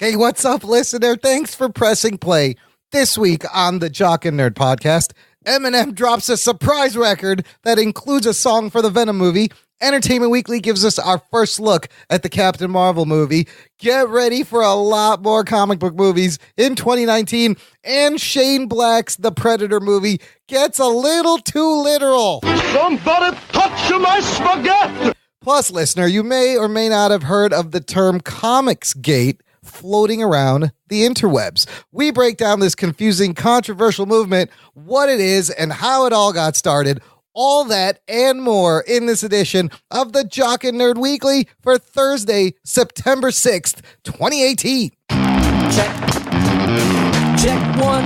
Hey, what's up, listener? Thanks for pressing play. This week on the Jock and Nerd podcast, Eminem drops a surprise record that includes a song for the Venom movie. Entertainment Weekly gives us our first look at the Captain Marvel movie. Get ready for a lot more comic book movies in 2019. And Shane Black's The Predator movie gets a little too literal. Somebody touch my spaghetti! Plus, listener, you may or may not have heard of the term Comicsgate floating around the interwebs. We break down this confusing, controversial movement, what it is, and how it all got started. All that and more in this edition of the Jock and Nerd Weekly for Thursday, September 6th, 2018. Check one.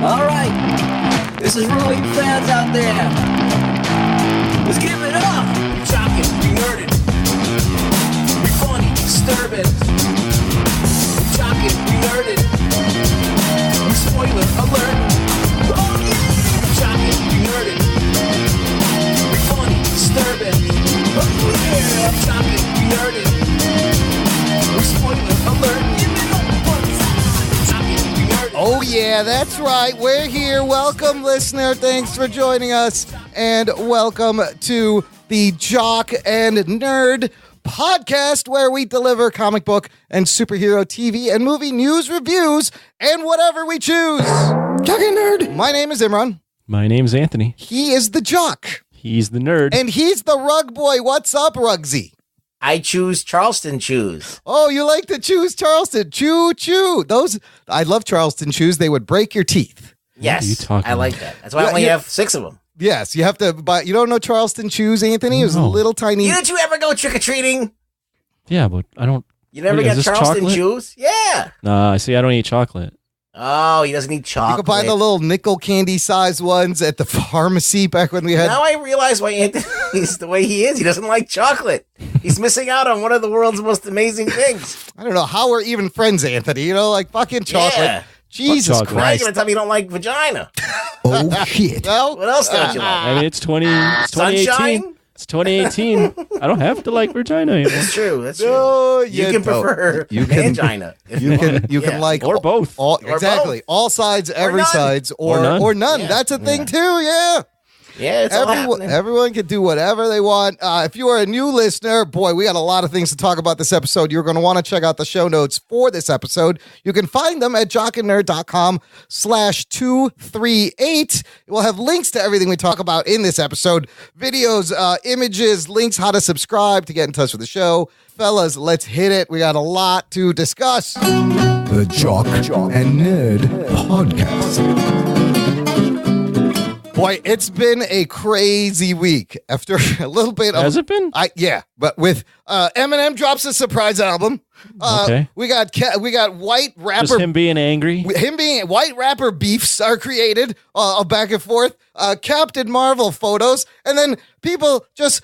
All right. This is for all you fans out there. Let's give it up. We're jocking, we nerded. We're funny, disturbing. We're jocking, we nerded. We're spoiler alert. Oh yeah. We're jocking, we nerded. We're funny, disturbing. Oh yeah. We're jocking, we nerded. We're spoiler alert. Give it up one time. We're jocking, we nerded. Oh yeah, that's right. We're here. Welcome, listener. Thanks for joining us. And welcome to the Jock and Nerd podcast, where we deliver comic book and superhero TV and movie news, reviews, and whatever we choose. Jock and Nerd. My name is Imran. My name's Anthony. He is the Jock. He's the nerd. And he's the Rug Boy. What's up, Rugsy? I choose Charleston chews. Oh, you like to choose Charleston. Choo choo. Those, I love Charleston chews. They would break your teeth. Yes, What are you talking I like that. That's why I only have 6 of them. Yes, you have to buy. You don't know Charleston chews, Anthony? It was a No. little tiny. Did you ever go trick-or-treating? Yeah, but I don't. You never Wait, get is this Charleston chocolate? chews? Yeah. Nah, see, I don't eat chocolate. Oh, he doesn't eat You chocolate. could buy the little nickel candy size ones at the pharmacy back when we had. Now I realize why Anthony's the way he is. He doesn't like chocolate. He's missing out on one of the world's most amazing things. I don't know how we're even friends, Anthony. You know, like fucking chocolate. Yeah. Jesus Fuck chocolate. Now you're Christ. going to tell me you don't like vagina. Oh, shit. Well, What else don't you like? I mean, it's 2018. Sunshine? It's 2018. I don't have to like vagina. You know? That's true. That's true. no, You can don't. prefer You can- mangina. You can Yeah. can like Or both. all Or exactly both. all sides, every none. sides, or none. Yeah. That's a thing too. Yeah. Yeah, it's all happening. Everyone can do whatever they want. If you are a new listener, boy, we got a lot of things to talk about this episode. You're going to want to check out the show notes for this episode. You can find them at jockandnerd.com/238. We'll have links to everything we talk about in this episode. Videos, images, links, how to subscribe to get in touch with the show. Fellas, let's hit it. We got a lot to discuss. The Jock and Nerd Podcast. Boy, it's been a crazy week. After a little bit of... Has it been? Yeah, but with Eminem drops a surprise album. Okay. We got white rapper... Just him being angry. Him being white rapper beefs are created back and forth. Captain Marvel photos, and then people just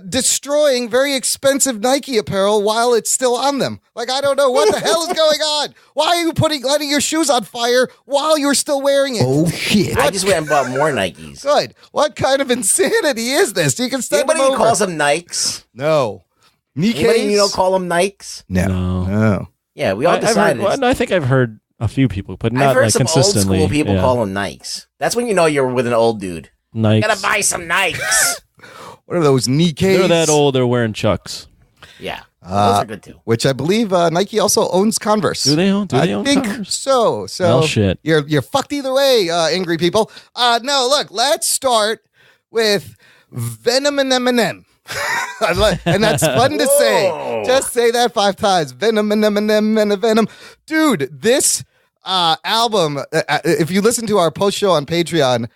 destroying very expensive Nike apparel while it's still on them. Like, I don't know what the hell is going on. Why are you letting your shoes on fire while you're still wearing it? Oh, shit. I just went and bought more Nikes. Good. What kind of insanity is this? You can send Anybody them who over. calls them Nikes? No. Anybody you know call them Nikes? No. Yeah, we all I've heard, decided. well, I think I've heard a few people, but I've not heard like some old consistently. school people Yeah. call them Nikes. That's when you know you're with an old dude. Nikes. Gotta buy some Nikes. What are those Nikes? They're that old. They're wearing Chucks. Yeah, those are good too. Which I believe Nike also owns Converse. Do they own? Do they own think Converse? so. Well, shit. You're fucked either way, angry people. No, look, let's start with Venom and Eminem. And that's fun to say. Whoa. Just say that 5 times. Venom and Eminem and Venom. Dude, this album, if you listen to our post show on Patreon,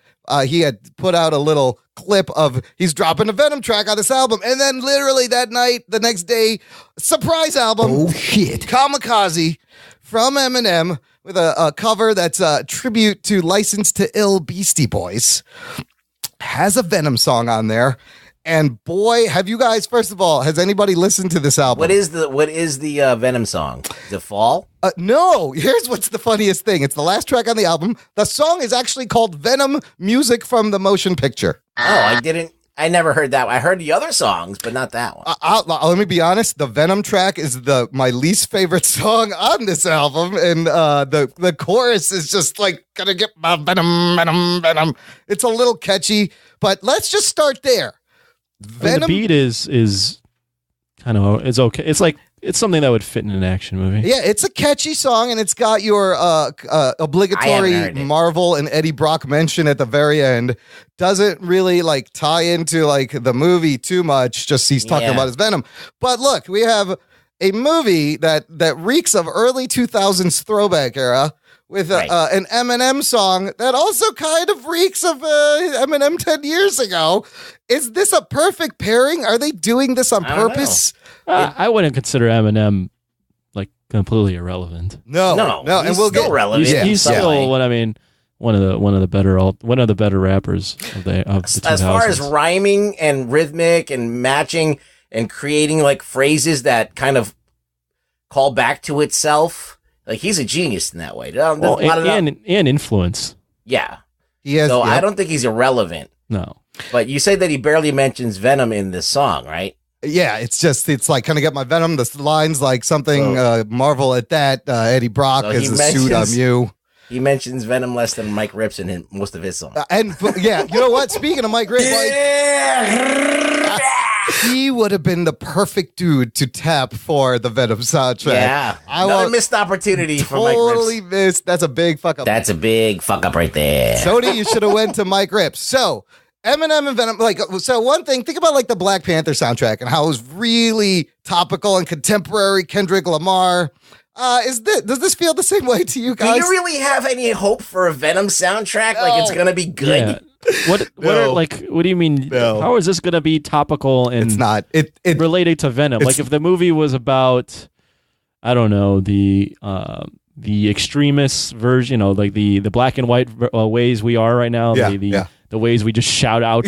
he had put out a little clip of he's dropping a Venom track on this album. And then literally that night, the next day, surprise album. Oh, shit. Kamikaze from Eminem with a cover that's a tribute to License to Ill Beastie Boys. Has a Venom song on there. And boy, have you guys, first of all, has anybody listened to this album? What is the Venom song? Is it Fall? No, here's what's the funniest thing. It's the last track on the album. The song is actually called Venom Music from the Motion Picture. Oh, I didn't I never heard that. I heard the other songs, but not that one. Let me be honest. The Venom track is my least favorite song on this album, and the chorus is just like gonna get my venom, venom, venom. It's a little catchy, but let's just start there. Venom. The beat is kind of it's okay. It's like it's something that would fit in an action movie. Yeah, it's a catchy song, and it's got your obligatory Marvel and Eddie Brock mention at the very end. Doesn't really like tie into like the movie too much. Just he's talking about his Venom. But look, we have a movie that reeks of early 2000s throwback era with an Eminem song that also kind of reeks of Eminem 10 years ago. Is this a perfect pairing? Are they doing this on purpose? I wouldn't consider Eminem like completely irrelevant. No, and we'll get relevant. He's still what I mean. One of the better rappers of the 2000s. As far as rhyming and rhythmic and matching and creating like phrases that kind of call back to itself, like he's a genius in that way. And influence. Yeah, he has. So I don't think he's irrelevant. No, but you say that he barely mentions Venom in this song, right? Yeah, it's like kind of get my Venom. The lines like something Marvel at that. Eddie Brock is a suit I'm you. He mentions Venom less than Mike Rips in most of his songs. You know what? Speaking of Mike Rips, he would have been the perfect dude to tap for the Venom soundtrack. Yeah, another missed opportunity for Mike Rips. Totally missed. That's a big fuck up. That's a big fuck up right there. Tony, you should have went to Mike Rips. So Eminem and Venom, one thing, think about like the Black Panther soundtrack and how it was really topical and contemporary. Kendrick Lamar. Does this feel the same way to you guys? Do you really have any hope for a Venom soundtrack? Like it's gonna be good? Yeah. What do you mean? No. How is this gonna be topical and it's not it related to Venom? Like if the movie was about, I don't know, the extremist version, like the black and white ways we are right now, the ways we just shout out,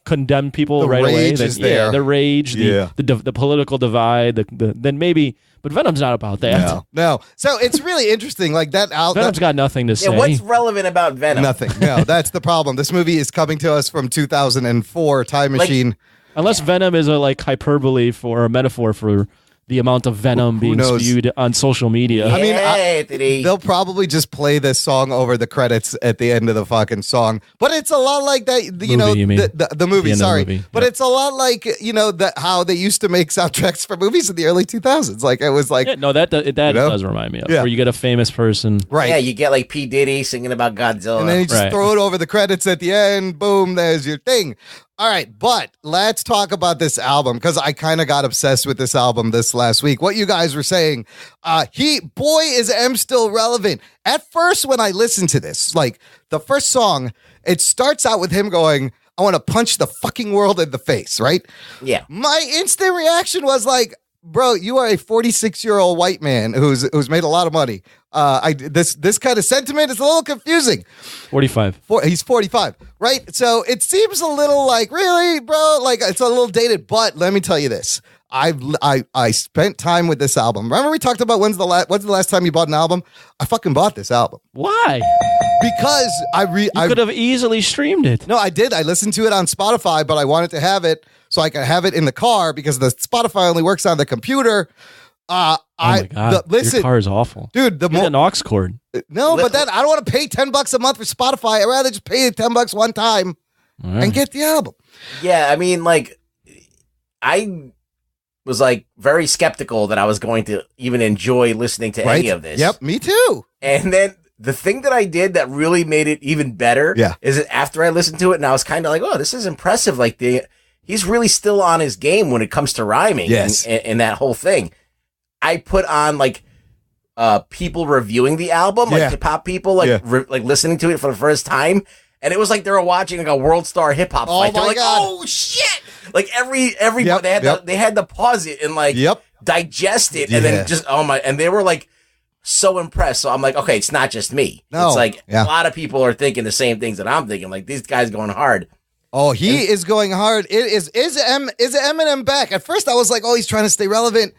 condemn people right away. The rage, the political divide, then maybe. But Venom's not about that. No. So it's really interesting. Like that Venom's got nothing to say. Yeah, what's relevant about Venom? Nothing. No, that's the problem. This movie is coming to us from 2004, Time Machine. Unless Venom is a hyperbole for a metaphor for the amount of venom being spewed on social media. Yeah, I mean, they'll probably just play this song over the credits at the end of the fucking song. But it's a lot like that, the movie, sorry. But it's a lot like, how they used to make soundtracks for movies in the early 2000s. Like, it was like... Yeah, no, that does remind me of. Where you get a famous person. Right. Yeah, you get like P. Diddy singing about Godzilla. And then you just throw it over the credits at the end. Boom, there's your thing. All right, but let's talk about this album because I kind of got obsessed with this album this last week. What you guys were saying, is M still relevant? At first, when I listened to this, like the first song, it starts out with him going, I want to punch the fucking world in the face, right? Yeah. My instant reaction was like, bro, you are a 46-year-old white man who's made a lot of money. This kind of sentiment is a little confusing. 45. He's 45, right? So it seems a little like, really, bro? Like it's a little dated. But let me tell you this: I spent time with this album. Remember we talked about when's the last time you bought an album? I fucking bought this album. Why? Because you could have easily streamed it. No, I did. I listened to it on Spotify, but I wanted to have it so I could have it in the car because the Spotify only works on the computer. Oh my God. Listen, your car is awful, dude. An aux cord. No, but then I don't want to pay $10 a month for Spotify. I'd rather just pay $10 one time and get the album. Yeah, I mean, like, I was like very skeptical that I was going to even enjoy listening to any of this. Yep, me too. And then the thing that I did that really made it even better is that after I listened to it, and I was kind of like, oh, this is impressive. Like he's really still on his game when it comes to rhyming and that whole thing. I put on like people reviewing the album, like hip hop people, like listening to it for the first time, and it was like they were watching like a world star hip hop fight. They're like, "Oh shit!" Like everybody they had to pause it and like digest it, and then just and they were like so impressed. So I'm like, okay, it's not just me. No. It's like a lot of people are thinking the same things that I'm thinking. Like these guys going hard. Oh, he is going hard. Is Eminem back? At first, I was like, oh, he's trying to stay relevant.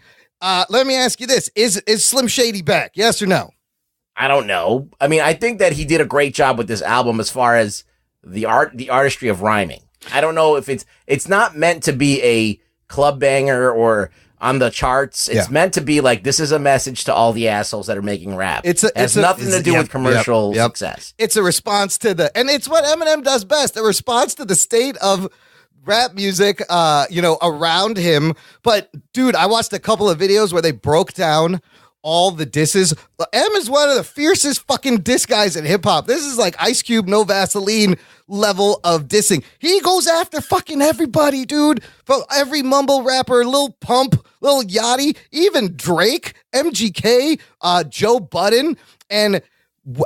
Let me ask you this. Is Slim Shady back? Yes or no? I don't know. I mean, I think that he did a great job with this album as far as the artistry of rhyming. I don't know if it's not meant to be a club banger or on the charts. It's meant to be like, this is a message to all the assholes that are making rap. It has nothing to do with commercial success. It's a response to and it's what Eminem does best, a response to the state of rap music, around him. But dude, I watched a couple of videos where they broke down all the disses. M is one of the fiercest fucking diss guys in hip hop. This is like Ice Cube, No Vaseline level of dissing. He goes after fucking everybody, dude. From every mumble rapper, Lil Pump, Lil Yachty, even Drake, MGK, Joe Budden. And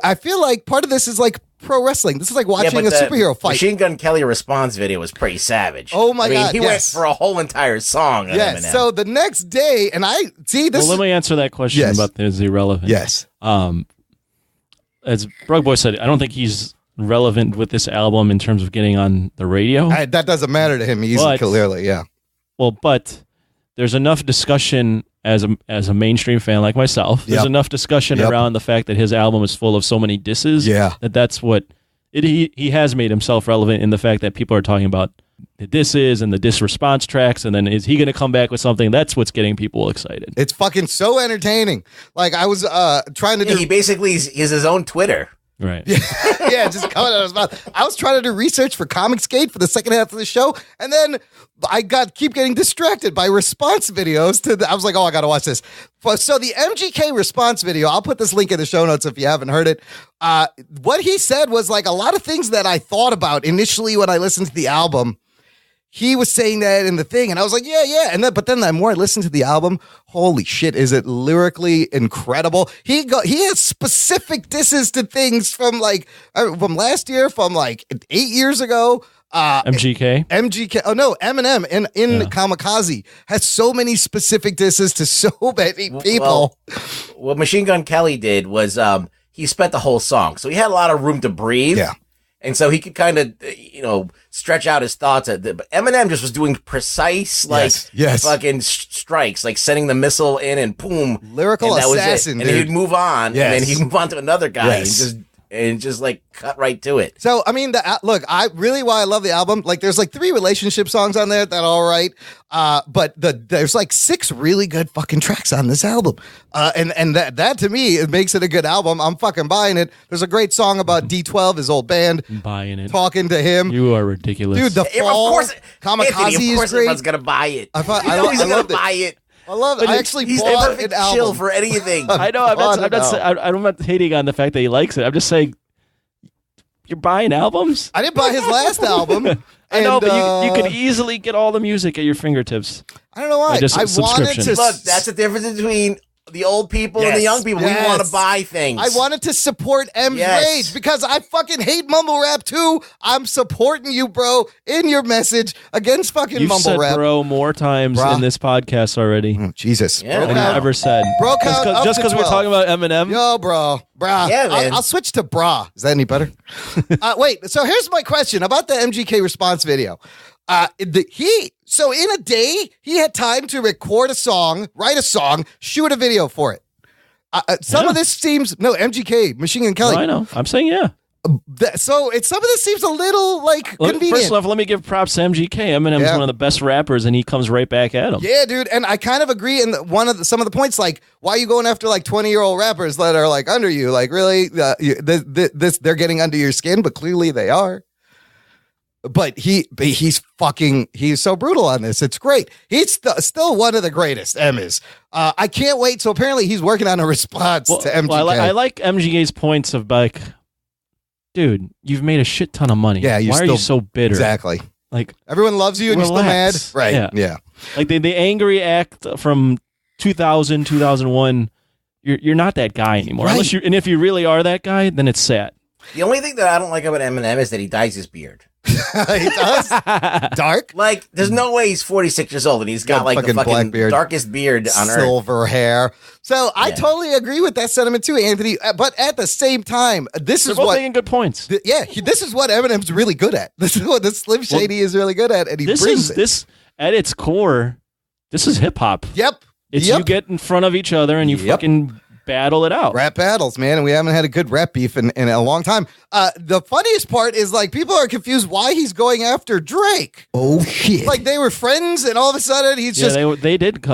I feel like part of this is like pro wrestling. This is like watching a superhero fight. Machine Gun Kelly response video was pretty savage. Oh my God. He went for a whole entire song. Yes. Eminem. So the next day, and I see this. Well, let me answer that question about is he relevant? Yes. As Brug Boy said, I don't think he's relevant with this album in terms of getting on the radio. That doesn't matter to him. He's clearly, yeah. Well, but there's enough discussion as a mainstream fan like myself. There's enough discussion around the fact that his album is full of so many disses. Yeah. That's what he has made himself relevant in the fact that people are talking about the disses and the diss response tracks, and then is he going to come back with something? That's what's getting people excited. It's fucking so entertaining. Like I was trying to do. He basically is his own Twitter. Right. Yeah, just coming out of his mouth. I was trying to do research for Comicsgate for the second half of the show, and then I keep getting distracted by response videos. I was like, oh, I got to watch this. So the MGK response video, I'll put this link in the show notes if you haven't heard it. What he said was like a lot of things that I thought about initially when I listened to the album. He was saying that in the thing, and I was like, yeah. But then the more I listened to the album, holy shit, is it lyrically incredible. He has specific disses to things from last year, from like 8 years ago. MGK. Oh no, Eminem in Kamikaze has so many specific disses to so many people. Well, what Machine Gun Kelly did was he spent the whole song, so he had a lot of room to breathe. Yeah. And so he could kind of, stretch out his thoughts. But Eminem just was doing precise, fucking strikes, like sending the missile in and boom. Lyrical assassin, and he'd move on, and then he'd move on to another guy and just like cut right to it. So, I mean, why I love the album, like there's like 3 relationship songs on there that are all right. But there's like 6 really good fucking tracks on this album. And that to me, it makes it a good album. I'm fucking buying it. There's a great song about D12, his old band. Buying it. Talking to him. You are ridiculous. Dude, the fall. Of course, Kamikaze Anthony, of course is great. Everyone's going to buy it. I love buy it. I love it. I actually He's bought perfect an album. chill for anything. I know. I'm not hating on the fact that he likes it. I'm just saying, you're buying albums? I didn't buy his last album. I know, but you could easily get all the music at your fingertips. I don't know why. I wanted to look. That's the difference between the old people and the young people. We want to buy things. I wanted to support M's rage because I fucking hate mumble rap too. I'm supporting you, bro, in your message against fucking You've mumble said rap. Bro more times in this podcast already. Oh, Jesus. Yeah. Than you ever said. Bro count just because we're talking about Eminem. Yo, bro. Brah. Yeah, man. I'll switch to brah. Is that any better? Wait, so here's my question about the MGK response video. So in a day, he had time to record a song, write a song, shoot a video for it. Some of this seems MGK, Machine Gun Kelly. No, I know. I'm saying So some of this seems a little convenient. First off, let me give props to MGK. Eminem's one of the best rappers, and he comes right back at him. Yeah, dude, and I kind of agree. In some of the points, like why are you going after like 20-year-old rappers that are like under you? Like really, they're getting under your skin, but clearly they are. But he's so brutal on this. It's great. He's still one of the greatest. M is. I can't wait. So apparently he's working on a response to MGK. Well, I like MGK's points of like, dude, you've made a shit ton of money. Yeah, why are you so bitter? Exactly. Like everyone loves you and relax. You're still mad, right? Yeah. Like the angry act from 2000, 2001. You're not that guy anymore. Right. And if you really are that guy, then it's sad. The only thing that I don't like about Eminem is that he dyes his beard. He does? Dark? Like, there's no way he's 46 years old and he's got like the fucking beard, darkest beard on earth. Silver hair. So I totally agree with that sentiment too, Anthony. But at the same time, They're both making good points. This is what Eminem's really good at. This is what the Slim Shady is really good at, and he brings it. This at its core, this is hip hop. Yep. It's you get in front of each other and you fucking battle it out. Rap battles, man, and we haven't had a good rap beef in a long time. The funniest part is like people are confused why he's going after Drake. Oh shit! Like they were friends, and all of a sudden he's just they did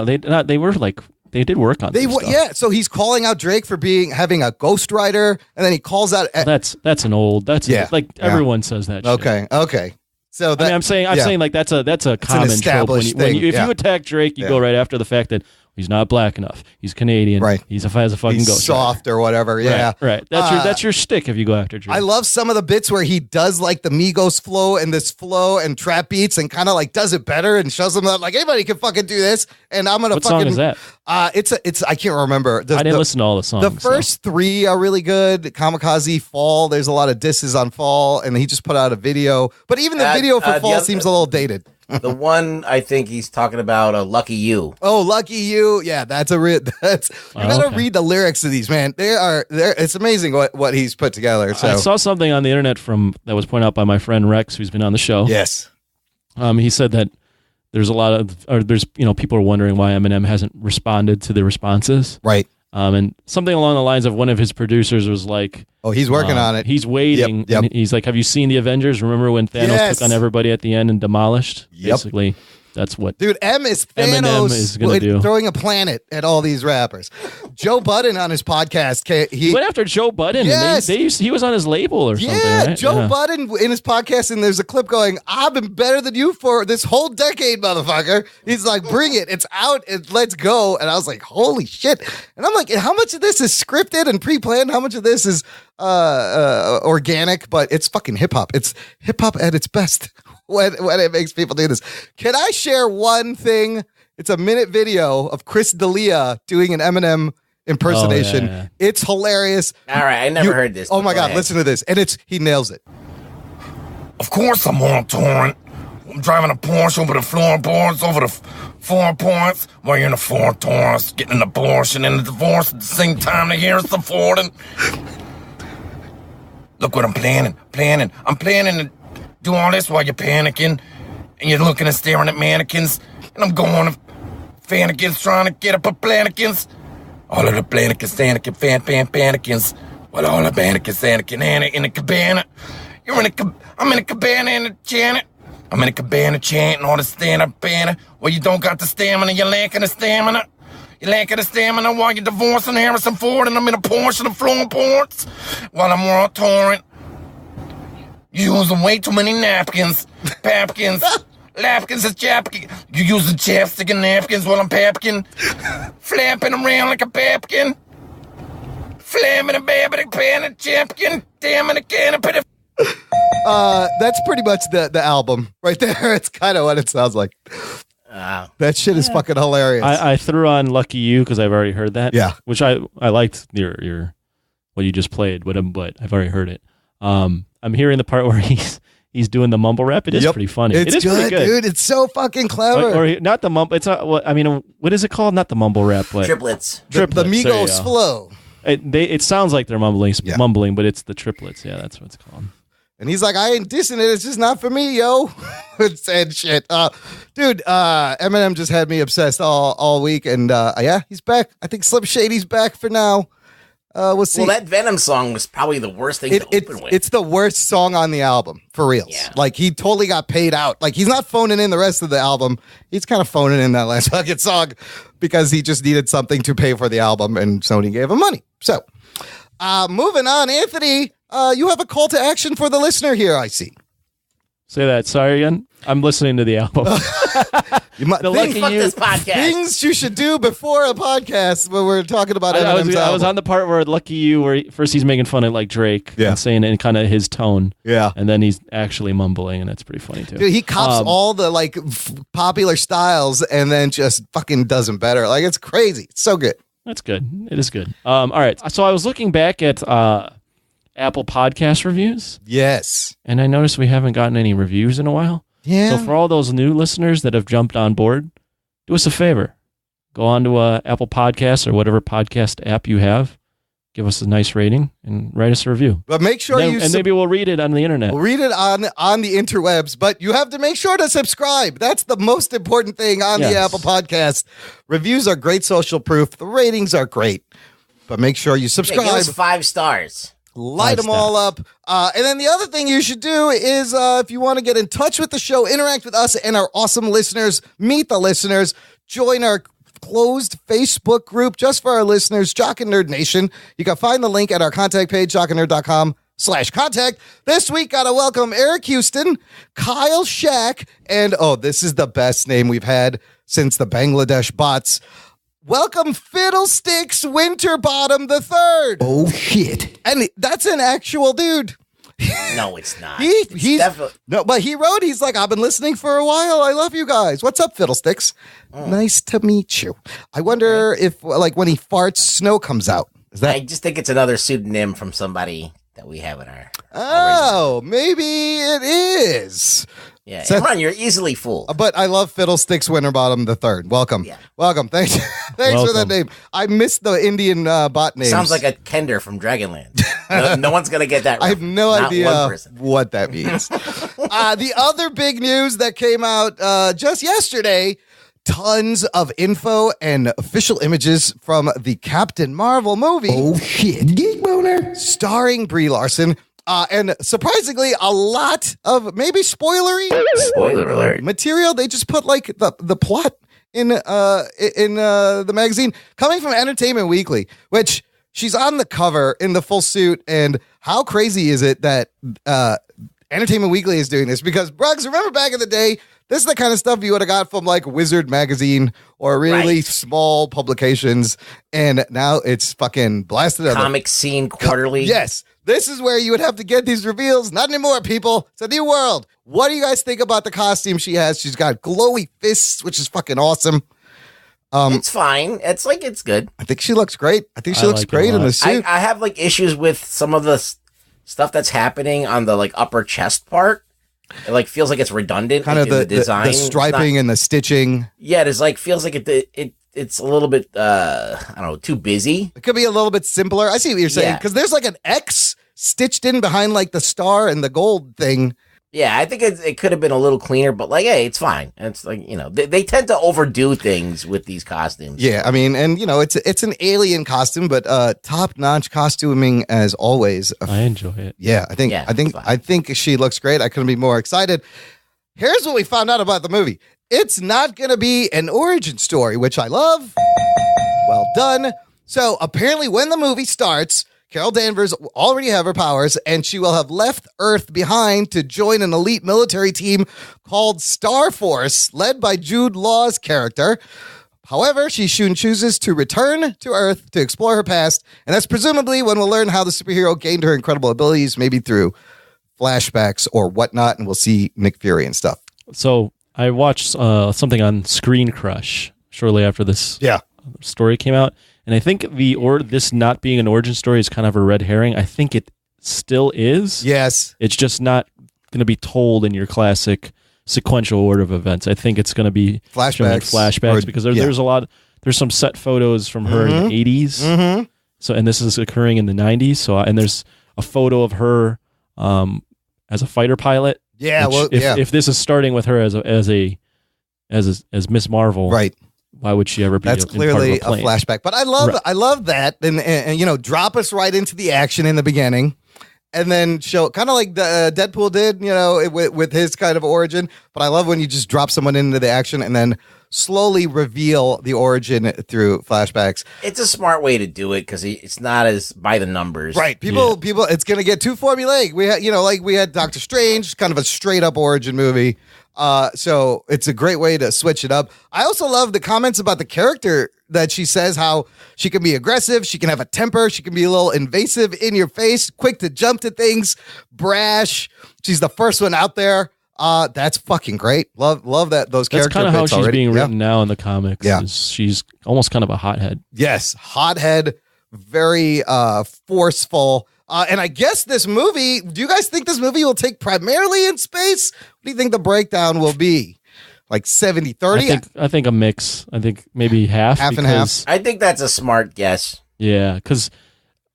work on stuff. Yeah, so he's calling out Drake for having a ghostwriter, and then he calls out. That's everyone says that. Shit. Okay. So I'm saying like that's a common trope. If you attack Drake, you go right after the fact that he's not black enough. He's Canadian. Right. Has a fucking he's ghost soft or whatever. Yeah. Right. That's your shtick if you go after Drake. I love some of the bits where he does like the Migos flow and trap beats and kind of like does it better and shows them that like anybody can fucking do this. And I'm gonna What song is that? It's I can't remember. I didn't listen to all the songs. The first three are really good. Kamikaze, Fall. There's a lot of disses on Fall, and he just put out a video. But even the video for Fall seems a little dated. The one I think he's talking about, Lucky You. Oh, Lucky You. Yeah, that's you gotta read the lyrics of these, man. It's amazing what he's put together. So I saw something on the internet that was pointed out by my friend Rex, who's been on the show. Yes. He said that people are wondering why Eminem hasn't responded to the responses. Right. And something along the lines of one of his producers was like, "Oh, he's working on it. He's waiting." Yep. And he's like, "Have you seen the Avengers? Remember when Thanos took on everybody at the end and demolished?" Yep. Basically, that's what M is Thanos Eminem is going to do. Throwing a planet at all these rappers. Joe Budden on his podcast, he went after Joe Budden. Yes. And he was on his label or something. Right? Joe Budden in his podcast, and there's a clip going, "I've been better than you for this whole decade, motherfucker." He's like, "Bring it, it's out, and let's go." And I was like, "Holy shit!" And I'm like, "How much of this is scripted and pre-planned? How much of this is organic?" But it's fucking hip hop. It's hip hop at its best. When it makes people do this. Can I share one thing? It's a minute video of Chris D'Elia doing an Eminem impersonation. Yeah. It's hilarious. All right, I never heard this. Oh my God, listen to this. And he nails it. Of course I'm on torrent. I'm driving a Porsche over the floorboards, over the 4 points, while you're in a Ford Taurus, getting an abortion and a divorce at the same time to hear us affording. Look what I'm planning. I'm planning to do all this while you're panicking, and you're looking and staring at mannequins, and I'm going to Fannikins trying to get up a plannikins. All of the plannikins, Anakin, panikins. Well, all the mannequins, Anakin, Anna in a cabana. I'm in a cabana in a Janet. I'm in a cabana chanting all the stand-up banner. Well, you don't got the stamina, you're lacking the stamina. You're lacking the stamina while you're divorcing Harrison Ford, and I'm in a Porsche and flowing ports while I'm on torrent. You're using way too many napkins, papkins, lapkins and chapkins. You using chapstick and napkins while I'm papkin, flapping around like a papkin, flamming a babbing pan and champkin, damn it, can put it. That's pretty much the album right there. It's kind of what it sounds like. That shit is fucking hilarious. I threw on Lucky You because I've already heard that. Yeah, which I liked your what you just played, but I've already heard it. I'm hearing the part where he's doing the mumble rap. It is pretty funny. It is pretty good, dude. It's so fucking clever. Or not the mumble. It's not. What is it called? Not the mumble rap. But triplets. The Migos flow. It sounds like they're mumbling, but it's the triplets. Yeah, that's what it's called. And he's like, I ain't dissing it. It's just not for me, yo. Said shit. Dude, Eminem just had me obsessed all week. And he's back. I think Slim Shady's back for now. We'll see. Well, that Venom song was probably the worst thing to open with. It's the worst song on the album, for reals. Yeah. Like, he totally got paid out. Like, he's not phoning in the rest of the album. He's kind of phoning in that last fucking song because he just needed something to pay for the album, and Sony gave him money. So, moving on, Anthony, you have a call to action for the listener here, I see. Say that. Sorry again. I'm listening to the album. This podcast. Things you should do before a podcast when we're talking about Eminem's album. I was on the part where Lucky You, where first he's making fun of like Drake and saying it in kind of his tone. Yeah. And then he's actually mumbling, and that's pretty funny too. Dude, he cops all the like popular styles and then just fucking does them better. Like, it's crazy. It's so good. That's good. It is good. All right. So I was looking back at Apple Podcast reviews. Yes. And I noticed we haven't gotten any reviews in a while. Yeah. So for all those new listeners that have jumped on board, do us a favor. Go on to Apple Podcasts or whatever podcast app you have. Give us a nice rating and write us a review. But make sure maybe we'll read it on the internet. We'll read it on the interwebs, but you have to make sure to subscribe. That's the most important thing on the Apple Podcast. Reviews are great social proof. The ratings are great. but make sure you subscribe. Give us 5 stars. Light them all up. And then the other thing you should do is if you want to get in touch with the show, interact with us and our awesome listeners, meet the listeners, join our closed Facebook group just for our listeners, Jock and Nerd Nation. You can find the link at our contact page, jockandnerd.com/contact. This week, got to welcome Eric Houston, Kyle Shack, and this is the best name we've had since the Bangladesh bots. Welcome Fiddlesticks Winterbottom III. Oh, shit. And that's an actual dude. No, it's not. He's definitely... No, but he wrote, he's like, I've been listening for a while. I love you guys. What's up, Fiddlesticks? Nice to meet you. I wonder if, like, when he farts, snow comes out. Is that... I just think it's another pseudonym from somebody that we have in our... maybe it is. Yeah, so, Imran, you're easily fooled. But I love Fiddlesticks Winterbottom III. Welcome. Yeah. Welcome. Thanks for that name. I missed the Indian bot name. Sounds like a Kender from Dragonland. No one's going to get that. I have no idea what that means. The other big news that came out just yesterday, tons of info and official images from the Captain Marvel movie. Oh, shit. Geek boner. Starring Brie Larson. And surprisingly, a lot of maybe spoiler alert material. They just put like the plot in the magazine coming from Entertainment Weekly, which she's on the cover in the full suit. And how crazy is it that Entertainment Weekly is doing this? Because Bruggs, remember back in the day, this is the kind of stuff you would have got from like Wizard magazine or really small publications. And now it's fucking blasted out. Comic Scene Quarterly. Yes. This is where you would have to get these reveals. Not anymore, people. It's a new world. What do you guys think about the costume she has? She's got glowy fists, which is fucking awesome. It's fine. It's good. I think she looks great. I think she looks great in the suit. I have like issues with some of the stuff that's happening on the like upper chest part. It like feels like it's redundant. Kind of the design, the striping and the stitching. Yeah, it is like feels like it's a little bit I don't know, too busy. It could be a little bit simpler. I see what you're saying because there's like an X stitched in behind like the star and the gold thing. Yeah, I think it could have been a little cleaner, but like, hey, it's fine. It's like, you know, they tend to overdo things with these costumes. Yeah, I mean, and you know, it's an alien costume, but top-notch costuming as always. I enjoy it. Yeah, I think she looks great. I couldn't be more excited. Here's what we found out about the movie. It's not going to be an origin story, which I love. Well done. So apparently when the movie starts, Carol Danvers already have her powers, and she will have left Earth behind to join an elite military team called Star Force, led by Jude Law's character. However, she soon chooses to return to Earth to explore her past, and that's presumably when we'll learn how the superhero gained her incredible abilities, maybe through flashbacks or whatnot, and we'll see Nick Fury and stuff. So I watched something on Screen Crush shortly after this story came out. And I think this not being an origin story is kind of a red herring. I think it still is. Yes. It's just not going to be told in your classic sequential order of events. I think it's going to be flashbacks because there's some set photos from her in the 80s. Mm-hmm. So, and this is occurring in the 90s. So, and there's a photo of her as a fighter pilot. Yeah. If this is starting with her as Miss Marvel, right? Why would she ever be? That's clearly a flashback. But I love that, and you know, drop us right into the action in the beginning, and then show kind of like the Deadpool did, you know, with his kind of origin. But I love when you just drop someone into the action and then slowly reveal the origin through flashbacks. It's a smart way to do it because it's not as by the numbers, right? People, it's gonna get too formulaic. We had Doctor Strange, kind of a straight up origin movie. So it's a great way to switch it up. I also love the comments about the character that she says how she can be aggressive, she can have a temper, she can be a little invasive in your face, quick to jump to things, brash. She's the first one out there. That's fucking great. Love that those characters. That's kind of how she's being written now in the comics. Yeah. She's almost kind of a hothead. Yes, hothead, very forceful. And I guess this movie, do you guys think this movie will take primarily in space? What do you think the breakdown will be? Like 70-30? I think a mix. I think maybe half and half. I think that's a smart guess. Yeah, because,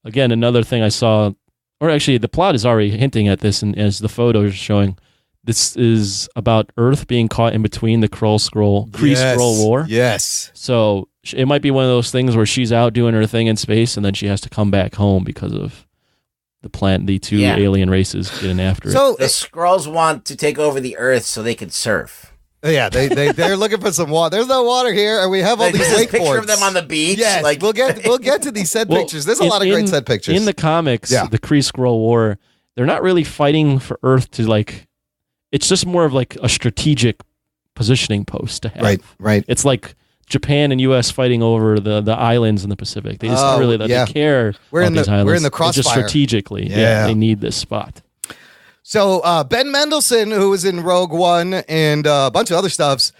again, another thing I saw, or actually the plot is already hinting at this, and as the photo is showing, this is about Earth being caught in between the Kree Skrull War. Yes. So it might be one of those things where she's out doing her thing in space, and then she has to come back home because of the two alien races getting after it. So the Skrulls want to take over the Earth so they can surf. Yeah, they're looking for some water. There's no water here, and we have all these wakeboards. Picture of them on the beach. Yes, like we'll get to these set pictures. There's a lot of great set pictures in the comics. The Kree Skrull War. They're not really fighting for Earth to like. It's just more of like a strategic positioning post to have. Right. It's like Japan and U.S. fighting over the islands in the Pacific. They just don't really they care. We're in these islands. We're in the crossfire. Just strategically, they need this spot. So Ben Mendelsohn, who was in Rogue One and a bunch of other stuffs,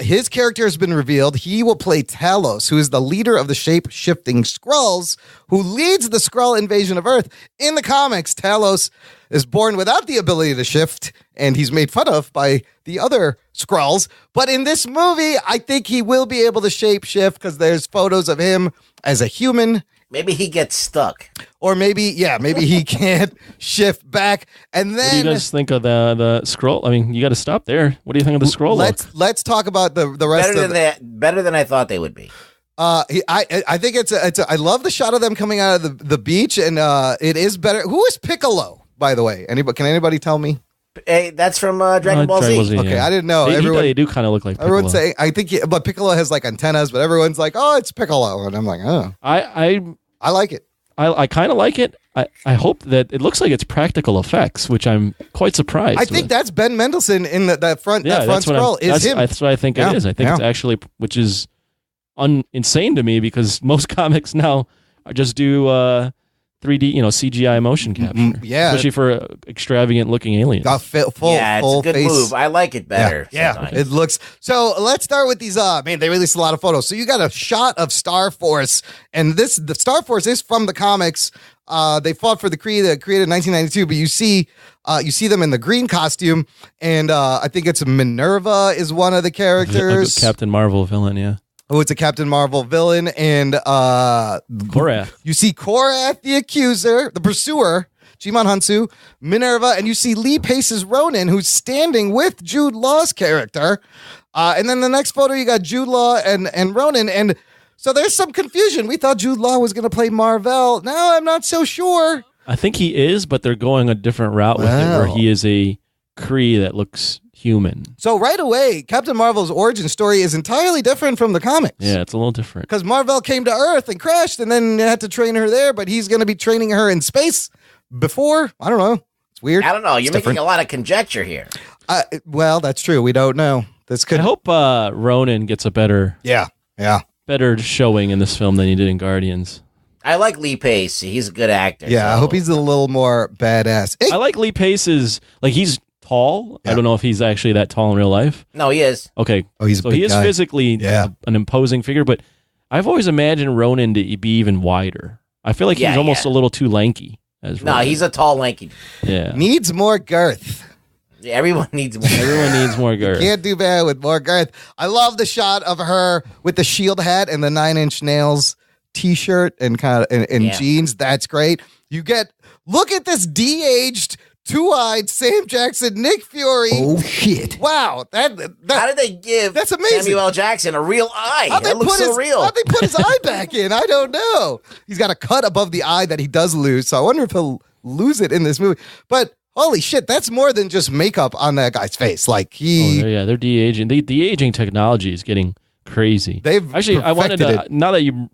his character has been revealed. He will play Talos, who is the leader of the shape-shifting Skrulls, who leads the Skrull invasion of Earth. In the comics, Talos is born without the ability to shift, and he's made fun of by the other Skrulls. But in this movie, I think he will be able to shape-shift because there's photos of him as a human. Maybe he gets stuck. Or maybe he can't shift back. And then, what do you guys think of the Skrull? I mean, you got to stop there. What do you think of the Skrull? Let's talk about the rest of that. Better than I thought they would be. I think I love the shot of them coming out of the beach, and it is better. Who is Piccolo, by the way? Can anybody tell me? Hey, that's from Dragon Ball Z. Okay, I didn't know. They do kind of look like Piccolo. Everyone's saying, I think, but Piccolo has like antennas, but everyone's like, oh, it's Piccolo, and I'm like, oh, I like it. I kind of like it. I hope that it looks like it's practical effects, which I'm quite surprised. I think that's Ben Mendelsohn in that front scroll is him. That's what I think it is. I think it's actually, which is insane to me because most comics now just do 3D, CGI motion capture. Especially for extravagant looking aliens. It's a good move. I like it better. Yeah. It looks. So let's start with these. They released a lot of photos. So you got a shot of Star Force, and the Star Force is from the comics. They fought for the Kree that created in 1992, but you see them in the green costume, and I think it's Minerva is one of the characters. Captain Marvel villain, yeah. Oh, it's a Captain Marvel villain, and Korath. You see Korath, the Accuser, the Pursuer, Jimon Hansu, Minerva, and you see Lee Pace's Ronan, who's standing with Jude Law's character. And then the next photo, you got Jude Law and Ronan, and so there's some confusion. We thought Jude Law was going to play Mar-Vell. Now I'm not so sure. I think he is, but they're going a different route with it, where he is a Kree that looks human. So right away, Captain Marvel's origin story is entirely different from the comics. Yeah, it's a little different. Because Mar-Vell came to Earth and crashed, and then had to train her there, but he's going to be training her in space before. I don't know. It's weird. I don't know. You're making a lot of conjecture here. Well, that's true. We don't know. I hope Ronan gets a better showing in this film than he did in Guardians. I like Lee Pace. He's a good actor. Yeah, so. I hope he's a little more badass. I like Lee Pace's, he's tall. Yeah. I don't know if he's actually that tall in real life. No, he is. Okay. Oh, he is physically an imposing figure, but I've always imagined Ronan to be even wider. I feel like he's almost a little too lanky. No, he's a tall, lanky. Yeah. Needs more girth. Yeah, everyone needs more. Everyone needs more girth. Can't do bad with more girth. I love the shot of her with the shield hat and the 9 Inch Nails t-shirt and jeans. That's great. Look at this de-aged, two-eyed Sam Jackson, Nick Fury. Oh shit! Wow, how did they give that's amazing. Samuel L. Jackson a real eye? That looks so real. How'd they put his eye back in? I don't know. He's got a cut above the eye that he does lose, so I wonder if he'll lose it in this movie. But holy shit, that's more than just makeup on that guy's face. They're de-aging. The de-aging technology is getting crazy. I wanted to, now that you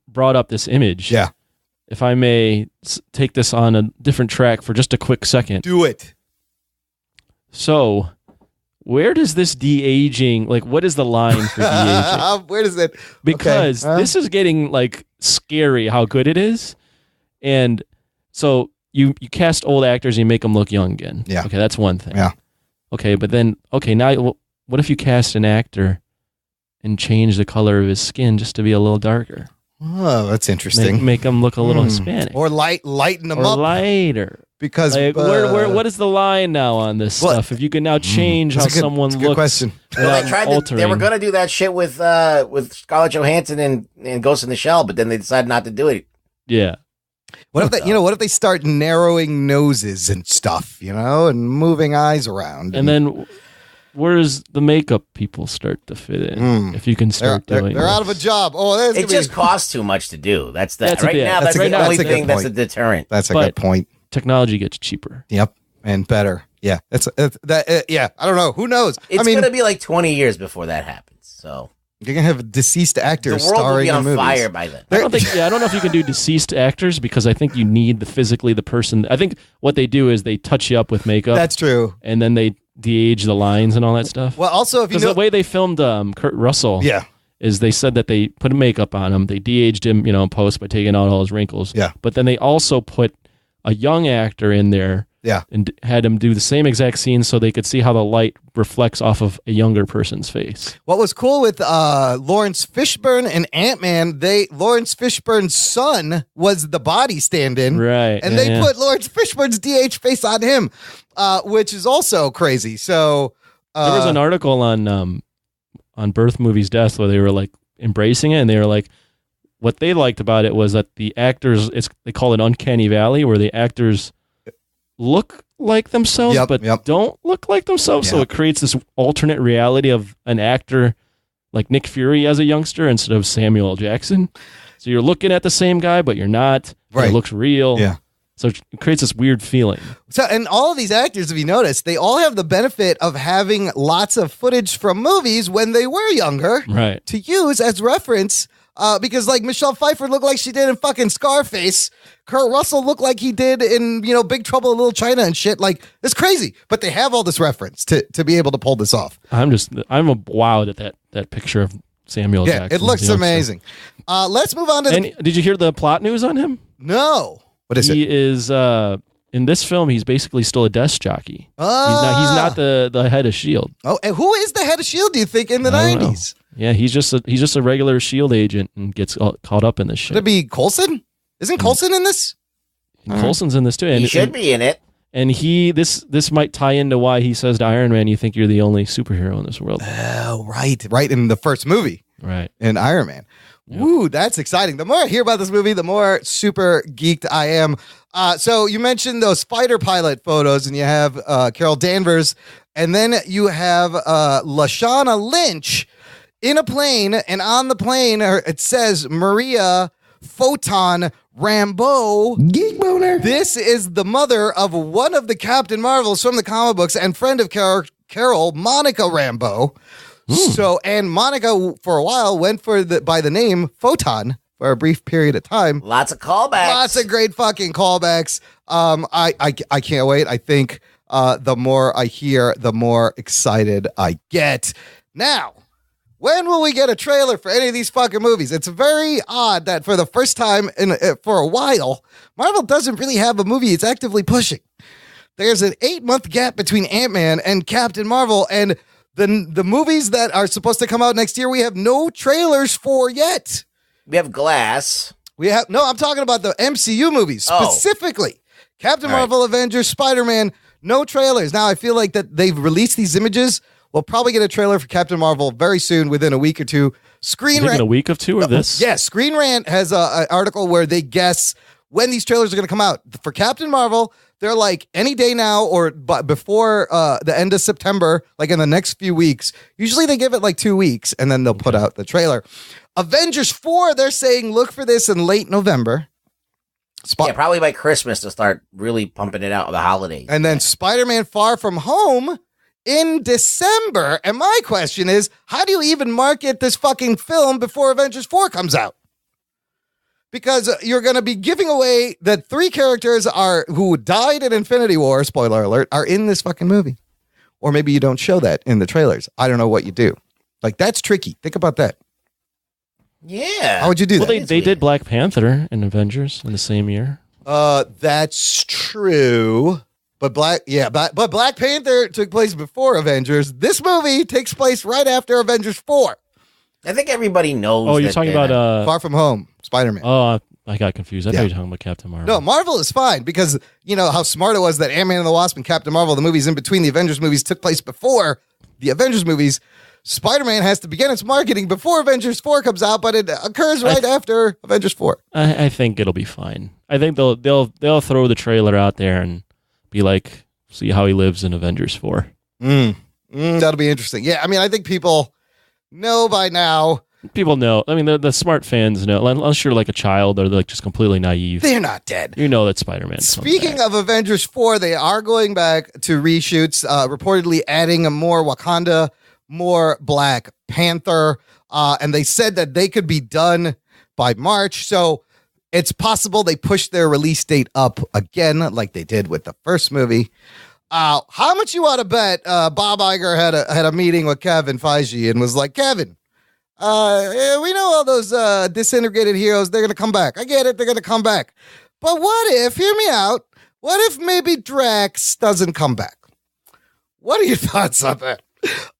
brought up this image. Yeah. If I may take this on a different track for just a quick second. Do it. So, where does this de-aging, what is the line for de-aging? Where does it? Because this is getting, scary how good it is. And so, you cast old actors and you make them look young again. Yeah. Okay, that's one thing. Yeah. Okay, but then, now, what if you cast an actor and change the color of his skin just to be a little darker? Oh, that's interesting. Make them look a little Hispanic, or lighten them up, lighter. Because what is the line now on this stuff? If you can now change how someone looks. Good question. They were going to do that shit with Scarlett Johansson and Ghost in the Shell, but then they decided not to do it. Yeah. What if they start narrowing noses and stuff, and moving eyes around? And then where does the makeup people start to fit in? If you can start doing they're out of a job. Oh, it just costs too much to do. That's the That's right a- now. that's That's a- the only that's a good thing that's a point. deterrent. That's a But- good point. Technology gets cheaper. Yep, and better. Yeah, yeah. I don't know. Who knows? It's I mean, gonna be like 20 years before that happens. So you're gonna have deceased actors the world will starring be in on movies. fire by then. I don't know if you can do deceased actors because I think you need the person. I think what they do is they touch you up with makeup. That's true. And then they de-age the lines and all that stuff. Well, also if you Because know the way they filmed Kurt Russell, is they said that they put makeup on him, they de-aged him, in post by taking out all his wrinkles. Yeah. But then they also put a young actor in there. Yeah. And had him do the same exact scene so they could see how the light reflects off of a younger person's face. What was cool with Lawrence Fishburne and Ant-Man, Lawrence Fishburne's son was the body stand-in. Right. And they put Lawrence Fishburne's DH face on him, which is also crazy. So there was an article on Birth Movies Death where they were like embracing it, and they were like, what they liked about it was that the actors, they call it uncanny valley, where the actors look like themselves, but don't look like themselves. So it creates this alternate reality of an actor like Nick Fury as a youngster instead of Samuel L. Jackson. So you're looking at the same guy, but you're not. Right. It looks real. Yeah. So it creates this weird feeling. So, and all of these actors, if you notice, they all have the benefit of having lots of footage from movies when they were younger, right, to use as reference. Because like Michelle Pfeiffer looked like she did in fucking Scarface. Kurt Russell looked like he did in, Big Trouble in Little China and shit. Like, it's crazy. But they have all this reference to be able to pull this off. I'm wowed at that picture of Samuel Jackson. It looks amazing. Let's move on to did you hear the plot news on him? No. What is it? He is in this film, he's basically still a desk jockey. Oh. He's not the head of S.H.I.E.L.D. Oh, and who is the head of S.H.I.E.L.D., do you think, in the 90s? Yeah, he's just a regular S.H.I.E.L.D. agent and gets caught up in this shit. Could it be Coulson? Isn't Coulson in this? Coulson's in this too. And he should be in it. And this might tie into why he says to Iron Man, you think you're the only superhero in this world. Oh, right. Right in the first movie. Right. In Iron Man. Yep. Ooh, that's exciting. The more I hear about this movie, the more super geeked I am. So you mentioned those fighter pilot photos, and you have Carol Danvers, and then you have Lashana Lynch in a plane, and on the plane it says Maria Photon Rambeau. Geek boner. This is the mother of one of the Captain Marvels from the comic books and friend of Carol, Monica Rambeau. So, and Monica for a while went by the name Photon for a brief period of time. Lots of callbacks. Lots of great fucking callbacks. I can't wait. I think the more I hear, the more excited I get. Now, when will we get a trailer for any of these fucking movies? It's very odd that for the first time for a while, Marvel doesn't really have a movie it's actively pushing. There's an 8-month gap between Ant-Man and Captain Marvel, and the movies that are supposed to come out next year, we have no trailers for yet. We have Glass. I'm talking about the MCU movies specifically. Captain Marvel, Avengers, Spider-Man, no trailers. Now I feel like that they've released these images. We'll probably get a trailer for Captain Marvel very soon, within a week or two. A week of two or this? Yeah, Screen Rant has an article where they guess when these trailers are going to come out. For Captain Marvel, they're like any day now or before the end of September, like in the next few weeks. Usually they give it like 2 weeks, and then they'll put out the trailer. Avengers 4, they're saying look for this in late November. Probably by Christmas to start really pumping it out of the holidays. And then Spider-Man Far From Home in December. And my question is, how do you even market this fucking film before Avengers 4 comes out? Because you're going to be giving away that 3 characters who died in Infinity War, spoiler alert, are in this fucking movie. Or maybe you don't show that in the trailers. I don't know what you do. Like, that's tricky. Think about that. Yeah. How would you do that? Well, they did Black Panther in Avengers in the same year. That's true. But Black Panther took place before Avengers. This movie takes place right after Avengers 4. I think everybody knows. Oh, you're talking about Far From Home, Spider-Man. Oh, I got confused. I thought you were talking about Captain Marvel. No, Marvel is fine because you know how smart it was that Ant-Man and the Wasp and Captain Marvel, the movies in between the Avengers movies, took place before the Avengers movies. Spider-Man has to begin its marketing before Avengers 4 comes out, but it occurs right after Avengers 4. I think it'll be fine. I think they'll throw the trailer out there and be like, see how he lives in Avengers 4. That'll be interesting. Yeah, I mean, I think people know by now. People know. I mean, the smart fans know. Unless you're like a child or they're like just completely naive. They're not dead. You know that Spider-Man. Speaking of Avengers 4, they are going back to reshoots, reportedly adding a more Wakanda, more Black Panther, and they said that they could be done by March. So it's possible they pushed their release date up again, like they did with the first movie. How much you want to bet Bob Iger had a meeting with Kevin Feige and was like, Kevin, we know all those disintegrated heroes, they're going to come back. I get it, they're going to come back. But what if, hear me out, what if maybe Drax doesn't come back? What are your thoughts on that?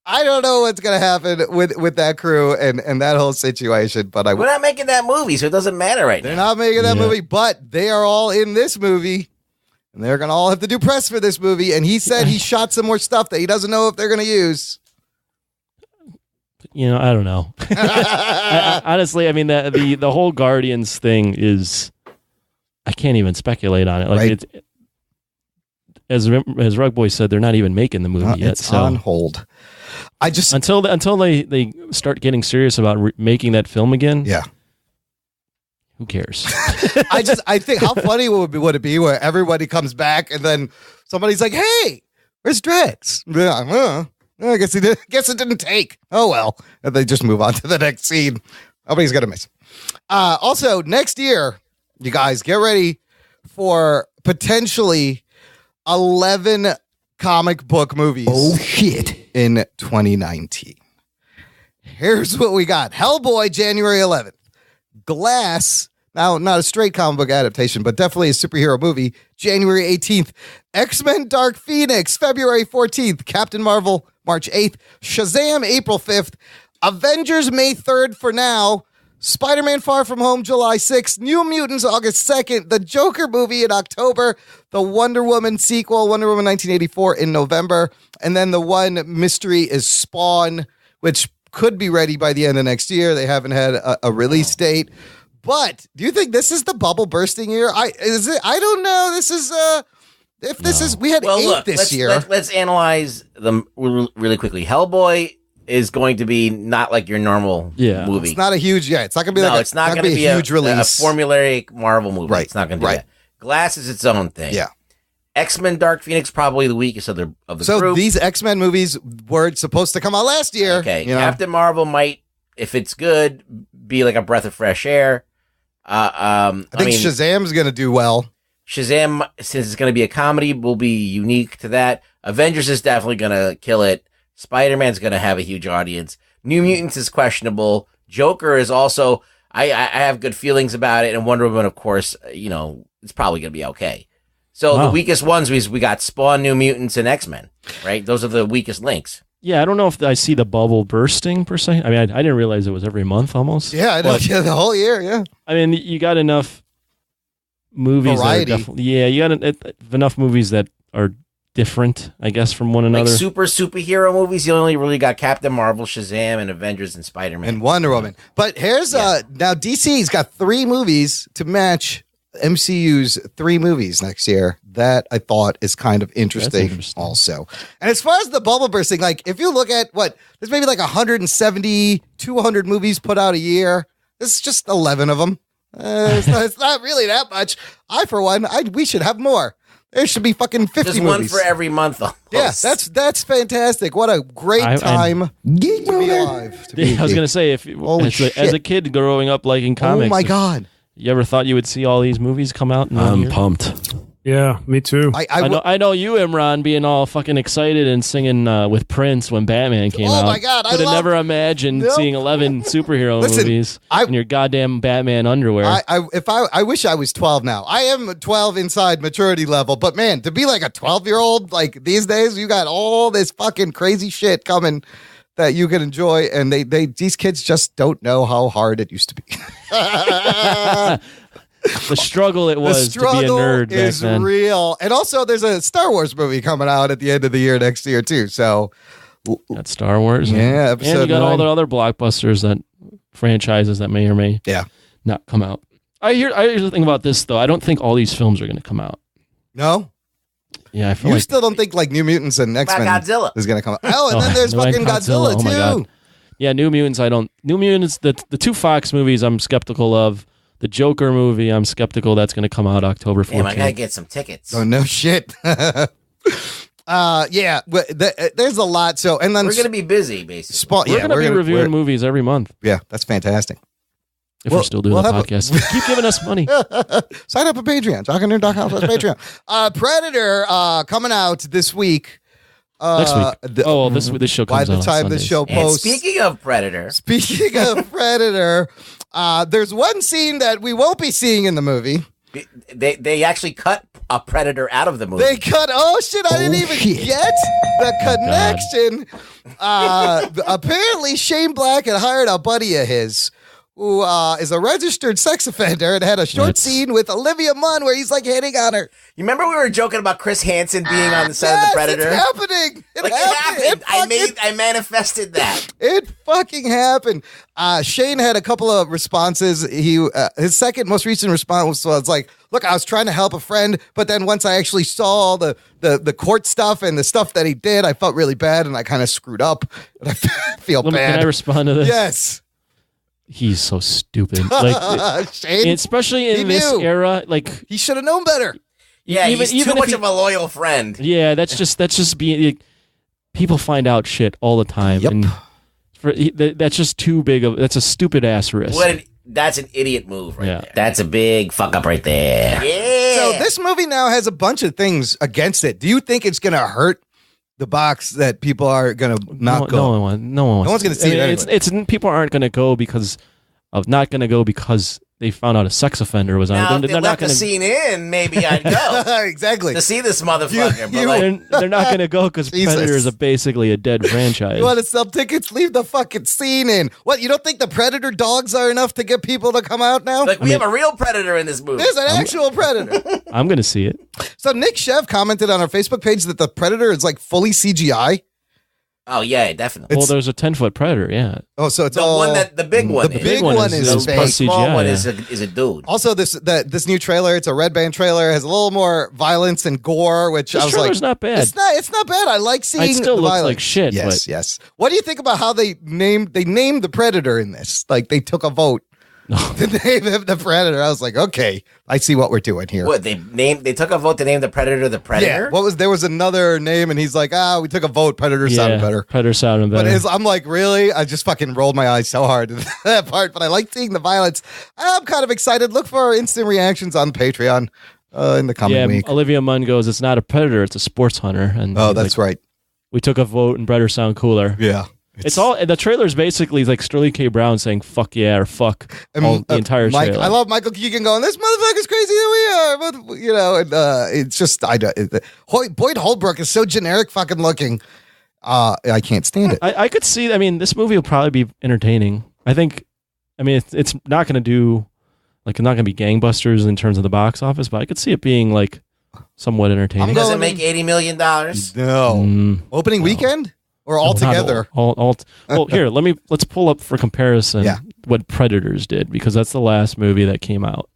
I don't know what's going to happen with that crew and that whole situation, but we're not making that movie, so it doesn't matter right now. They're not making that movie, but they are all in this movie, and they're going to all have to do press for this movie, and he said he shot some more stuff that he doesn't know if they're going to use. You know, I don't know. Honestly, I mean, the whole Guardians thing is, I can't even speculate on it. Like, right. As Rug Boy said, they're not even making the movie yet. It's on hold. I just until they start getting serious about making that film again. Yeah. Who cares? I think how funny would it be where everybody comes back and then somebody's like, "Hey, where's Drax?" I guess it didn't take. Oh well, and they just move on to the next scene. Nobody's gonna miss. Also, next year, you guys get ready for potentially 11 comic book movies. Oh shit! In 2019. Here's what we got: Hellboy, January 11th. Glass, now not a straight comic book adaptation, but definitely a superhero movie, January 18th. X-Men Dark Phoenix, February 14th. Captain Marvel, March 8th. Shazam, April 5th. Avengers, May 3rd for now. Spider-Man Far From Home, July 6th. New Mutants, August 2nd. The Joker movie in October. The Wonder Woman sequel, Wonder Woman 1984 in November. And then the one mystery is Spawn, which could be ready by the end of next year. They haven't had a release date. But do you think this is the bubble bursting year? I don't know. This is we had 8 this year. Let's analyze them really quickly. Hellboy is going to be not like your normal movie. It's not a huge, it's not going to be it's not going to be a huge release. A formulaic Marvel movie. Right. It's not going to be that. Glass is its own thing. Yeah. X-Men Dark Phoenix, probably the weakest of the group. So these X-Men movies were supposed to come out last year. Okay. Captain Marvel might, if it's good, be like a breath of fresh air. I think Shazam's going to do well. Shazam, since it's going to be a comedy, will be unique to that. Avengers is definitely going to kill it. Spider-Man's going to have a huge audience. New Mutants is questionable. Joker is also, I have good feelings about it. And Wonder Woman, of course, it's probably going to be okay. So the weakest ones, we got Spawn, New Mutants, and X-Men, right? Those are the weakest links. Yeah, I don't know if I see the bubble bursting, per se. I mean, I didn't realize it was every month almost. Yeah, I know. Yeah, the whole year, yeah. I mean, you got enough movies. Variety. You got enough movies that are different, I guess, from one another. Like superhero movies, you only really got Captain Marvel, Shazam, and Avengers, and Spider-Man. And Wonder Woman. But here's, now DC's got 3 movies to match MCU's 3 movies next year. That I thought is kind of interesting also. And as far as the bubble bursting, like if you look at there's maybe like 170, 200 movies put out a year. This is just 11 of them. It's not really that much. For one, we should have more. There should be fucking 50 Just movies. one for every month. Almost. Yeah, that's fantastic. What a great time to be alive. I was going to say, as a kid growing up liking comics. Oh my God. You ever thought you would see all these movies come out? I'm pumped. Yeah, me too. I know you, Imran, being all fucking excited and singing with Prince when Batman came out. Oh my God. Could have never imagined seeing 11 superhero movies in your goddamn Batman underwear. I wish I was 12 now. I am 12 inside maturity level, but man, to be like a 12-year-old, like these days, you got all this fucking crazy shit coming that you can enjoy, and these kids just don't know how hard it used to be. The struggle it was to be a nerd is back then. Real. And also, there's a Star Wars movie coming out at the end of the year next year, too. So that's Star Wars. Yeah. And you got all the other blockbusters, that franchises that may or may not come out. I hear the thing about this, though. I don't think all these films are going to come out. No? Yeah, I feel you like still don't think like New Mutants and X-Men Godzilla is going to come out. Oh, and then there's fucking Godzilla too. Oh my God. Yeah, New Mutants, New Mutants, the two Fox movies I'm skeptical of. The Joker movie, I'm skeptical that's going to come out October 14th. Damn, I got to get some tickets. Oh, no shit. Yeah, there's a lot. So, and then we're going to be busy, basically. We're going to be reviewing movies every month. Yeah, that's fantastic. If we're still doing the podcast. Keep giving us money. Sign up for Patreon. JockandNerd.com/Patreon. Predator coming out this week. Next week. This show comes out by the time this show posts. And speaking of Predator, there's one scene that we won't be seeing in the movie. They actually cut a Predator out of the movie. They cut. Oh shit! I didn't even get the connection. Apparently, Shane Black had hired a buddy of his who is a registered sex offender and had a short scene with Olivia Munn where he's like hitting on her. You remember we were joking about Chris Hansen being on the side of the Predator? It's happening. It happened. I manifested that. It fucking happened. Shane had a couple of responses. His second most recent response was like, look, I was trying to help a friend, but then once I actually saw the court stuff and the stuff that he did, I felt really bad and I kind of screwed up. And I feel bad. Can I respond to this? Yes. He's so stupid. Like, Shane, especially in this era, like he should have known better. Yeah, he's too much of a loyal friend. Yeah, that's just being. People find out shit all the time, and that's just too big of. That's a stupid ass risk. That's an idiot move, right there. That's a big fuck up right there. Yeah. So this movie now has a bunch of things against it. Do you think it's going to hurt the box that people are going to not go? No one's going to see it anyway. It's people aren't going to go because they found out a sex offender was on it. Now, if they left the scene in, maybe I'd go. Exactly. To see this motherfucker. They're not going to go because Predator is basically a dead franchise. You want to sell tickets? Leave the fucking scene in. What, you don't think the Predator dogs are enough to get people to come out now? Like, we have a real Predator in this movie. There's an actual Predator. I'm going to see it. So Nick Shev commented on our Facebook page that the Predator is like fully CGI. Oh yeah, definitely. Well, there's a 10-foot Predator, yeah. Oh, so it's the all one that the big one. The big one is fake. The small one is a dude. Also, this new trailer, it's a Red Band trailer, has a little more violence and gore, which I was like, it's not bad. It's not bad. I like seeing. It still the looks violence. like shit. Yes. What do you think about how they named the Predator in this? Like they took a vote. To name him the Predator. I was like, okay, I see what we're doing here. What they took a vote to name the Predator the Predator? Yeah. There was another name and he's like, we took a vote. Predator sounded better. Predator sounded better. But I'm like, really? I just fucking rolled my eyes so hard at that part, but I like seeing the violence. I'm kind of excited. Look for our instant reactions on Patreon in the coming week. Olivia Munn goes, it's not a Predator, it's a sports hunter. And that's right. We took a vote and Predator sound cooler. Yeah. It's all the trailer's basically like Sterling K. Brown saying "fuck yeah" or "fuck" the entire trailer. I love Michael Keegan going, "This motherfucker's crazy than we are," but, you know. And it's just Boyd Holbrook is so generic fucking looking. I can't stand it. I could see. I mean, this movie will probably be entertaining. I think. I mean, it's not going to do it's not going to be gangbusters in terms of the box office, but I could see it being like somewhat entertaining. Does it make $80 million? No. Opening weekend. Or all together. Well, here, let's pull up for comparison what Predators did, because that's the last movie that came out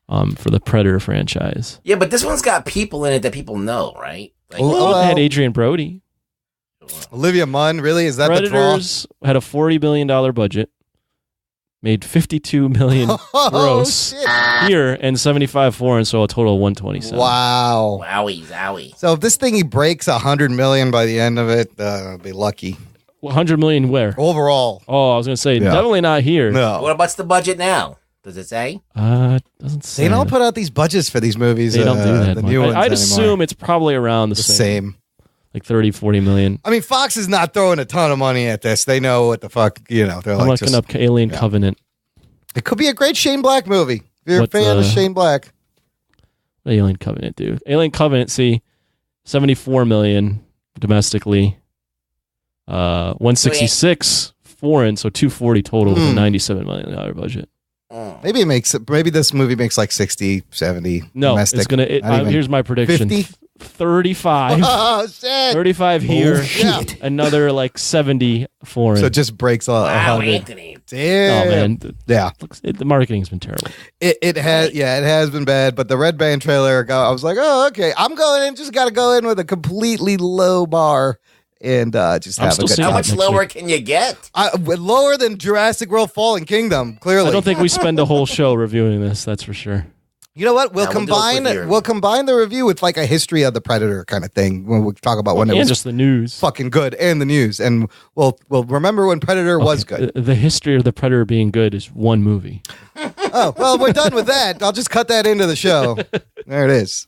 for the Predator franchise. Yeah, but this one's got people in it that people know, right? Like, it had Adrian Brody. Olivia Munn, really? Is that Predators had a $40 billion budget, made $52 million gross here and 75 foreign, so a total of 127. Wow. Wowie. So if this thingy breaks 100 million by the end of it, I'll be lucky. 100 million where? Overall. Oh, I was going to say, definitely not here. No. What's the budget now? Does it say? Doesn't say. They don't put out these budgets for these movies. They don't do that. The new ones I'd anymore. assume it's probably around the same. Like 30, 40 million. I mean, Fox is not throwing a ton of money at this. They know what the fuck, They're I'm looking up Alien Covenant. It could be a great Shane Black movie. If you're a fan of Shane Black. What Alien Covenant do? Alien Covenant, see, 74 million domestically, 166 foreign, so 240 total with a $97 million budget. Maybe this movie makes like 60, 70 no, domestic. It's gonna. Here's my prediction: 50? 35. Oh, shit. 35 here. Oh, shit. Another like 70 foreign. So it just breaks Wow, 100. Anthony. Damn. Oh man, Yeah. the marketing's been terrible. It has been bad, but the Red Band trailer, I was like, oh, okay. I'm going in, just got to go in with a completely low bar and just have a good time. How much lower can you get? Lower than Jurassic World Fallen Kingdom, clearly. I don't think we spend a whole show reviewing this, that's for sure. You know what? We'll combine the review with like a history of the Predator kind of thing when we talk about when it was just the news. Fucking good and the news. And we'll remember when Predator was good. The history of the Predator being good is one movie. Oh, well, we're done with that. I'll just cut that into the show. There it is.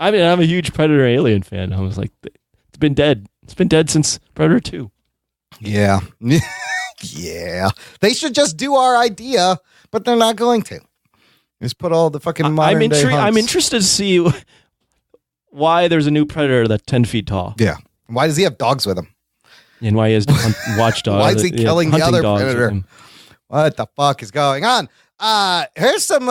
I mean, I'm a huge Predator Alien fan. I was like, it's been dead. It's been dead since Predator 2. Yeah. Yeah. They should just do our idea, but they're not going to. Just put all the fucking modern day hunks. I'm interested to see why there's a new Predator that's 10 feet tall. Yeah. Why does he have dogs with him? And why he has watchdogs. Why is he killing the other Predator? What the fuck is going on? Here's some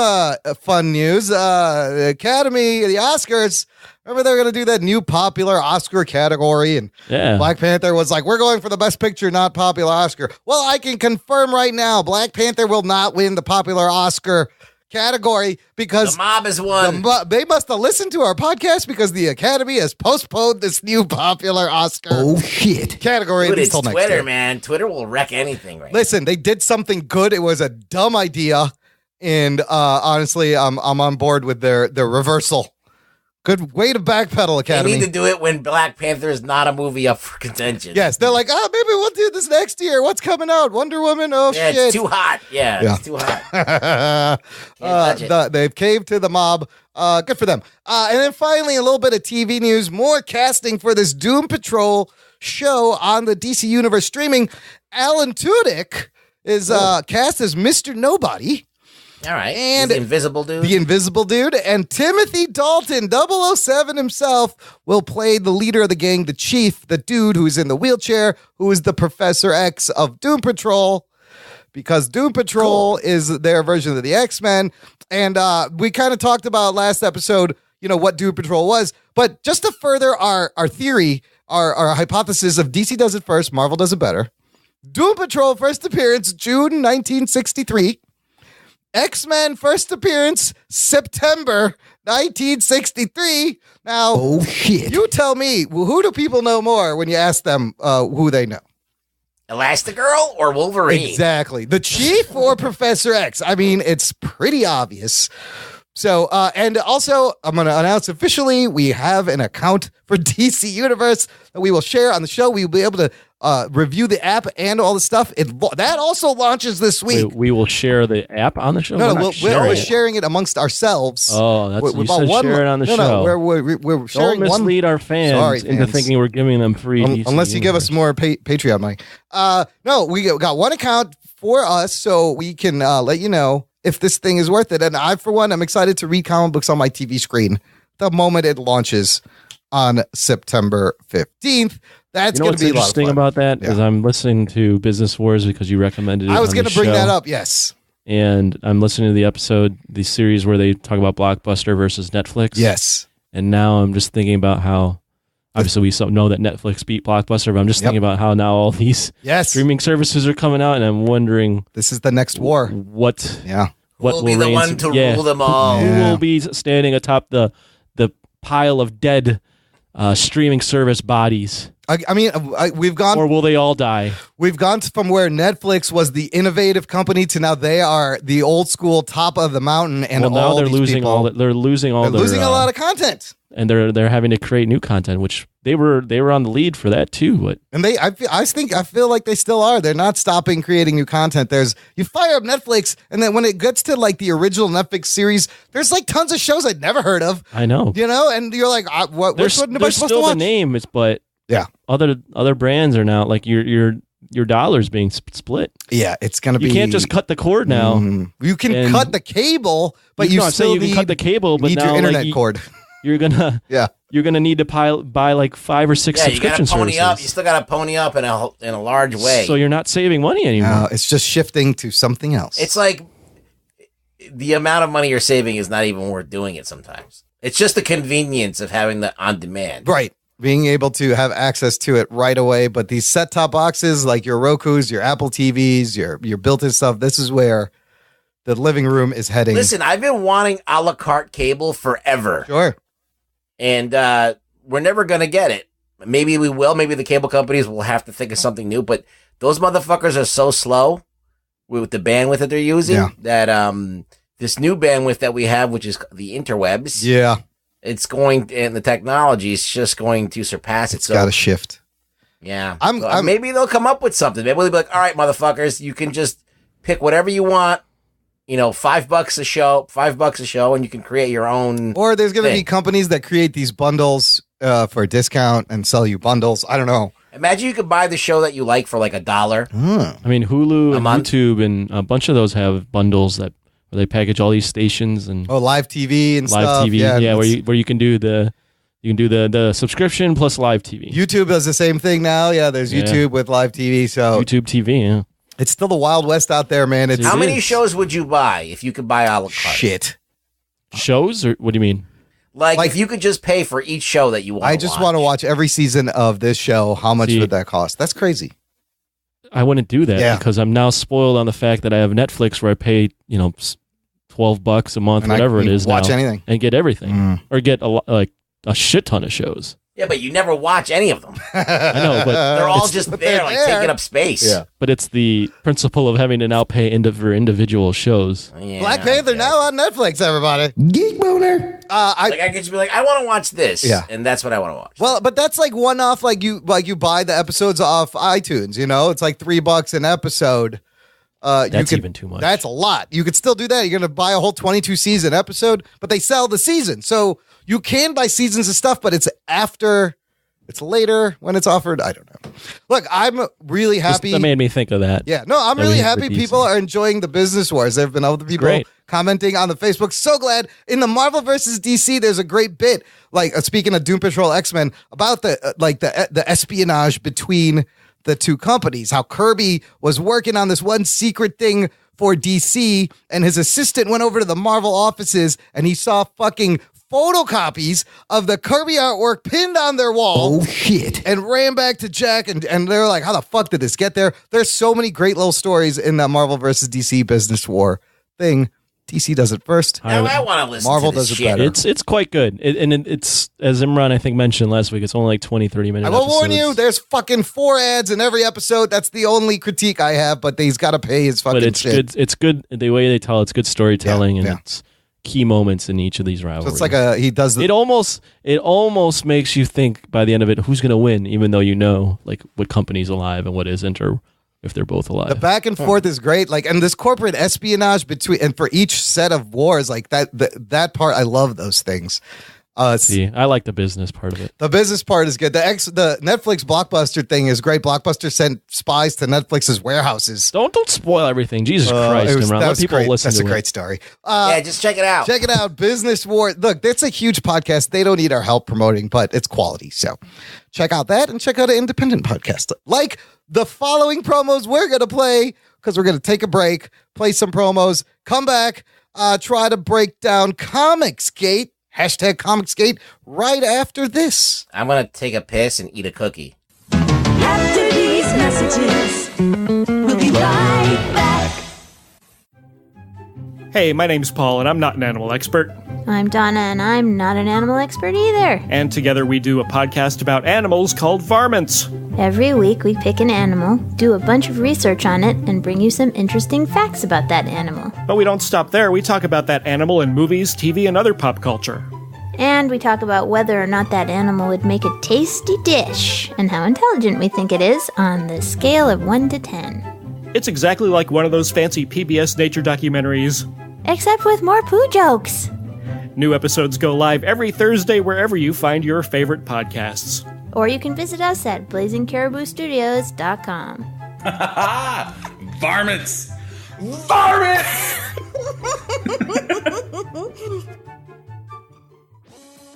fun news. The Academy, the Oscars, remember they're going to do that new popular Oscar category, and Black Panther was like, we're going for the best picture, not popular Oscar. Well, I can confirm right now, Black Panther will not win the popular Oscar category because the mob has won. They must have listened to our podcast because the Academy has postponed this new popular Oscar. Oh shit! Category. Dude, it's Twitter, man. Twitter will wreck anything. Right. Listen, they did something good. It was a dumb idea, and honestly, I'm on board with their reversal. Good way to backpedal, Academy. They need to do it when Black Panther is not a movie up for contention. Yes, they're like, maybe we'll do this next year. What's coming out? Wonder Woman? Oh, shit. It's too hot. Yeah. It's too hot. They've caved to the mob. Good for them. And then finally, a little bit of TV news. More casting for this Doom Patrol show on the DC Universe streaming. Alan Tudyk is cast as Mr. Nobody. All right. And the Invisible Dude. The Invisible Dude. And Timothy Dalton, 007 himself, will play the leader of the gang, the chief, the dude who's in the wheelchair, who is the Professor X of Doom Patrol, because Doom Patrol is their version of the X-Men. And we kind of talked about last episode, what Doom Patrol was. But just to further our theory, our hypothesis of DC does it first, Marvel does it better. Doom Patrol first appearance, June 1963. X-Men first appearance, September 1963. Now, you tell me, who do people know more when you ask them who they know? Elastigirl or Wolverine? Exactly. The Chief or Professor X? I mean, it's pretty obvious. So, and also, I'm going to announce officially, we have an account for DC Universe that we will share on the show. We will be able to review the app and all the stuff. That also launches this week. Wait, we will share the app on the show? We're sharing it amongst ourselves. Oh, that's you said share it on the show. No, we're sharing. Don't mislead our fans into thinking we're giving them free. Unless you give us more Patreon money. No, we got one account for us, so we can let you know if this thing is worth it. And I, for one, I'm excited to read comic books on my TV screen the moment it launches on September 15th. That's going to be a lot of fun. What's interesting about that is I'm listening to Business Wars because you recommended it. I was going to bring that up, yes. And I'm listening to the series where they talk about Blockbuster versus Netflix. Yes. And now I'm just thinking about how, obviously we know that Netflix beat Blockbuster, but I'm just thinking about how now all these streaming services are coming out, and I'm wondering... This is the next war. What will be the one to rule them all? Who will be standing atop the pile of dead streaming service bodies? I mean, we've gone... Or will they all die? We've gone from where Netflix was the innovative company to now they are the old school top of the mountain, and now they're losing all. They're losing a lot of content, and they're having to create new content, which they were on the lead for that too. But I feel like they still are. They're not stopping creating new content. You fire up Netflix, and then when it gets to like the original Netflix series, there's like tons of shows I'd never heard of. I know, and you're like, what? There's still the name, but other brands are now like your dollar's being split. Yeah, it's gonna be. You can't just cut the cord now. You can cut the cable, but you can cut the cable, but need now your internet cord. You're gonna you're gonna need to buy like 5 or 6 subscription services. You still gotta pony up in a large way. So you're not saving money anymore. No, it's just shifting to something else. It's like the amount of money you're saving is not even worth doing it sometimes. It's just the convenience of having the on demand. Right. Being able to have access to it right away. But these set-top boxes, like your Rokus, your Apple TVs, your built-in stuff, this is where the living room is heading. Listen, I've been wanting a la carte cable forever. Sure. And we're never going to get it. Maybe we will. Maybe the cable companies will have to think of something new. But those motherfuckers are so slow with the bandwidth that they're using that this new bandwidth that we have, which is the interwebs, it's going, and the technology is just going to surpass it. It's got to shift. Yeah. Maybe they'll come up with something. Maybe they'll be like, all right, motherfuckers, you can just pick whatever you want. You know, $5 a show, and you can create your own. Or there's going to be companies that create these bundles for a discount and sell you bundles. I don't know. Imagine you could buy the show that you like for like $1. I mean, Hulu and YouTube and a bunch of those have bundles where they package all these stations and live TV and live stuff. TV, yeah, where you can do the subscription plus live TV. YouTube does the same thing now. Yeah, there's YouTube with live TV. So YouTube TV, yeah. It's still the Wild West out there, man. How many shows would you buy if you could buy a la carte? Shit. Shows? Or what do you mean? Like if you could just pay for each show that you want to watch. I just want to watch every season of this show. How much would that cost? That's crazy. I wouldn't do that because I'm now spoiled on the fact that I have Netflix where I pay, $12 a month, whatever it is, watch now, anything and get everything, or get a shit ton of shows. Yeah, but you never watch any of them. I know, but they're all just there, taking up space. Yeah, but it's the principle of having to now pay for individual shows. Yeah, Black Panther now on Netflix. Everybody, Geek Boner. I could just be like, I want to watch this, and that's what I want to watch. Well, but that's like one off. Like you buy the episodes off iTunes. It's like $3 an episode. That's even too much. That's a lot. You could still do that. You're going to buy a whole 22 season episode, but they sell the season. So you can buy seasons of stuff, but it's later when it's offered. I don't know. Look, I'm really happy. That made me think of that. Yeah, no, I'm really happy people are enjoying the business wars. There have been other people commenting on the Facebook. So glad. In the Marvel versus DC, there's a great bit, like speaking of Doom Patrol X-Men, about the espionage between the two companies, how Kirby was working on this one secret thing for DC, and his assistant went over to the Marvel offices and he saw fucking photocopies of the Kirby artwork pinned on their wall. Oh, shit. And ran back to Jack, and they're like, how the fuck did this get there? There's so many great little stories in that Marvel versus DC business war thing. DC does it first. Now I want to listen Marvel to this does it shit. better. It's quite good. It's, as Imran, I think, mentioned last week, it's only like 20, 30 minutes. I will warn you, there's fucking 4 ads in every episode. That's the only critique I have, but he's got to pay his fucking But it's shit. good. It's good the way they tell. It's good storytelling, and it's key moments in each of these rivalries. So it's like he does it almost makes you think by the end of it who's going to win, even though you know like what company's alive and what isn't, or if they're both alive. The back and forth is great. Like, and this corporate espionage between, and for each set of wars, like that part, I love those things. See, I like the business part of it. The business part is good. The Netflix Blockbuster thing is great. Blockbuster sent spies to Netflix's warehouses. Don't spoil everything. Jesus Christ, Imran. Let people listen to it. That's a great story. Yeah, just check it out. Check it out. Business War. Look, that's a huge podcast. They don't need our help promoting, but it's quality. So check out that and check out an independent podcast. Like the following promos we're going to play, because we're going to take a break, play some promos, come back, try to break down Comicsgate. Hashtag Comicsgate right after this. I'm going to take a piss and eat a cookie. After these messages, we'll be right back. Hey, my name's Paul, and I'm not an animal expert. I'm Donna, and I'm not an animal expert either. And together we do a podcast about animals called Varmints. Every week we pick an animal, do a bunch of research on it, and bring you some interesting facts about that animal. But we don't stop there. We talk about that animal in movies, TV, and other pop culture. And we talk about whether or not that animal would make a tasty dish, and how intelligent we think it is on the scale of 1 to 10. It's exactly like one of those fancy PBS nature documentaries. Except with more poo jokes. New episodes go live every Thursday wherever you find your favorite podcasts. Or you can visit us at blazingcariboustudios.com. Varmints! Varmints!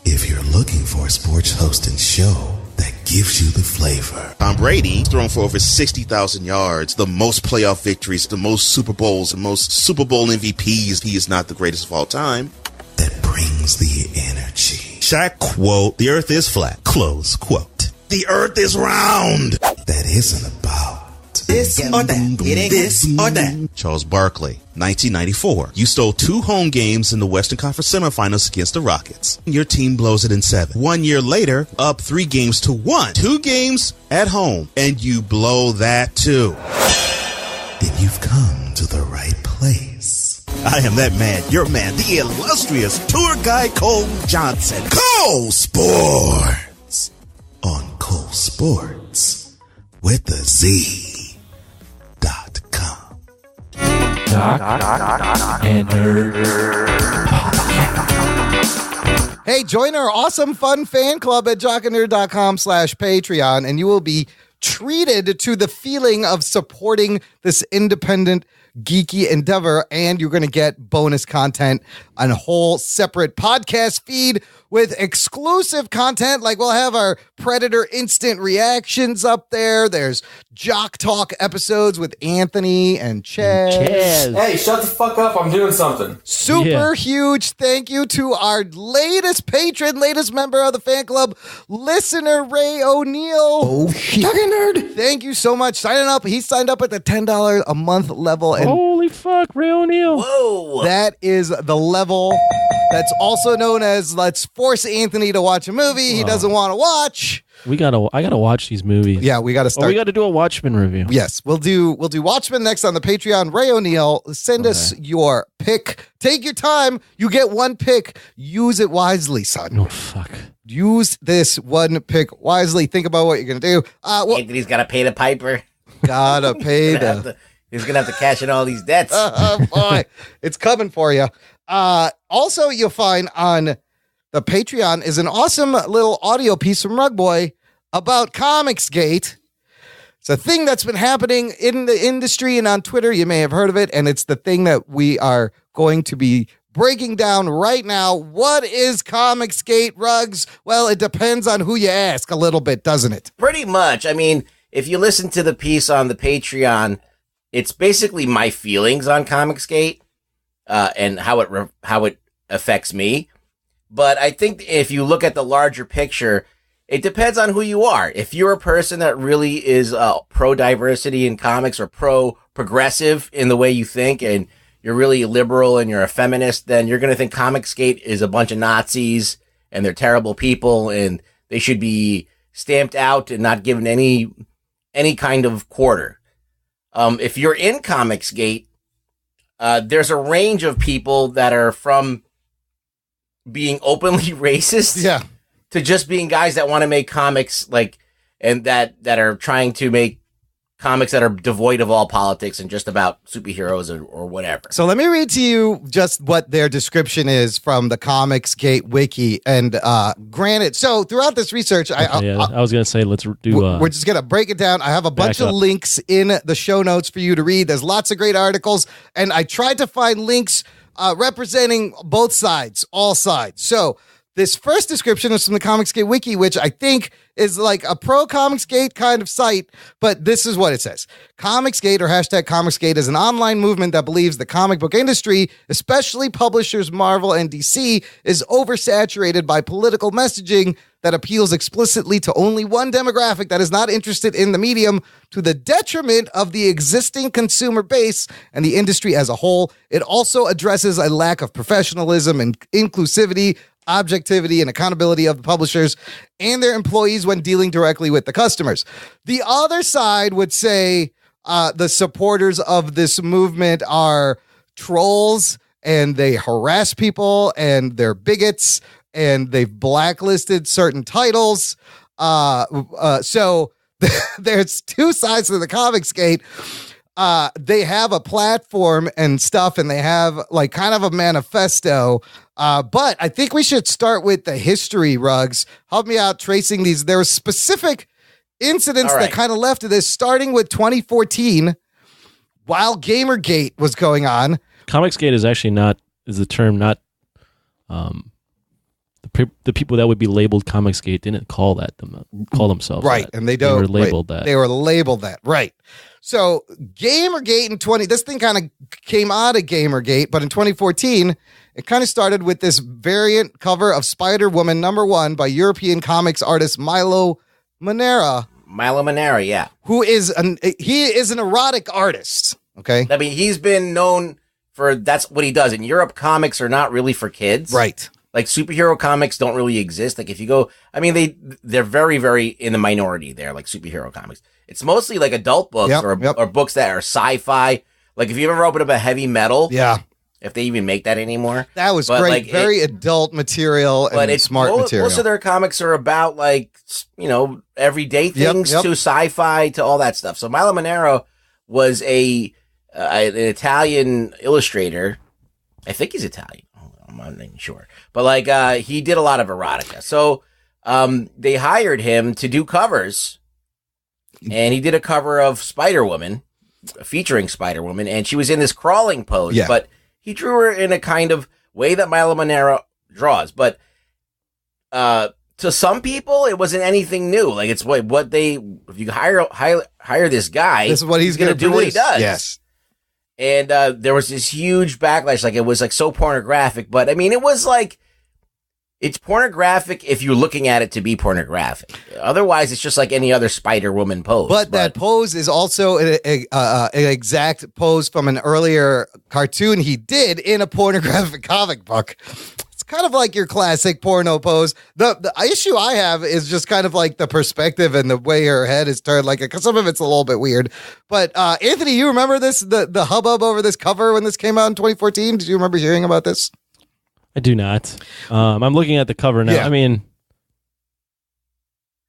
If you're looking for a sports hosting show that gives you the flavor. Tom Brady, thrown for over 60,000 yards, the most playoff victories, the most Super Bowls, the most Super Bowl MVPs. He is not the greatest of all time. That brings the energy. Shaq quote, "The earth is flat," close quote. "The earth is round." That isn't about this or that. It ain't this or that. Charles Barkley, 1994. You stole 2 home games in the Western Conference semifinals against the Rockets. Your team blows it in 7. 1 year later, up 3 games to 1. 2 games at home, and you blow that too. Then you've come to the right place. I am that man, your man, the illustrious tour guide Cole Johnson. Cole Sports. On Cole Sports with the Z.com. And Hey, join our awesome fun fan club at jockandnerd.com/Patreon, and you will be treated to the feeling of supporting this independent geeky endeavor, and you're going to get bonus content on a whole separate podcast feed with exclusive content. Like we'll have our Predator instant reactions up there. There's Jock Talk episodes with Anthony and Chaz. Hey, shut the fuck up. I'm doing something. Super huge thank you to our latest patron, latest member of the fan club, listener Ray O'Neill. Oh, shit. Talking nerd. Thank you so much. Signing up. He signed up at the $10 a month level. And holy fuck, Ray O'Neill. Whoa. That is the level that's also known as let's force Anthony to watch a movie he doesn't want to watch. I gotta watch these movies. Yeah, we gotta start. Or we gotta do a Watchmen review. Yes, we'll do Watchmen next on the Patreon. Ray O'Neill, send us your pick. Take your time. You get one pick. Use it wisely, son. Oh fuck. Use this one pick wisely. Think about what you're gonna do. Anthony's gotta pay the piper. Gotta pay He's gonna have to cash in all these debts. Boy, it's coming for you. Also, you'll find on the Patreon is an awesome little audio piece from Rug Boy about Comicsgate. It's a thing that's been happening in the industry and on Twitter. You may have heard of it, and it's the thing that we are going to be breaking down right now. What is Comicsgate, Rugs? Well, it depends on who you ask a little bit, doesn't it? Pretty much. I mean, if you listen to the piece on the Patreon, it's basically my feelings on Comicsgate and how it affects me. But I think if you look at the larger picture, it depends on who you are. If you're a person that really is pro-diversity in comics or pro-progressive in the way you think, and you're really liberal and you're a feminist, then you're going to think Comicsgate is a bunch of Nazis and they're terrible people and they should be stamped out and not given any kind of quarter. If you're in Comicsgate, there's a range of people that are from being openly racist to just being guys that want to make comics and that are trying to make comics that are devoid of all politics and just about superheroes or whatever. So let me read to you just what their description is from the Comicsgate wiki. And granted, so throughout this research, I was going to say, let's do... we're just going to break it down. I have a bunch of links in the show notes for you to read. There's lots of great articles. And I tried to find links representing both sides, all sides. So this first description is from the Comicsgate wiki, which I think is like a pro-Comicsgate kind of site, but this is what it says. Comicsgate, or hashtag Comicsgate, is an online movement that believes the comic book industry, especially publishers Marvel and DC, is oversaturated by political messaging that appeals explicitly to only one demographic that is not interested in the medium, to the detriment of the existing consumer base and the industry as a whole. It also addresses a lack of professionalism and inclusivity, objectivity, and accountability of the publishers and their employees when dealing directly with the customers. The other side would say the supporters of this movement are trolls and they harass people and they're bigots and they've blacklisted certain titles. So there's two sides to the Comicsgate. They have a platform and stuff, and they have like kind of a manifesto. But I think we should start with the history, Rugs. Help me out tracing these. There were specific incidents that kind of led to this, starting with 2014, while Gamergate was going on. Comicsgate is actually not the the people that would be labeled Comicsgate didn't call themselves right, that. and they don't. They were labeled that. They were labeled that, right? So Gamergate this thing kind of came out of Gamergate, but in 2014, it kind of started with this variant cover of Spider-Woman #1 by European comics artist Milo Manara. Milo Manara, yeah. Who is an erotic artist, okay? I mean, he's been known for, that's what he does. In Europe, comics are not really for kids. Right. Like, superhero comics don't really exist. Like, if you go, I mean, they're very, very in the minority there, like superhero comics. It's mostly like adult books or books that are sci-fi. Like, if you ever open up a Heavy Metal. Yeah. If they even make that anymore. That was great. Like, very adult material and smart material. Most of their comics are about, like, everyday things to sci-fi to all that stuff. So Milo Manara was an Italian illustrator. I think he's Italian. I'm not even sure. But, like, he did a lot of erotica. So they hired him to do covers. And he did a cover of Spider-Woman, featuring Spider-Woman. And she was in this crawling pose. Yeah. But he drew her in a kind of way that Milo Manara draws. But to some people, it wasn't anything new. Like, it's what they, if you hire this guy, this is what he's going to do what he does. Yes. And there was this huge backlash. Like, it was like so pornographic. But I mean, it was like, it's pornographic if you're looking at it to be pornographic. Otherwise, it's just like any other Spider-Woman pose. But that pose is also an exact pose from an earlier cartoon he did in a pornographic comic book. It's kind of like your classic porno pose. The issue I have is just kind of like the perspective and the way her head is turned. Like, because some of it's a little bit weird. But Anthony, you remember this? The hubbub over this cover when this came out in 2014? Did you remember hearing about this? I do not. I'm looking at the cover now. Yeah. I mean,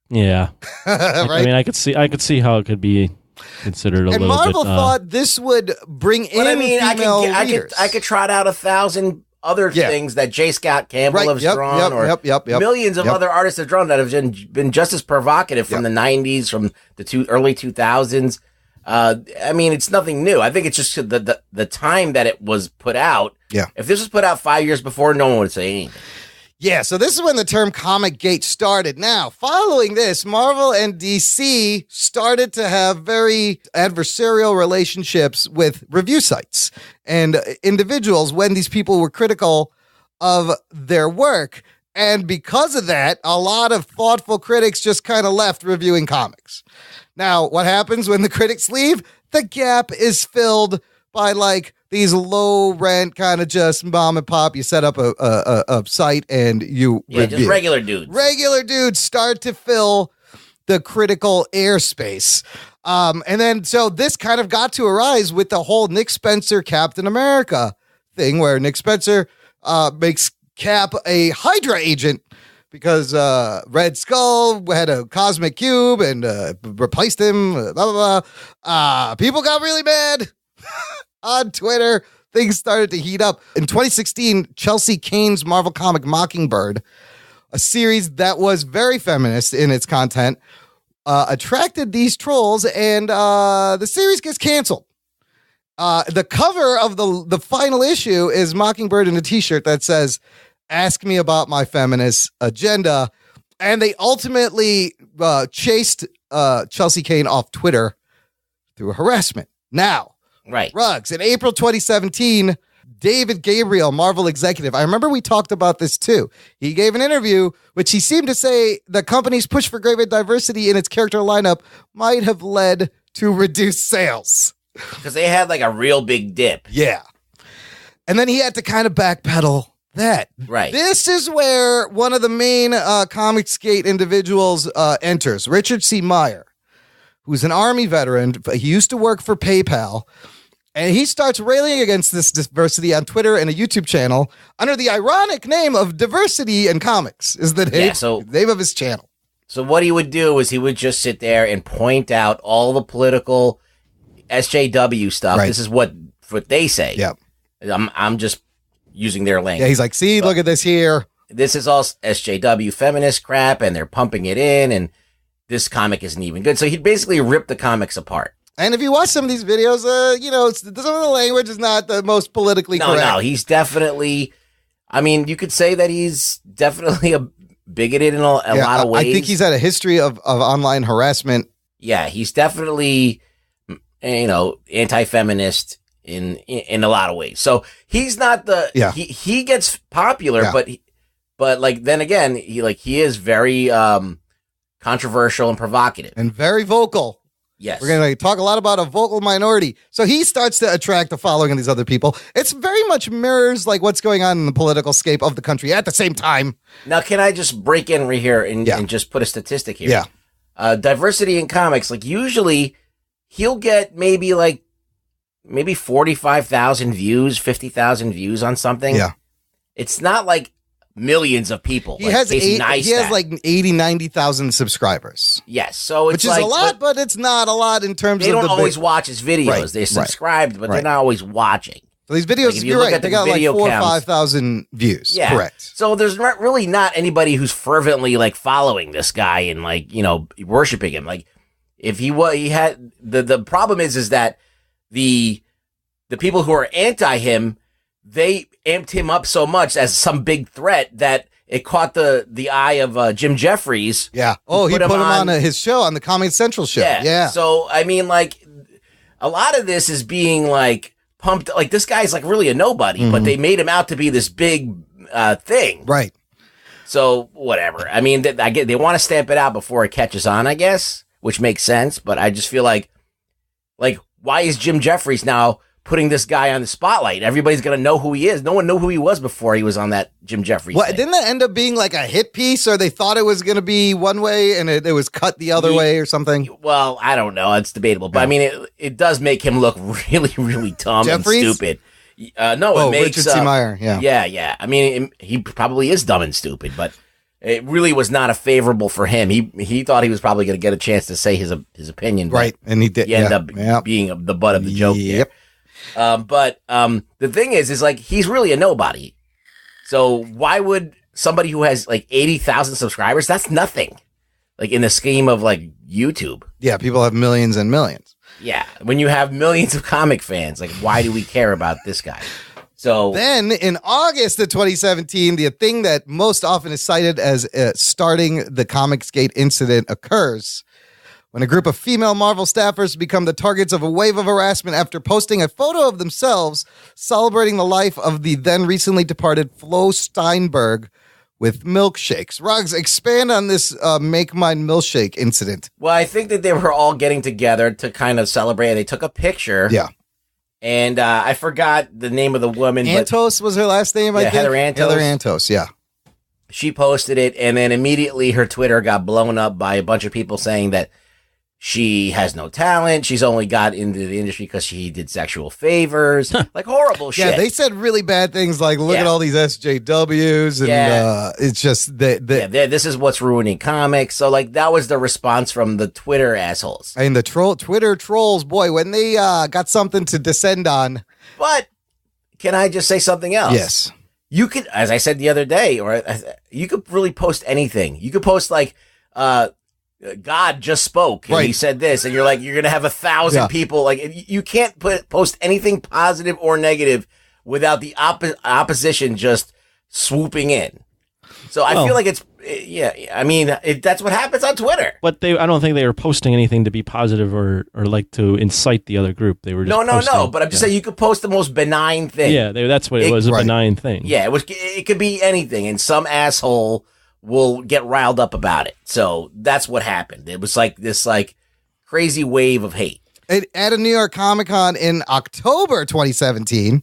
yeah. Right? I mean, I could see how it could be considered a little bit. And Marvel thought this would bring in female readers. I could trot out 1,000 other things that J. Scott Campbell has drawn, or millions of other artists have drawn that have been just as provocative from the 90s, from the early 2000s. I mean, it's nothing new. I think it's just the time that it was put out. Yeah. If this was put out 5 years before, no one would say anything. Yeah, so this is when the term Comicsgate started. Now, following this, Marvel and DC started to have very adversarial relationships with review sites and individuals when these people were critical of their work. And because of that, a lot of thoughtful critics just kind of left reviewing comics. Now, what happens when the critics leave? The gap is filled by, like, these low rent kind of just mom and pop. You set up a site and you review. Just regular dudes. Regular dudes start to fill the critical airspace. And then so this kind of got to arise with the whole Nick Spencer Captain America thing, where Nick Spencer makes Cap a Hydra agent because Red Skull had a cosmic cube and replaced him, blah, blah, blah. People got really mad on Twitter. Things started to heat up. In 2016, Chelsea Kane's Marvel comic Mockingbird, a series that was very feminist in its content, attracted these trolls, and the series gets canceled. The cover of the final issue is Mockingbird in a t-shirt that says, "Ask me about my feminist agenda." And they ultimately chased Chelsea Kane off Twitter through harassment. Now, right. Ruggs. In April 2017, David Gabriel, Marvel executive, I remember we talked about this too. He gave an interview which he seemed to say the company's push for greater diversity in its character lineup might have led to reduced sales. Because they had like a real big dip. Yeah. And then he had to kind of backpedal that. Right. This is where one of the main Comicsgate individuals enters, Richard C. Meyer, who's an Army veteran. He used to work for PayPal. And he starts railing against this diversity on Twitter and a YouTube channel under the ironic name of Diversity in Comics is the name of his channel. So what he would do is he would just sit there and point out all the political SJW stuff. Right. This is what they say. Yep. I'm just using their language. Yeah, he's like, see, look at this here. This is all SJW feminist crap, and they're pumping it in, and this comic isn't even good. So he'd basically rip the comics apart. And if you watch some of these videos, some of the language is not the most politically correct. No, he's definitely I mean, you could say that he's definitely a bigoted in a lot of ways. I think he's had a history of online harassment. Yeah, he's definitely, anti-feminist in a lot of ways. So he's not he gets popular, but like then again, he is very controversial and provocative and very vocal. Yes. We're going to talk a lot about a vocal minority. So he starts to attract the following of these other people. It's very much mirrors like what's going on in the political scape of the country at the same time. Now, can I just break in right here and just put a statistic here? Yeah. Diversity in comics, like usually he'll get maybe 45,000 views, 50,000 views on something. Yeah. It's not like millions of people. He has 80, 90,000 subscribers. Yes. So which is a lot, but it's not a lot in terms of they don't always watch his videos. Right, They're subscribed, but they're not always watching. So these videos, like you're right, they got like 4,000 or 5,000 views. Yeah. Correct. So there's not anybody who's fervently like following this guy and like, worshiping him. Like if he had the problem is that the people who are anti him, they amped him up so much as some big threat that it caught the eye of Jim Jeffries. Yeah. Oh, he put him on his show, on the Comedy Central show. Yeah. So, I mean, like, a lot of this is being, like, pumped. Like, this guy's, like, really a nobody, but they made him out to be this big thing. Right. So, whatever. I mean, they want to stamp it out before it catches on, I guess, which makes sense. But I just feel like, why is Jim Jeffries now putting this guy on the spotlight? Everybody's going to know who he is. No one knew who he was before he was on that Jim Jeffries thing. Didn't that end up being like a hit piece, or they thought it was going to be one way and it was cut the other way or something? Well, I don't know. It's debatable. But I mean, it does make him look really, really dumb Jeffries? and stupid. No, it makes Richard C. Meyer. Yeah. Yeah. I mean, he probably is dumb and stupid, but it really was not a favorable for him. He thought he was probably going to get a chance to say his opinion. Right. And he did. He ended up being the butt of the joke. Yep. But the thing is like, he's really a nobody. So why would somebody who has like 80,000 subscribers, that's nothing, like in the scheme of like YouTube. Yeah. People have millions and millions. Yeah. When you have millions of comic fans, like why do we care about this guy? So then in August of 2017, the thing that most often is cited as starting the Comicsgate incident occurs when a group of female Marvel staffers become the targets of a wave of harassment after posting a photo of themselves celebrating the life of the then recently departed Flo Steinberg with milkshakes. Ruggs, expand on this Make Mine Milkshake incident. Well, I think that they were all getting together to kind of celebrate. They took a picture. Yeah. And I forgot the name of the woman. Antos was her last name, I think. Heather Antos. Heather Antos, yeah. She posted it, and then immediately her Twitter got blown up by a bunch of people saying that she has no talent. She's only got into the industry because she did sexual favors. Like horrible shit. Yeah, they said really bad things like, look at all these SJWs. And it's just this is what's ruining comics. So like that was the response from the Twitter assholes. And the Twitter trolls, boy, when they got something to descend on. But can I just say something else? Yes. You could, as I said the other day, or you could really post anything. You could post like, God just spoke and he said this, and you're like, you're going to have 1,000 people. Like you can't post anything positive or negative without the opposition just swooping in. So I feel like it's, I mean, that's what happens on Twitter. But I don't think they were posting anything to be positive or like to incite the other group. They were just no. But I'm just saying you could post the most benign thing. Yeah, that's what it was, a benign thing. Yeah, it could be anything, and some asshole will get riled up about it. So that's what happened. It was like this like crazy wave of hate. At a New York Comic-Con in October 2017,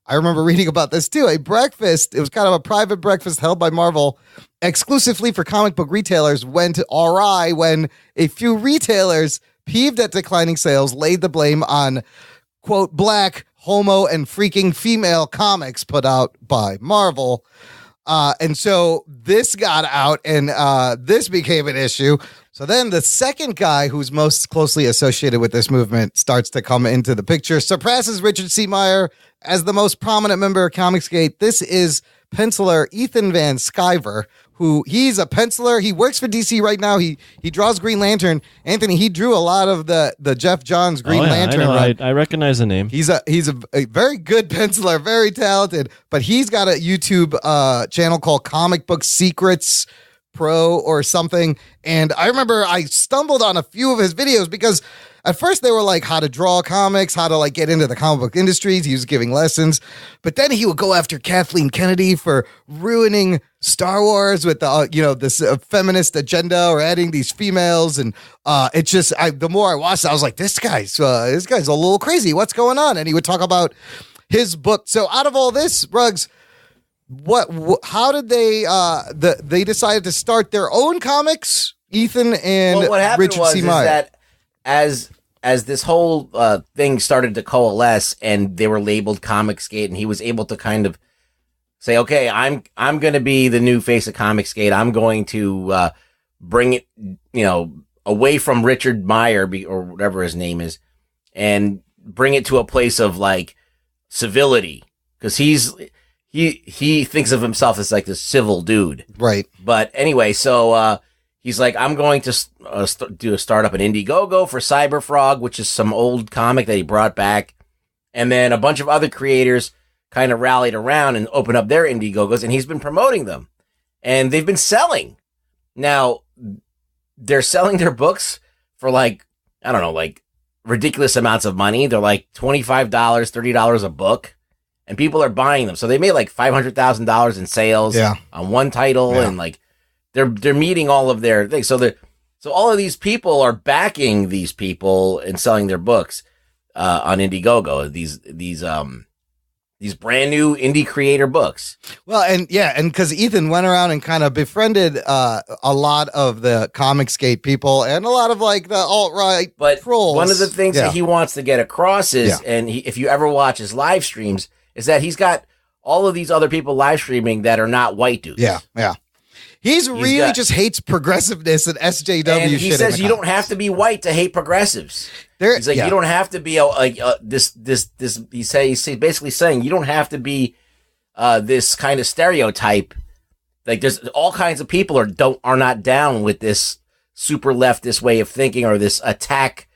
I remember reading about this too. A breakfast, it was kind of a private breakfast held by Marvel exclusively for comic book retailers, went awry when a few retailers, peeved at declining sales, laid the blame on, quote, black, homo, and freaking female comics put out by Marvel. And so this got out and this became an issue. So then the second guy who's most closely associated with this movement starts to come into the picture, surpasses Richard C. Meyer as the most prominent member of Comicsgate. This is penciler Ethan Van Sciver, who he's a penciler. He works for DC right now. He draws Green Lantern. Anthony, he drew a lot of the Jeff Johns Green Lantern. I recognize the name. He's a very good penciler, very talented, but he's got a YouTube channel called Comic Book Secrets Pro or something. And I remember I stumbled on a few of his videos because at first they were like how to draw comics, how to like get into the comic book industries. He was giving lessons, but then he would go after Kathleen Kennedy for ruining Star Wars with this feminist agenda or adding these females. And it's just, the more I watched it, I was like, this guy's a little crazy. What's going on? And he would talk about his book. So out of all this, Ruggs, how did they decided to start their own comics, Ethan and what happened Richard was C. is Meyer? that as this whole thing started to coalesce and they were labeled Comicsgate, and he was able to kind of say, okay, I'm going to be the new face of Comicsgate. I'm going to bring it, away from Richard Meyer or whatever his name is, and bring it to a place of like civility, because he thinks of himself as like this civil dude, right? But anyway, so he's like, I'm going to start up an Indiegogo for Cyberfrog, which is some old comic that he brought back, and then a bunch of other creators kind of rallied around and opened up their Indiegogos, and he's been promoting them, and they've been selling. Now they're selling their books for like, I don't know, like ridiculous amounts of money. They're like $25, $30 a book, and people are buying them. So they made like $500,000 in sales on one title, and like they're meeting all of their things. So all of these people are backing these people and selling their books on Indiegogo. These brand new indie creator books. Well, and because Ethan went around and kind of befriended a lot of the Comicsgate people and a lot of like the alt-right trolls. One of the things that he wants to get across is, and if you ever watch his live streams, is that he's got all of these other people live streaming that are not white dudes. Yeah. He's really just hates progressive-ness and SJW and shit. He says you don't have to be white to hate progressives. He's like, you don't have to be this. He's basically saying you don't have to be this kind of stereotype. Like there's all kinds of people are not down with this super leftist way of thinking or this attack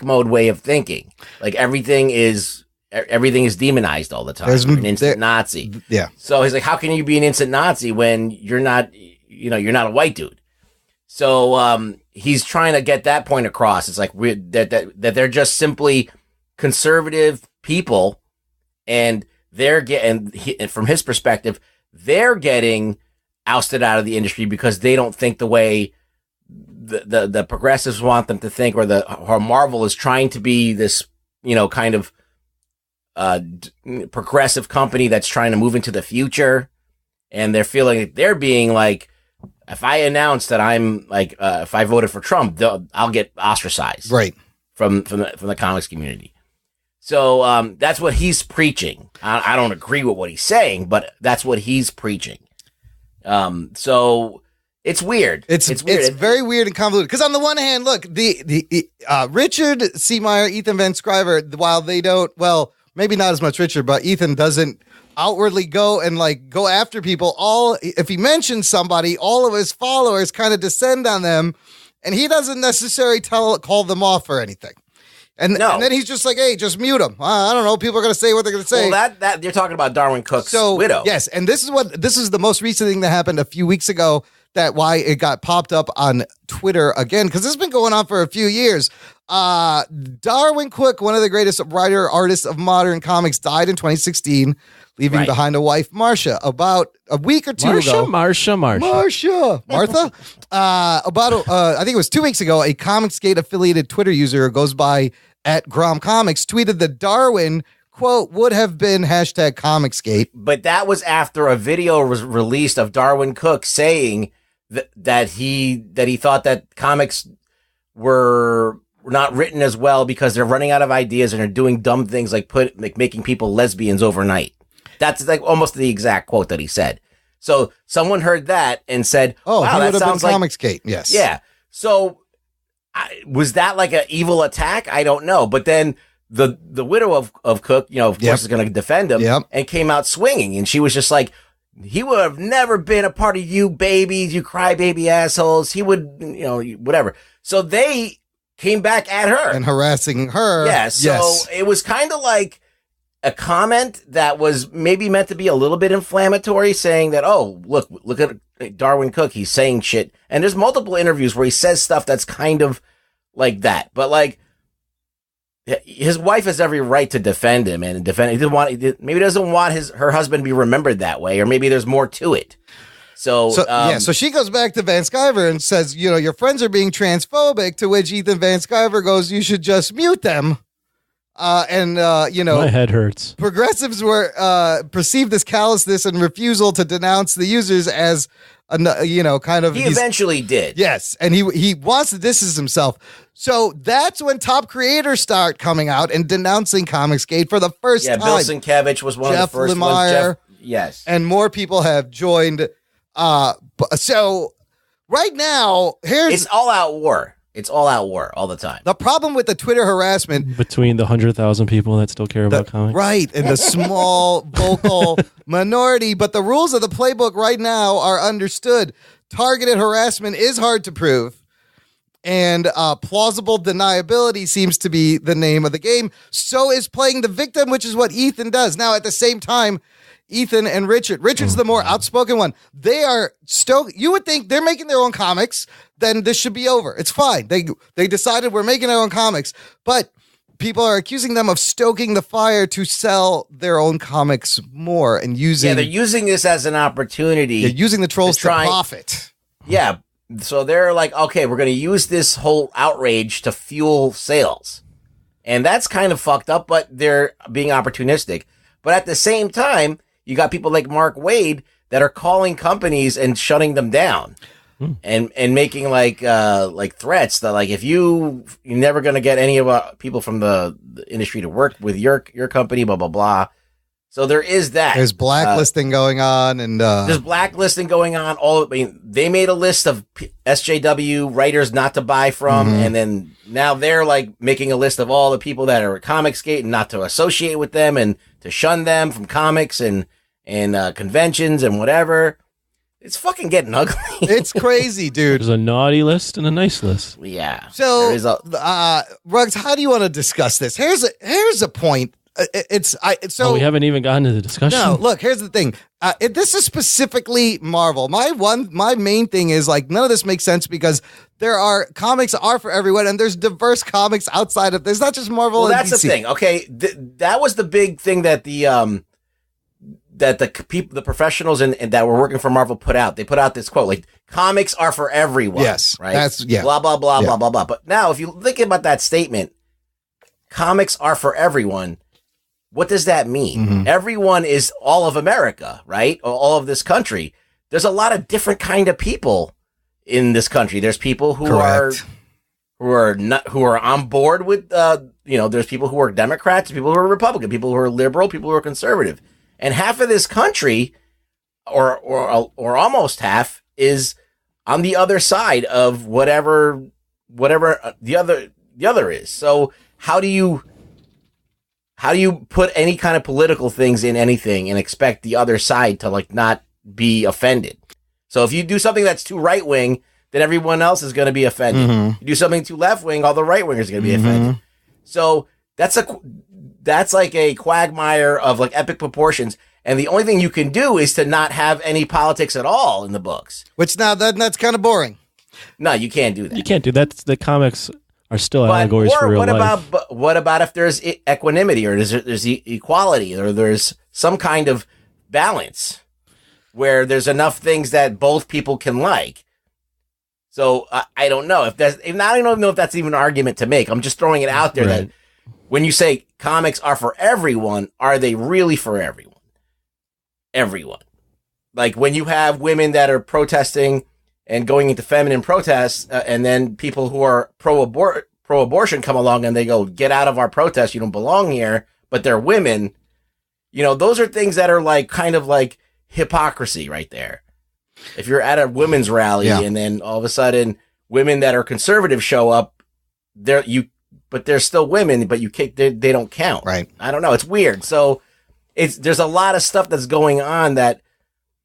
mode way of thinking. Like everything is demonized all the time. An instant Nazi. Yeah. So he's like, how can you be an instant Nazi when you're not a white dude? So he's trying to get that point across. It's like that they're just simply conservative people, and from his perspective, they're getting ousted out of the industry because they don't think the way the progressives want them to think, or Marvel is trying to be this kind of progressive company that's trying to move into the future, and they're feeling like they're being like, if I announce that I'm like, if I voted for Trump, I'll get ostracized, right, from the comics community. So that's what he's preaching. I don't agree with what he's saying, but that's what he's preaching. So it's weird. It's weird. It's very weird and convoluted. Because on the one hand, look, the Richard C. Meyer, Ethan Van Sciver, while they don't, well, maybe not as much Richard, but Ethan doesn't outwardly go after people. If he mentions somebody, all of his followers kind of descend on them, and he doesn't necessarily call them off or anything. And then he's just like, hey, just mute them. I don't know. People are going to say what they're going to say. Well, that you're talking about Darwin Cook's widow. Yes, and this is the most recent thing that happened a few weeks ago. That why it got popped up on Twitter again, because this has been going on for a few years. Darwin Cook, one of the greatest artists of modern comics, died in 2016, leaving behind a wife, Marcia, about a week or two ago. Martha. I think it was 2 weeks ago, a Comicsgate affiliated Twitter user who goes by @GromComics tweeted that Darwin, quote, would have been #Comicsgate. But that was after a video was released of Darwin Cook saying that he thought that comics were not written as well because they're running out of ideas and are doing dumb things like making people lesbians overnight. That's like almost the exact quote that he said. So someone heard that and said, "Oh, wow, that sounds like Comicsgate." Yes. Yeah. So was that like an evil attack? I don't know. But then the widow of Cook, of course, is going to defend him and came out swinging. And she was just like, he would have never been a part of you babies, you crybaby assholes. He would, whatever. So they came back at her. And harassing her. Yeah, so it was kind of like a comment that was maybe meant to be a little bit inflammatory, saying that, oh, look at Darwin Cook. He's saying shit. And there's multiple interviews where he says stuff that's kind of like that. But like, his wife has every right to defend him and defend. Maybe doesn't want her husband to be remembered that way, or maybe there's more to it. So she goes back to Van Sciver and says, your friends are being transphobic. To which Ethan Van Sciver goes, you should just mute them. My head hurts. Progressives were perceived this callousness and refusal to denounce the users as kind of. He eventually did. Yes, and he wants to distance himself. So that's when top creators start coming out and denouncing Comicsgate for the first time. Yeah, Bill Sienkiewicz was one of the first ones. Yes, and more people have joined. So right now, it's all out war. It's all out war all the time. The problem with the Twitter harassment between the 100,000 people that still care about comics, right, and the small vocal minority. But the rules of the playbook right now are understood. Targeted harassment is hard to prove, and plausible deniability seems to be the name of the game. So is playing the victim, which is what Ethan does. Now, at the same time, Ethan and Richard's the more outspoken one. They are stoked. You would think they're making their own comics, then this should be over. It's fine. They decided we're making our own comics, but people are accusing them of stoking the fire to sell their own comics more and using. Yeah, they're using this as an opportunity. They're using the trolls to profit. Yeah. So they're like, okay, we're going to use this whole outrage to fuel sales. And that's kind of fucked up, but they're being opportunistic. But at the same time, you got people like Mark Waid that are calling companies and shutting them down and making like threats that like, if you're never going to get any of people from the industry to work with your company, blah, blah, blah. So there is that. There's blacklisting going on, and there's blacklisting going on. They made a list of SJW writers not to buy from, and then now they're like making a list of all the people that are at Comicsgate and not to associate with them and to shun them from comics and conventions and whatever. It's fucking getting ugly. It's crazy, dude. There's a naughty list and a nice list. Yeah. So, Ruggs, how do you want to discuss this? Here's a point. We haven't even gotten to the discussion. No, look, here's the thing. This is specifically Marvel. My main thing is like none of this makes sense because comics are for everyone, and there's diverse comics outside of. There's not just Marvel. Well, and that's DC. the thing. Okay, that was the big thing that the people, the professionals and that were working for Marvel put out. They put out this quote like, "Comics are for everyone." Yes, right. Blah blah blah blah blah blah. But now, if you think about that statement, comics are for everyone. What does that mean? Everyone is all of America, right? All of this country. There's a lot of different kind of people in this country. There's people who are on board with, there's people who are Democrats, people who are Republican, people who are liberal, people who are conservative. And half of this country, or almost half, is on the other side of whatever the other is. So how do you put any kind of political things in anything and expect the other side to like not be offended? So if you do something that's too right wing, then everyone else is going to be offended. You do something too left wing, all the right wingers are going to be offended. So that's like a quagmire of like epic proportions. And the only thing you can do is to not have any politics at all in the books. Which now that's kind of boring. No, you can't do that. You can't do that. The comics are still allegories for real life. What about if there's equanimity or there's equality or there's some kind of balance where there's enough things that both people can like? So I don't know I don't know if that's even an argument to make. I'm just throwing it out there that when you say comics are for everyone, are they really for everyone? Everyone. Like when you have women that are protesting and going into feminine protests, and then people who are pro-abortion come along and they go, get out of our protest, you don't belong here, but they're women. Those are things that are like kind of like hypocrisy right there. If you're at a women's rally and then all of a sudden women that are conservative show up, but they're still women, but they don't count. Right. I don't know. It's weird. So there's a lot of stuff that's going on that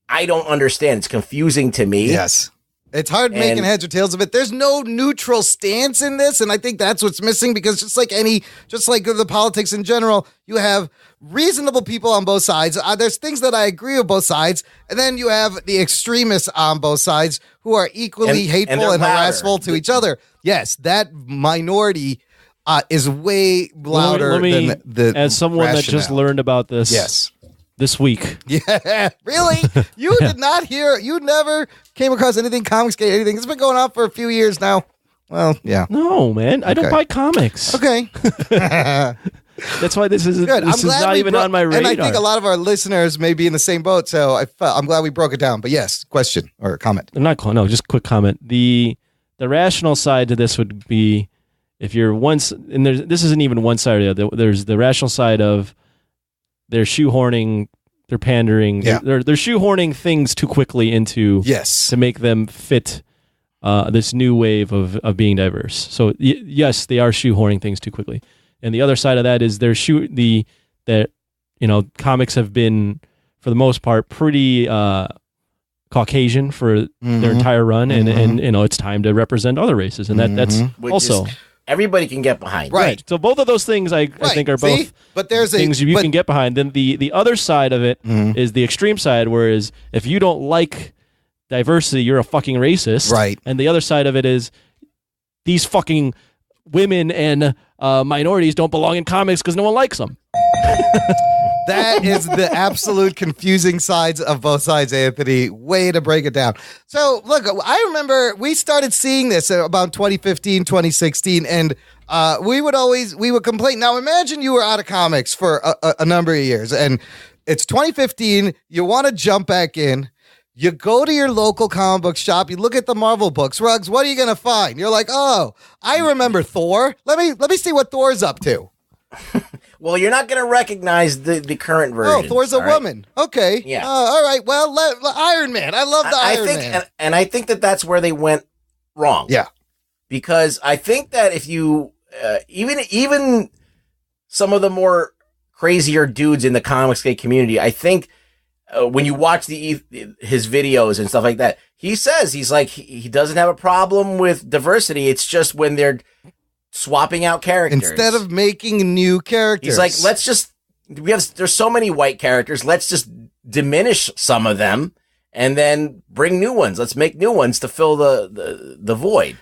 I don't understand. It's confusing to me. Yes. It's hard making heads or tails of it. There's no neutral stance in this, and I think that's what's missing, because just like the politics in general, you have reasonable people on both sides. There's things that I agree with both sides, and then you have the extremists on both sides who are equally hateful and harassful to each other. Yes, that minority is way louder than the as someone that just learned about this. Yes. This week. Yeah, really? You did not hear, you never came across anything Comicsgate, anything. It's been going on for a few years now. Well, yeah. No, man. I don't buy comics. Okay. That's why this is not even on my radar. And I think a lot of our listeners may be in the same boat, so I'm glad we broke it down. But yes, question or comment. Just quick comment. The rational side to this would be if you're this isn't even one side or the other. There's the rational side of they're shoehorning, they're pandering, they're shoehorning things too quickly into to make them fit this new wave of being diverse. So yes, they are shoehorning things too quickly. And the other side of that is comics have been for the most part pretty Caucasian for their entire run, and it's time to represent other races, and that's also. Everybody can get behind. Right. So both of those things I think are both things you can get behind. Then the other side of it is the extreme side, whereas if you don't like diversity, you're a fucking racist. Right. And the other side of it is these fucking women and minorities don't belong in comics because no one likes them. That is the absolute confusing sides of both sides, Anthony. Way to break it down. So, look, I remember we started seeing this about 2015, 2016, and we would complain. Now, imagine you were out of comics for a number of years, and it's 2015. You want to jump back in. You go to your local comic book shop. You look at the Marvel books. Ruggs, what are you going to find? You're like, oh, I remember Thor. Let me see what Thor's up to. Well, you're not going to recognize the current version. Oh, Thor's a woman. Okay. Yeah. All right. Well, Iron Man. I love the Iron Man. And I think that's where they went wrong. Yeah. Because I think that if you, even some of the more crazier dudes in the Comicsgate community, I think when you watch his videos and stuff like that, he's like, he doesn't have a problem with diversity. It's just when they're swapping out characters instead of making new characters. He's like, there's so many white characters. Let's just diminish some of them and then bring new ones. Let's make new ones to fill the void.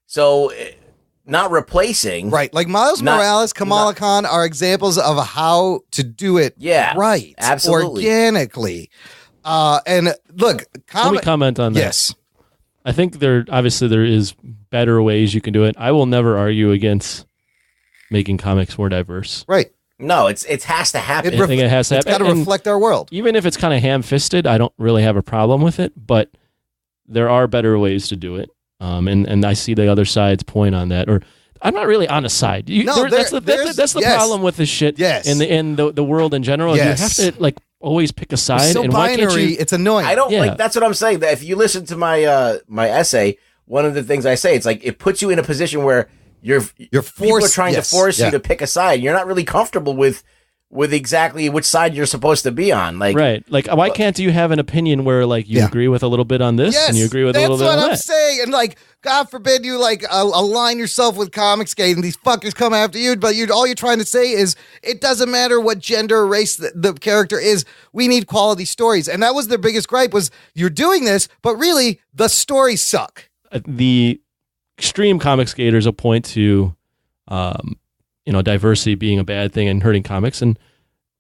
So not replacing. Right. Like Miles Morales, Kamala Khan are examples of how to do it right. Absolutely. Organically. And look, let me comment on that. Yes. I think there is better ways you can do it. I will never argue against making comics more diverse. Right. No, it has to happen. I think it has to happen. It's got to reflect our world. Even if it's kind of ham-fisted, I don't really have a problem with it, but there are better ways to do it. And I see the other side's point on that. Or I'm not really on a side. That's the problem with this shit in the world in general. Yes. You have to always pick a side. It's so and binary, why can't you, it's annoying. I don't that's what I'm saying. That if you listen to my my essay, one of the things I say, it's like it puts you in a position where you're forced. People are trying to force you to pick a side. You're not really comfortable with exactly which side you're supposed to be on. Like why can't you have an opinion where you agree with a little bit on this and you agree with a little bit on that? That's what I'm saying. And God forbid you align yourself with Comicsgate and these fuckers come after you, but all you're trying to say is it doesn't matter what gender or race the character is. We need quality stories. And that was their biggest gripe was you're doing this, but really the stories suck. The extreme Comicsgaters will point to diversity being a bad thing and hurting comics, and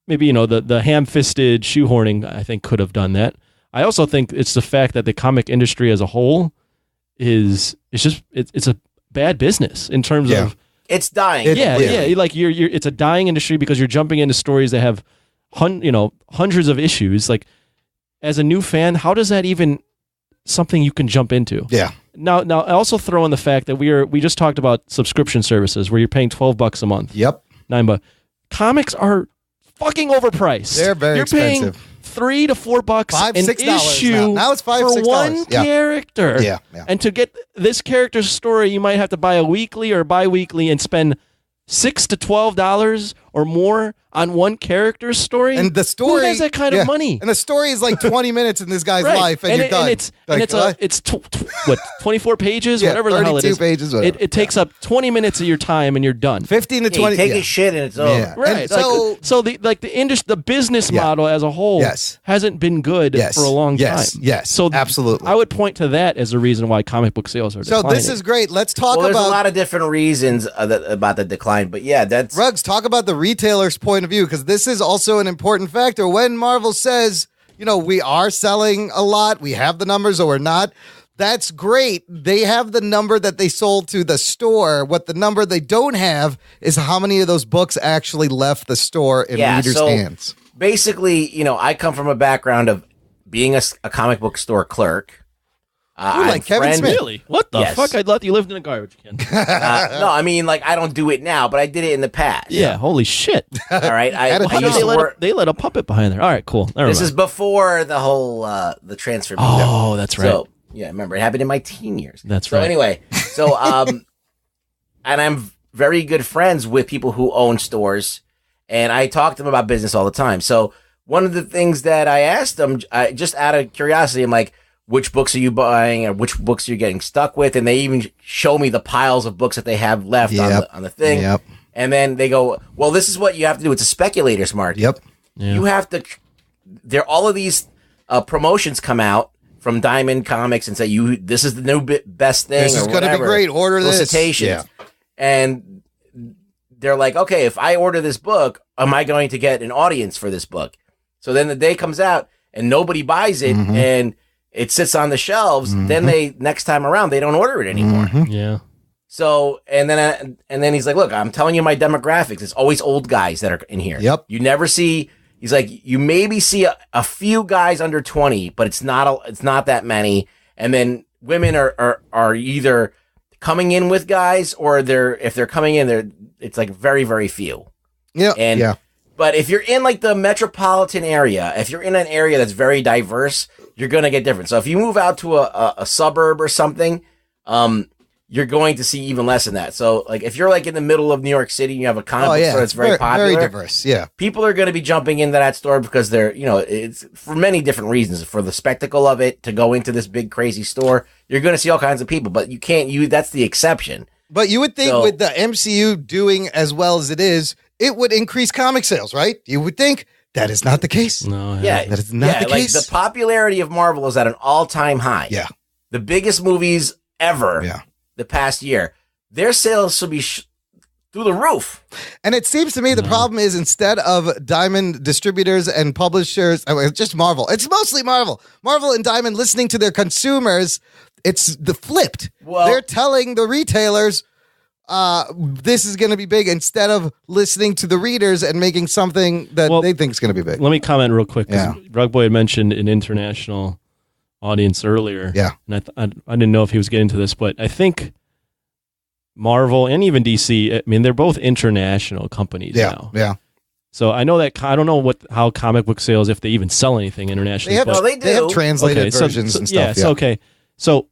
maybe the ham-fisted shoehorning I think could have done that. I also think it's the fact that the comic industry as a whole it's a bad business in terms of it's dying. It's a dying industry because you're jumping into stories that have hundreds of issues. Like as a new fan, how does that even something you can jump into? Yeah. Now I also throw in the fact that we just talked about subscription services where you're paying $12 a month. Yep. $9. Comics are fucking overpriced. They're very expensive. You're paying $3 to $4 $5-6 an issue now it's $5-6 for one character. Yeah. And to get this character's story, you might have to buy a weekly or bi-weekly and spend $6 to $12 or more on one character's story. And the story, who has that kind of money? And the story is like 20 minutes in this guy's life, and you're done. It's 24 pages, whatever the hell it is. Pages, it takes up 20 minutes of your time, and you're done. 15 to 20. You take a shit and it's over. Right. So the business model as a whole hasn't been good for a long time. Yes. So absolutely. I would point to that as a reason why comic book sales are declining. So this is great. Let's talk about. There's a lot of different reasons about the decline, but that's Ruggs. Talk about the retailer's point of view, because this is also an important factor. When Marvel says, we are selling a lot, we have the numbers, or we're not. That's great. They have the number that they sold to the store. What the number they don't have is how many of those books actually left the store in readers' hands. Basically, I come from a background of being a comic book store clerk. Like Kevin Smith. Really? What the fuck? I thought you lived in a garbage can. No, I mean, I don't do it now, but I did it in the past. Yeah, holy shit. All right. They let a puppet behind there. All right, cool. This is before the whole the transfer. Oh, that's right. So, remember, it happened in my teen years. That's right. So anyway, and I'm very good friends with people who own stores, and I talk to them about business all the time. So one of the things that I asked them, just out of curiosity, I'm like, which books are you buying, or which books are you getting stuck with? And they even show me the piles of books that they have left on the thing. Yep. And then they go, well, this is what you have to do. It's a speculator's market. Yep. Yeah. You have to, all of these promotions come out from Diamond Comics and say, this is the new best thing. This is going to be great. Order this. Yeah. And they're like, okay, if I order this book, am I going to get an audience for this book? So then the day comes out and nobody buys it, and it sits on the shelves. Then next time around, they don't order it anymore. Yeah. So, and then he's like, look, I'm telling you my demographics. It's always old guys that are in here. Yep. You never see, he's like, you maybe see a few guys under 20, but it's not that many. And then women are either coming in with guys, or if they're coming in, it's like very, very few. Yeah. But if you're in like the metropolitan area, if you're in an area that's very diverse, you're going to get different. So if you move out to a suburb or something, you're going to see even less than that. So like if you're like in the middle of New York City and you have a comic book store that's very popular, very diverse. Yeah. People are going to be jumping into that store because they're, it's for many different reasons. For the spectacle of it, to go into this big crazy store, you're going to see all kinds of people, but that's the exception. But you would think with the MCU doing as well as it is, it would increase comic sales, right? You would think. That is not the case. No. That is not the case. Like the popularity of Marvel is at an all-time high. Yeah. The biggest movies ever the past year, their sales should be through the roof. And it seems to me the problem is, instead of Diamond distributors and publishers, just Marvel. It's mostly Marvel. Marvel and Diamond listening to their consumers, it's the flipped. Well, they're telling the retailers, this is going to be big, instead of listening to the readers and making something that they think is going to be big. Let me comment real quick. Rug Boy had mentioned an international audience earlier. Yeah. And I didn't know if he was getting to this, but I think Marvel and even DC, I mean, they're both international companies now. Yeah. So I know that, I don't know how comic book sales, if they even sell anything internationally. They have translated versions and stuff. Okay. So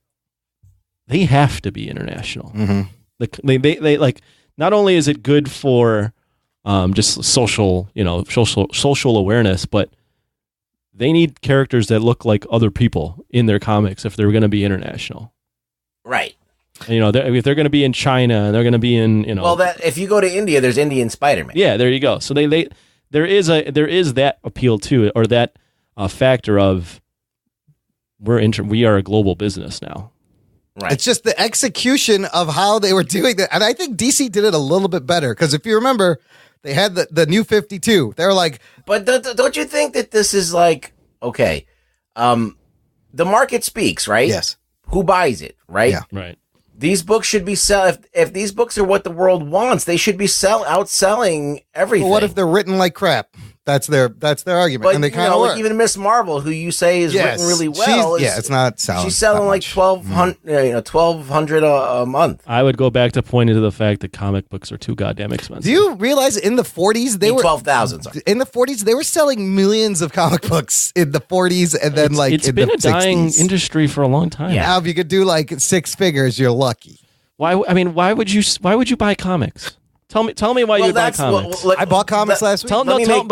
they have to be international. They like, not only is it good for just social awareness, but they need characters that look like other people in their comics if they're going to be international. Right. And, if they're going to be in China and they're going to be in, well, that if you go to India, there's Indian Spider-Man. Yeah, there you go. So there is that appeal to it, or that factor of we are a global business now. Right. It's just the execution of how they were doing that. And I think DC did it a little bit better, because if you remember, they had the New 52. They were like... But don't you think that this is like, okay, the market speaks, right? Yes. Who buys it, right? Yeah. Right. These books should be if these books are what the world wants, they should be outselling everything. Well, what if they're written like crap? That's their argument, but, and they kind of like even Miss Marvel, who you say is written really well, it's not selling. She's selling like 1,200 a month. I would go back to pointing to the fact that comic books are too goddamn expensive. Do you realize in the 40s they were 12,000? In the 40s they were selling millions of comic books in the 40s, and then it's in been the a dying 60s. industry for a long time. Yeah. Now if you could do like six figures, you're lucky. Why would you buy comics? Tell me why you buy comics. I bought comics last week.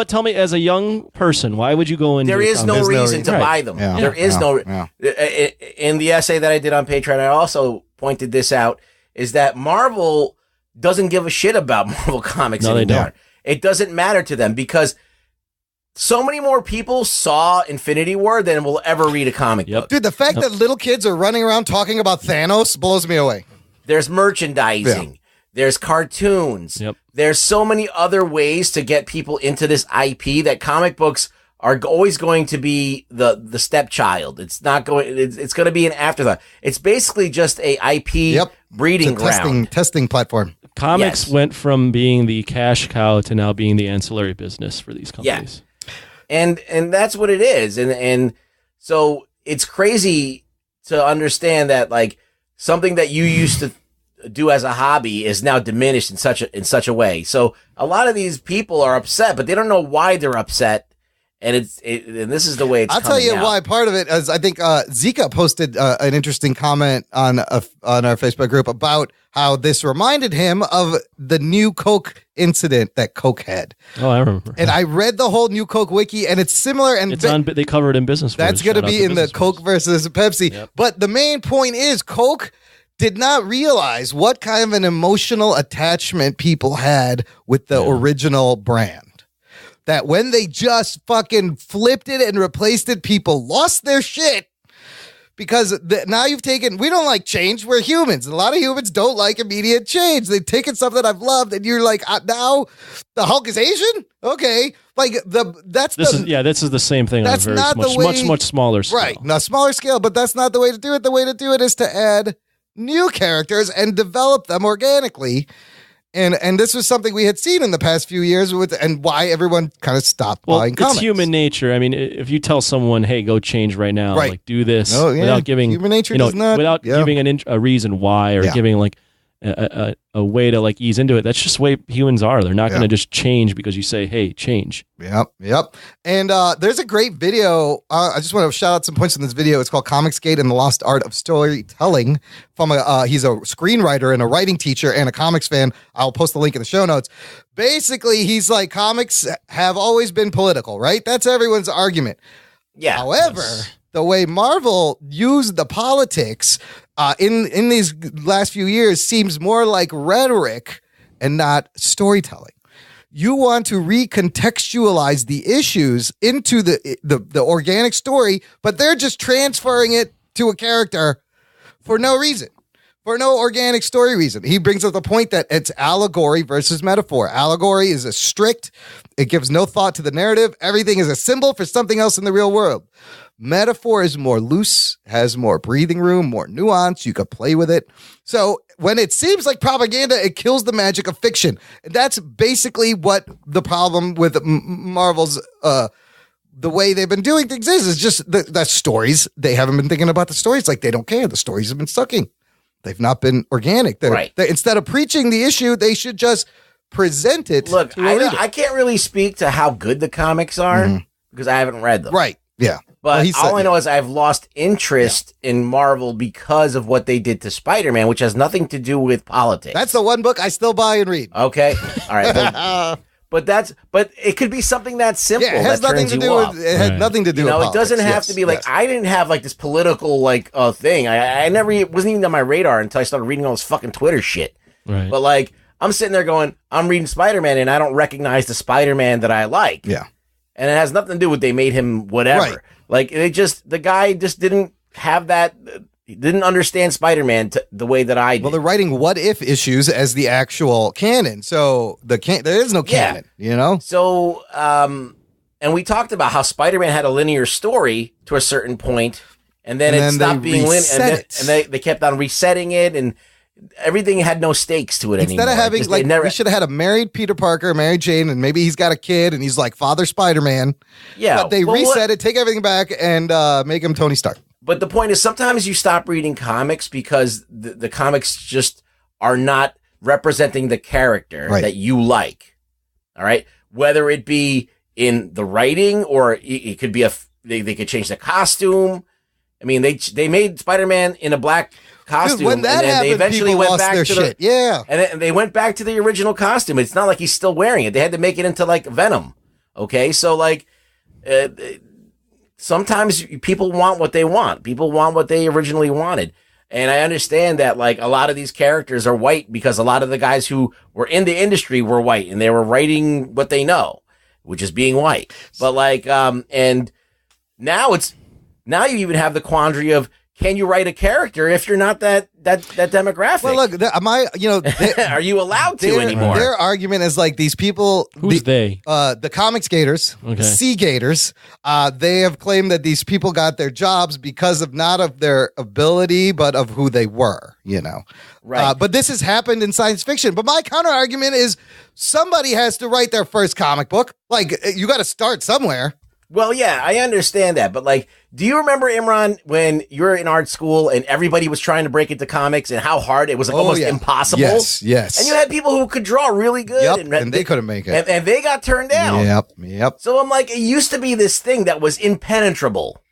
Tell me as a young person, why would you go into? There is no reason to buy them. Yeah. There is no. In the essay that I did on Patreon, I also pointed this out: is that Marvel doesn't give a shit about Marvel comics anymore. They don't. It doesn't matter to them because so many more people saw Infinity War than will ever read a comic book. Dude, the fact that little kids are running around talking about Thanos blows me away. There's merchandising. Yeah. There's cartoons. Yep. There's so many other ways to get people into this IP that comic books are always going to be the stepchild. It's not going. It's going to be an afterthought. It's basically just a IP breeding ground. Testing platform. Comics went from being the cash cow to now being the ancillary business for these companies. Yeah. And that's what it is. And so it's crazy to understand that like something that you used to do as a hobby is now diminished in such a way. So a lot of these people are upset, but they don't know why they're upset. And and this is the way it's. I'll tell you why. Part of it is I think Zika posted an interesting comment on our Facebook group about how this reminded him of the new Coke incident that Coke had. Oh, I remember. And I read the whole new Coke wiki, and it's similar. And they cover it in Business. That's going to be in the Coke versus Pepsi. Yep. But the main point is Coke did not realize what kind of an emotional attachment people had with the original brand. That when they just fucking flipped it and replaced it, people lost their shit because now you've taken, we don't like change. We're humans. A lot of humans don't like immediate change. They've taken something I've loved and you're like, now the Hulk is Asian? Okay. Like this is the same thing on a very much smaller scale. Right. Now smaller scale, but that's not the way to do it. The way to do it is to add new characters and develop them organically. And this was something we had seen in the past few years and why everyone kind of stopped buying comics. It's human nature. I mean, if you tell someone, "Hey, go change right now," like do this without giving human nature without giving a reason why or giving like a way to like ease into it. That's just the way humans are. They're not going to just change because you say, "Hey, change." Yep. And there's a great video. I just want to shout out some points in this video. It's called Comicsgate and the Lost Art of Storytelling. From he's a screenwriter and a writing teacher and a comics fan. I'll post the link in the show notes. Basically, he's like, comics have always been political, right? That's everyone's argument. Yeah. However, the way Marvel used the politics in these last few years seems more like rhetoric and not storytelling. You want to recontextualize the issues into the organic story, but they're just transferring it to a character for no reason, for no organic story reason. He brings up the point that it's allegory versus metaphor. Allegory is a strict, it gives no thought to the narrative. Everything is a symbol for something else in the real world. Metaphor is more loose, has more breathing room, more nuance. You could play with it. So when it seems like propaganda, it kills the magic of fiction. That's basically what the problem with Marvel's the way they've been doing things is just the stories. They haven't been thinking about the stories. Like they don't care. The stories have been sucking. They've not been organic. Instead of preaching the issue, they should just present it. Look, I can't really speak to how good the comics are because I haven't read them. Right. Yeah. But all I know is I've lost interest in Marvel because of what they did to Spider-Man, which has nothing to do with politics. That's the one book I still buy and read. Okay. All right. But it could be something that simple. Yeah, it has nothing to do with it. Had nothing to do with politics. It doesn't have to be like I didn't have like this political thing. I never it wasn't even on my radar until I started reading all this fucking Twitter shit. Right. But like I'm sitting there going, I'm reading Spider-Man and I don't recognize the Spider-Man that I like. Yeah. And it has nothing to do with they made him whatever. Right. Like the guy just didn't have that. He didn't understand Spider-Man the way that I did. Well, they're writing what if issues as the actual canon. So there is no canon, you know? So, and we talked about how Spider-Man had a linear story to a certain point, and then it stopped being linear. And they kept on resetting it, and everything had no stakes to it anymore. Instead of having, we should have had a married Peter Parker, Mary Jane, and maybe he's got a kid, and he's like Father Spider-Man. Yeah. But they reset it, take everything back, and make him Tony Stark. But the point is, sometimes you stop reading comics because the comics just are not representing the character that you like. All right? Whether it be in the writing or it could be they could change the costume. I mean, they made Spider-Man in a black costume. Dude, when that and then happened, they eventually people went lost back their to shit. Yeah. And they went back to the original costume. It's not like he's still wearing it. They had to make it into like Venom. Okay, so like sometimes people want what they want. People want what they originally wanted. And I understand that like a lot of these characters are white because a lot of the guys who were in the industry were white and they were writing what they know, which is being white. But like, and now you even have the quandary of, can you write a character if you're not that demographic? Well, look, are you allowed to anymore? Their argument is like these people. Who's they? The Comicsgaters, Seagators. They have claimed that these people got their jobs because of not of their ability, but of who they were. Right. But this has happened in science fiction. But my counter argument is somebody has to write their first comic book. Like you got to start somewhere. Well, yeah, I understand that, but like, do you remember, Imran, when you were in art school and everybody was trying to break into comics and how hard it was almost impossible? Yes. And you had people who could draw really good. And they couldn't make it. And they got turned down. Yep. So I'm like, it used to be this thing that was impenetrable.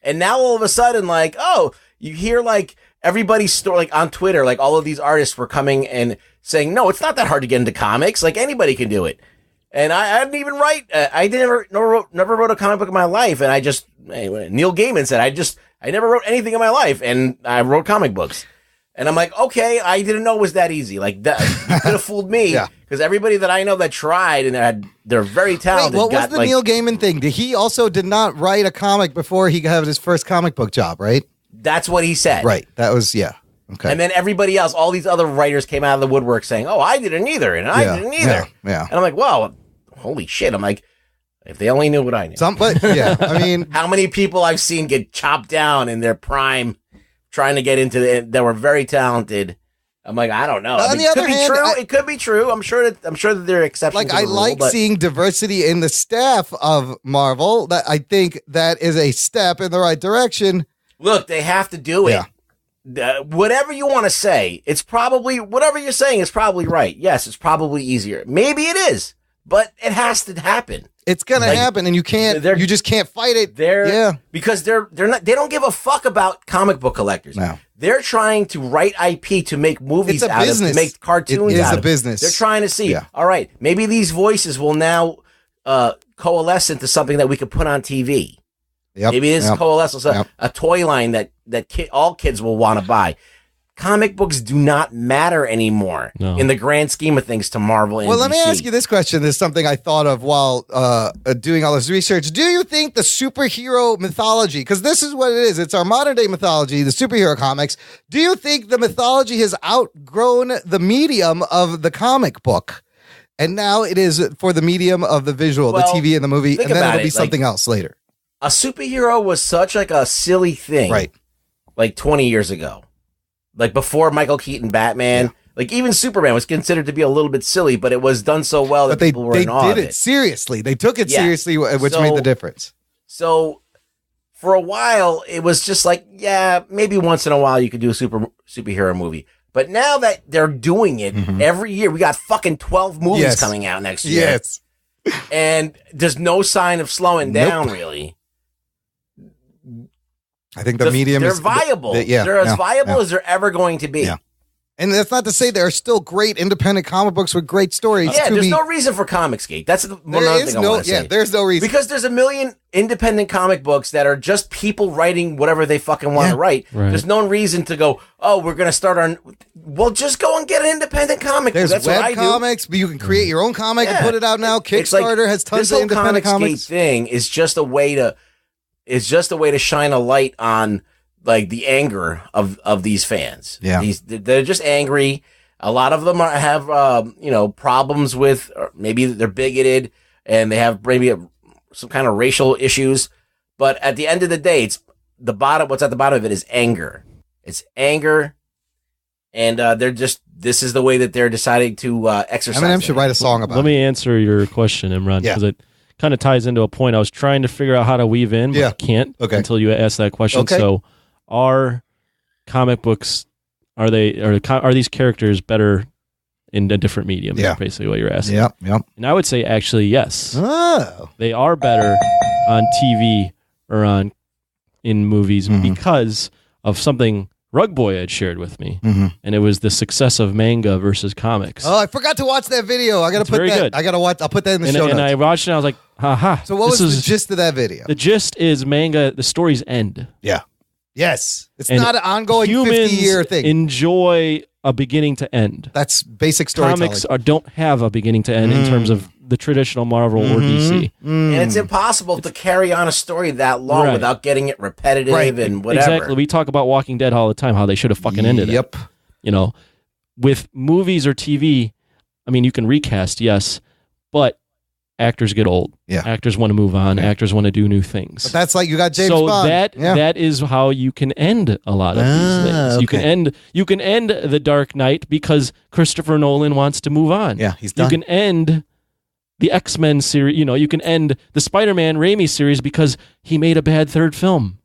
And now all of a sudden, like, oh, you hear like everybody's story, like on Twitter, like all of these artists were coming and saying, no, it's not that hard to get into comics. Like anybody can do it. And I didn't even write. I never wrote a comic book in my life. And Neil Gaiman said, I never wrote anything in my life, and I wrote comic books. And I'm like, okay, I didn't know it was that easy. Like that, you could have fooled me because everybody that I know that tried and they're very talented. Wait, what was the Neil Gaiman thing? He also did not write a comic before he got his first comic book job, right? That's what he said. Right. That was Okay. And then everybody else, all these other writers came out of the woodwork saying, oh, I didn't either. And I didn't either. Yeah. And I'm like, well, holy shit. I'm like, if they only knew what I knew. I mean, how many people I've seen get chopped down in their prime trying to get into that were very talented. I'm like, I don't know. It could be true. I'm sure that there are exceptions. Like, I like seeing diversity in the staff of Marvel. That I think that is a step in the right direction. Look, they have to do it. Whatever you want to say, it's probably, whatever you're saying is probably right. Yes, it's probably easier. Maybe it is, but it has to happen. It's going to happen, and you just can't fight it. Because they don't give a fuck about comic book collectors. No. They're trying to write IP to make movies out of, to make cartoons out of. It is a business. They're trying to see, all right, maybe these voices will now coalesce into something that we could put on TV. Maybe this coalesces a toy line that all kids will want to buy. Comic books do not matter anymore in the grand scheme of things to Marvel and Well, DC. let me ask you this question. This is something I thought of while doing all this research. Do you think the superhero mythology, because this is what it is, it's our modern day mythology, the superhero comics, do you think the mythology has outgrown the medium of the comic book? And now it is for the medium of the visual, the TV and the movie, and then it'll be something else later. A superhero was such like a silly thing, right? Like 20 years ago, like before Michael Keaton Batman, like even Superman was considered to be a little bit silly, but it was done so well that people were in awe of it. They did it seriously. They took it seriously, which made the difference. So for a while, it was just like, maybe once in a while you could do a superhero movie. But now that they're doing it every year, we got fucking 12 movies coming out next year. Yes. And there's no sign of slowing down, really. I think the medium is viable. They're as viable as they're ever going to be. Yeah. And that's not to say there are still great independent comic books with great stories. There's no reason for Comicsgate. That's one other thing I want to say. There's no reason. Because there's a million independent comic books that are just people writing whatever they fucking want to write. Right. There's no reason to go, oh, we're going to start our... Well, just go and get an independent comic. There's that's web what I comics, but you can create your own comic and put it out now. Kickstarter has tons of independent comics. This whole Comicsgate thing is just a way to shine a light on like the anger of these fans. Yeah. They're just angry. A lot of them have problems with, or maybe they're bigoted and they have maybe some kind of racial issues. But at the end of the day, what's at the bottom of it is anger. It's anger. And this is the way that they're deciding to exercise. Eminem should write a song about it. Let me answer your question, Imran, because it kind of ties into a point I was trying to figure out how to weave in, but I can't until you ask that question. Okay. So, are comic books, are these characters better in a different medium? Yeah. That's basically what you're asking. Yep. And I would say actually yes. Oh. They are better on TV or in movies because of something Rug Boy had shared with me, and it was the success of manga versus comics. Oh, I forgot to watch that video. I gotta put that. Good. I gotta watch. I'll put that in the show notes. And I watched it. And I was like, haha. So what was the gist of that video? The gist is manga. The stories end. Yeah. Yes. It's not an ongoing 50-year thing. Enjoy a beginning to end. That's basic storytelling. Comics don't have a beginning to end in terms of the traditional Marvel or DC. And it's impossible to carry on a story that long without getting it repetitive and whatever. Exactly. We talk about Walking Dead all the time, how they should have fucking ended it. Yep. You know, with movies or TV, I mean, you can recast, yes, but actors get old. Yeah. Actors want to move on. Actors want to do new things. But that's like you got James Bond. Bond. That is how you can end a lot of these things. Okay. You can end The Dark Knight because Christopher Nolan wants to move on. Yeah, he's done. You can end the X-Men series, you can end the Spider-Man Raimi series because he made a bad third film.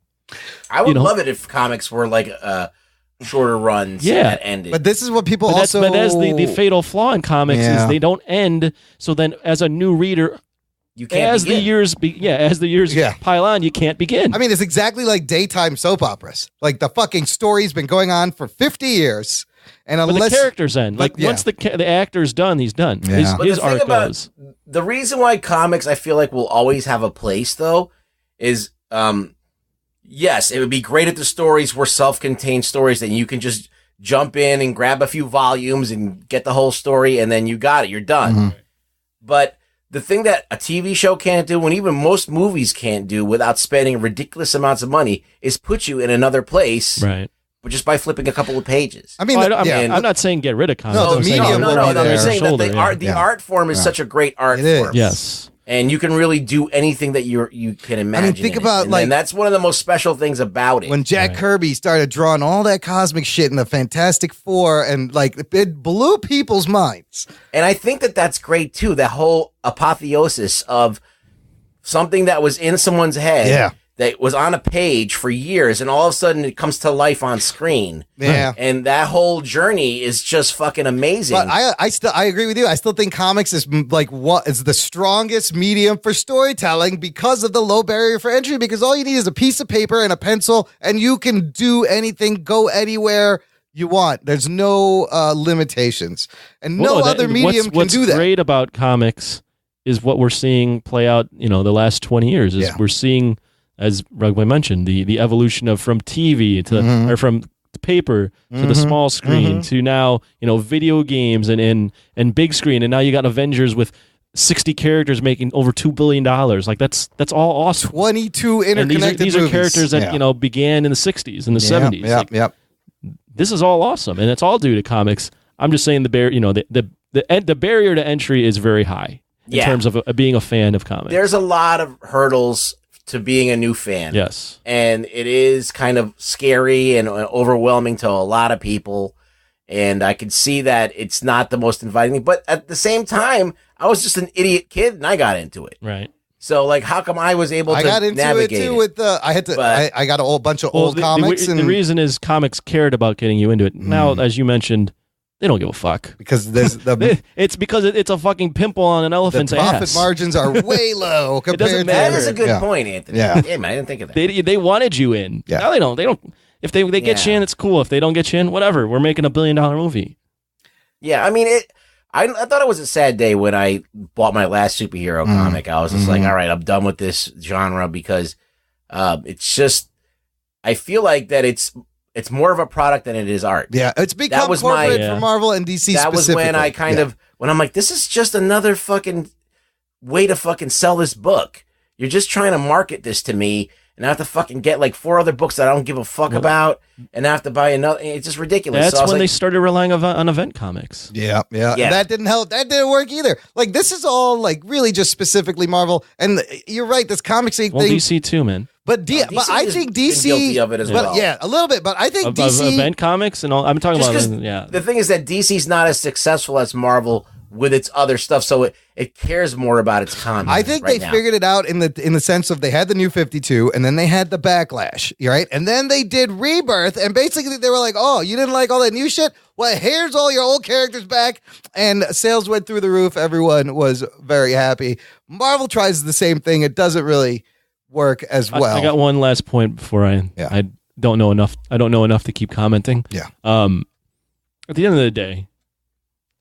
I would love it if comics were like shorter runs that ended. But this is what people But also... that's the fatal flaw in comics is they don't end. So then as a new reader... You can't as begin. as the years pile on, you can't begin. I mean, it's exactly like daytime soap operas. Like the fucking story's been going on for 50 years. And but unless the character's end, once the actor's done, he's done. Yeah. His arc goes. The reason why comics, I feel like, will always have a place, though, is yes, it would be great if the stories were self-contained stories that you can just jump in and grab a few volumes and get the whole story, and then you got it, you're done. But the thing that a TV show can't do, and even most movies can't do without spending ridiculous amounts of money, is put you in another place. Right. But just by flipping a couple of pages. I mean, I'm not saying get rid of comics. No, the medium I'm saying that the art form is such a great art form. Yes. And you can really do anything that you can imagine. I mean, think about and that's one of the most special things about it. When Jack Kirby started drawing all that cosmic shit in the Fantastic Four, and like it blew people's minds. And I think that that's great too. That whole apotheosis of something that was in someone's head, that was on a page for years, and all of a sudden it comes to life on screen. Yeah. And that whole journey is just fucking amazing. But I agree with you. I still think comics is like what is the strongest medium for storytelling because of the low barrier for entry, because all you need is a piece of paper and a pencil and you can do anything, go anywhere you want. There's no limitations. And other medium can do that. What's great about comics is what we're seeing play out, the last 20 years is we're seeing, as Rugboy mentioned, the evolution of from TV to or from paper to the small screen to now video games and big screen, and now you got Avengers with 60 characters making over $2 billion. Like that's all awesome. 22 interconnected and these are characters that began in the 60s and the 70s. This is all awesome, and it's all due to comics. I'm just saying the barrier to entry is very high in terms of being a fan of comics. There's a lot of hurdles to being a new fan. Yes. And it is kind of scary and overwhelming to a lot of people. And I can see that it's not the most inviting thing. But at the same time, I was just an idiot kid and I got into it. Right. So, like, how come I was able to navigate it? I got into it, too, with I got a whole bunch of old comics. The reason is comics cared about getting you into it. Now, as you mentioned, they don't give a fuck. Because there's it's because it's a fucking pimple on an elephant's ass. The profit margins are way low compared to... That is a good point, Anthony. Yeah. Damn, I didn't think of that. They wanted you in. Yeah. Now they don't. They don't. If they get you in, it's cool. If they don't get you in, whatever. We're making $1 billion movie. Yeah, I mean, I thought it was a sad day when I bought my last superhero comic. I was just like, all right, I'm done with this genre because it's just... I feel like that it's more of a product than it is art. Yeah, it's become corporate for Marvel and DC That was when I when I'm like, this is just another fucking way to fucking sell this book. You're just trying to market this to me, and I have to fucking get like 4 other books that I don't give a fuck about, and I have to buy another. It's just ridiculous. That's when they started relying on event comics. Yeah. That didn't help. That didn't work either. Like, this is all like really just specifically Marvel. And you're right, this Comicsgate thing. DC too, man. But but I think DC guilty of it as well. Yeah, a little bit. But I think DC event comics and all. I'm talking about The thing is that DC's not as successful as Marvel with its other stuff, so it cares more about its content. I think they figured it out in the sense of they had the New 52, and then they had the Backlash, right? And then they did Rebirth, and basically they were like, "Oh, you didn't like all that new shit? Well, here's all your old characters back." And sales went through the roof. Everyone was very happy. Marvel tries the same thing. It doesn't really work as well. I got one last point before I don't know enough. I don't know enough to keep commenting. Yeah. At the end of the day,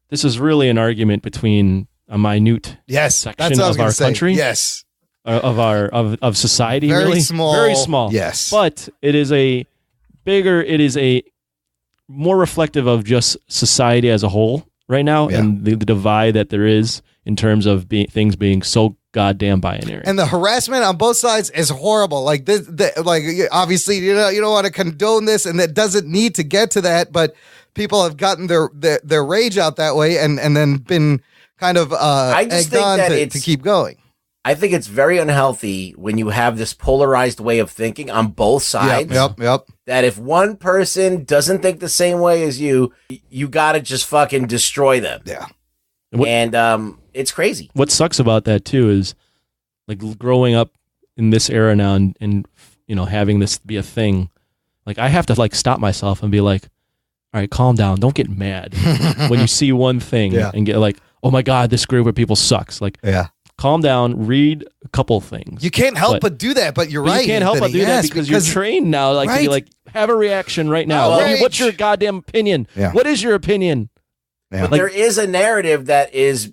this is really an argument between a minute section of our country. Yes. Of society. Very really small. Very small. Yes. But it is a more reflective of just society as a whole right now, and the divide that there is in terms of things being so goddamn binary. And the harassment on both sides is horrible. Like this, like obviously you don't want to condone this, and that doesn't need to get to that. But people have gotten their rage out that way, and then been kind of egged on to keep going. I think it's very unhealthy when you have this polarized way of thinking on both sides. Yep. That if one person doesn't think the same way as you got to just fucking destroy them. Yeah. And it's crazy. What sucks about that too is like growing up in this era now and having this be a thing. Like I have to like stop myself and be like, all right, calm down. Don't get mad when you see one thing and get like, oh my God, this group of people sucks. Like, calm down, read a couple things. You can't help but do that, but you're right. You can't help but do that because you're trained now, like to be like, have a reaction right now. What's your goddamn opinion? Yeah. What is your opinion? Yeah. But there is a narrative that is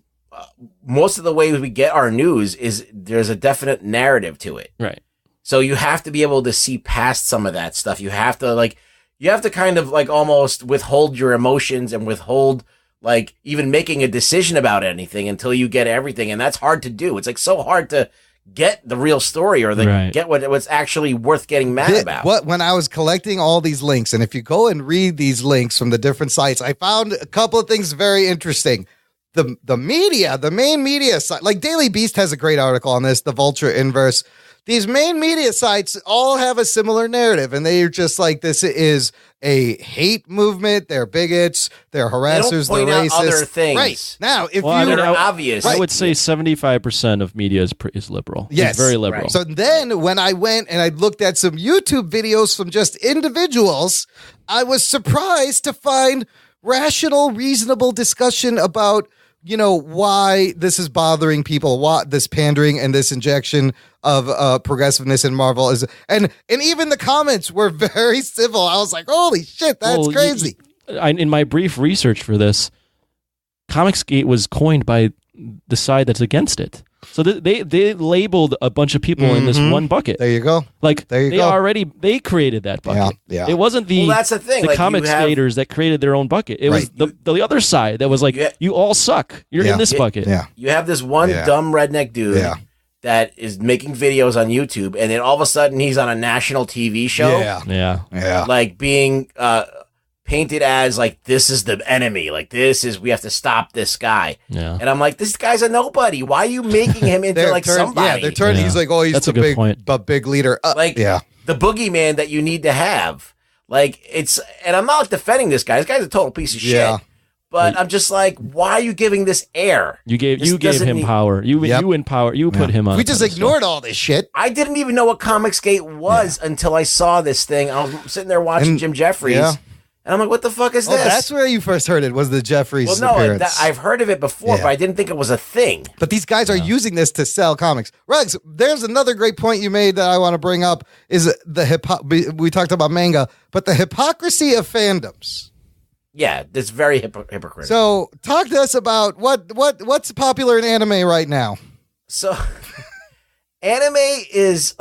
most of the ways we get our news is there's a definite narrative to it. Right. So you have to be able to see past some of that stuff. You have to kind of like almost withhold your emotions and withhold like even making a decision about anything until you get everything. And that's hard to do. It's like so hard to get the real story or get what's actually worth getting mad about. When I was collecting all these links, and if you go and read these links from the different sites, I found a couple of things very interesting. The media, the main media site, like Daily Beast has a great article on this, the Vulture Inverse. These main media sites all have a similar narrative, and they're just like, this is a hate movement. They're bigots. They're harassers. They're racist. Other things. Right. Now, if obvious. I would say 75% of media is liberal. Yes. It's very liberal. Right. So then when I went and I looked at some YouTube videos from just individuals, I was surprised to find rational, reasonable discussion about why this is bothering people, what this pandering and this injection of progressiveness in Marvel is, and even the comments were very civil. I was like, holy shit, that's crazy. In my brief research for this, Comicsgate was coined by the side that's against it. So they labeled a bunch of people in this one bucket. There you go. Like they created that bucket. Yeah. It wasn't that's the thing. The Comicsgaters that created their own bucket. It was the other side that was like, you all suck. You're in this bucket. Yeah. You have this one dumb redneck dude that is making videos on YouTube, and then all of a sudden he's on a national TV show. Yeah. Like being painted as like, this is the enemy. Like we have to stop this guy. Yeah. And I'm like, this guy's a nobody. Why are you making him into somebody? Yeah, they're turning. He's like, oh, he's the big leader. The boogeyman that you need to have. Like and I'm not defending this guy. This guy's a total piece of shit. But I'm just like, why are you giving this air? You gave him power. You empower. You put him on. We just ignored all this shit. I didn't even know what Comicsgate was until I saw this thing. I was sitting there watching Jim Jeffries. Yeah. And I'm like, what the fuck is this? That's where you first heard it, was the Jeffries appearance. I've heard of it before, but I didn't think it was a thing. But these guys are using this to sell comics. Rugs, there's another great point you made that I want to bring up, is we talked about manga, but the hypocrisy of fandoms. Yeah, it's very hypocritical. So talk to us about what's popular in anime right now. So... Anime is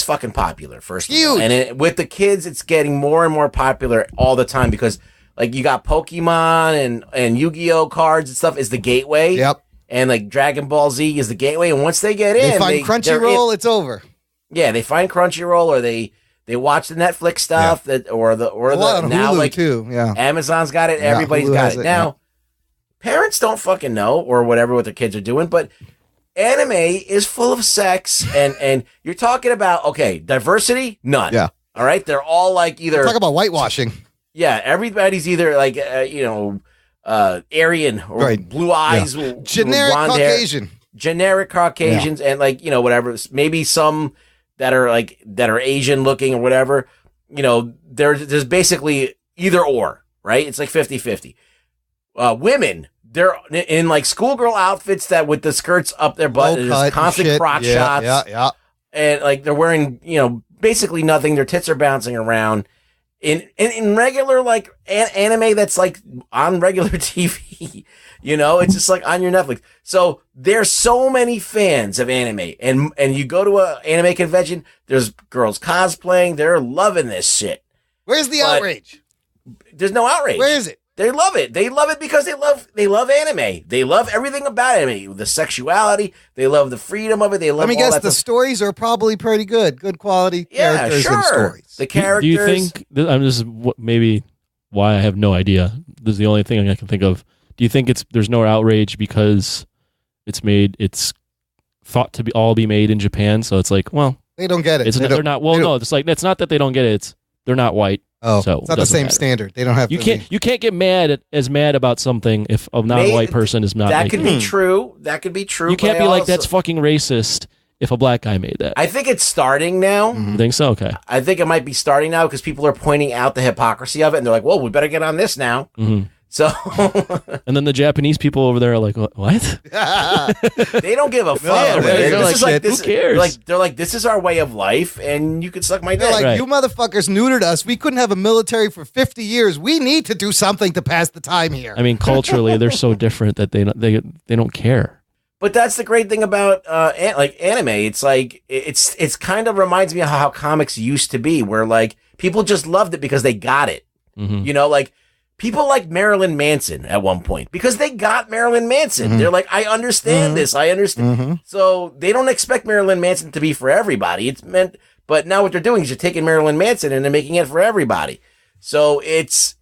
fucking popular, first of all. And with the kids, it's getting more and more popular all the time because, like, you got Pokemon and Yu-Gi-Oh cards and stuff is the gateway. Yep. And, like, Dragon Ball Z is the gateway. And once they get in... They find Crunchyroll, it's over. Yeah, they find Crunchyroll or they watch the Netflix stuff or the now, Hulu like, too. Yeah. Amazon's got it. Everybody's got it. Now, parents don't fucking know or whatever what their kids are doing, but... Anime is full of sex, and you're talking about, diversity? None. Yeah. All right? They're all like either... Talk about whitewashing. Yeah, everybody's either like, Aryan or blue eyes. Generic Caucasian. Generic Caucasians and like, whatever. Maybe some that are Asian looking or whatever. There's basically either or, right? It's like 50-50. Women... They're in like schoolgirl outfits that with the skirts up their butt, there's constant crotch shots. Yeah. And like they're wearing, basically nothing. Their tits are bouncing around. In regular, like, anime that's, like, on regular TV, you know? It's just, like, on your Netflix. So, there's so many fans of anime. And you go to an anime convention, there's girls cosplaying. They're loving this shit. Where's the outrage? There's no outrage. Where is it? They love it. They love it because they love anime. They love everything about anime. The sexuality. They love the freedom of it. They love. Let me guess. The stories are probably pretty good. Good quality characters and stories. The characters. Do you think? This is maybe why I have no idea. This is the only thing I can think of. Do you think there's no outrage because it's thought to be made in Japan? So it's like, well, they don't get it. They're not. Well, no, it's like it's not that they don't get it. It's they're not white. Oh, so it's not the same standard. They don't have. You can't get mad about something if a non-white person is not. That could be true. That could be true. You can't be like that's fucking racist if a black guy made that. I think it's starting now. You think so? Okay. I think it might be starting now because people are pointing out the hypocrisy of it, and they're like, "Well, we better get on this now." Mm-hmm. So, and then the Japanese people over there are like, "What?" They don't give a fuck. Who cares? They're like, this is our way of life, and you can suck my dick. They're like, you motherfuckers neutered us. We couldn't have a military for 50 years. We need to do something to pass the time here. I mean, culturally, they're so different that they don't care. But that's the great thing about like anime. It's like it's kind of reminds me of how comics used to be, where like people just loved it because they got it. Mm-hmm. You know, like. People like Marilyn Manson at one point because they got Marilyn Manson. Mm-hmm. They're like, I understand this. I understand. Mm-hmm. So they don't expect Marilyn Manson to be for everybody. But now what they're doing is you're taking Marilyn Manson and they're making it for everybody. So it's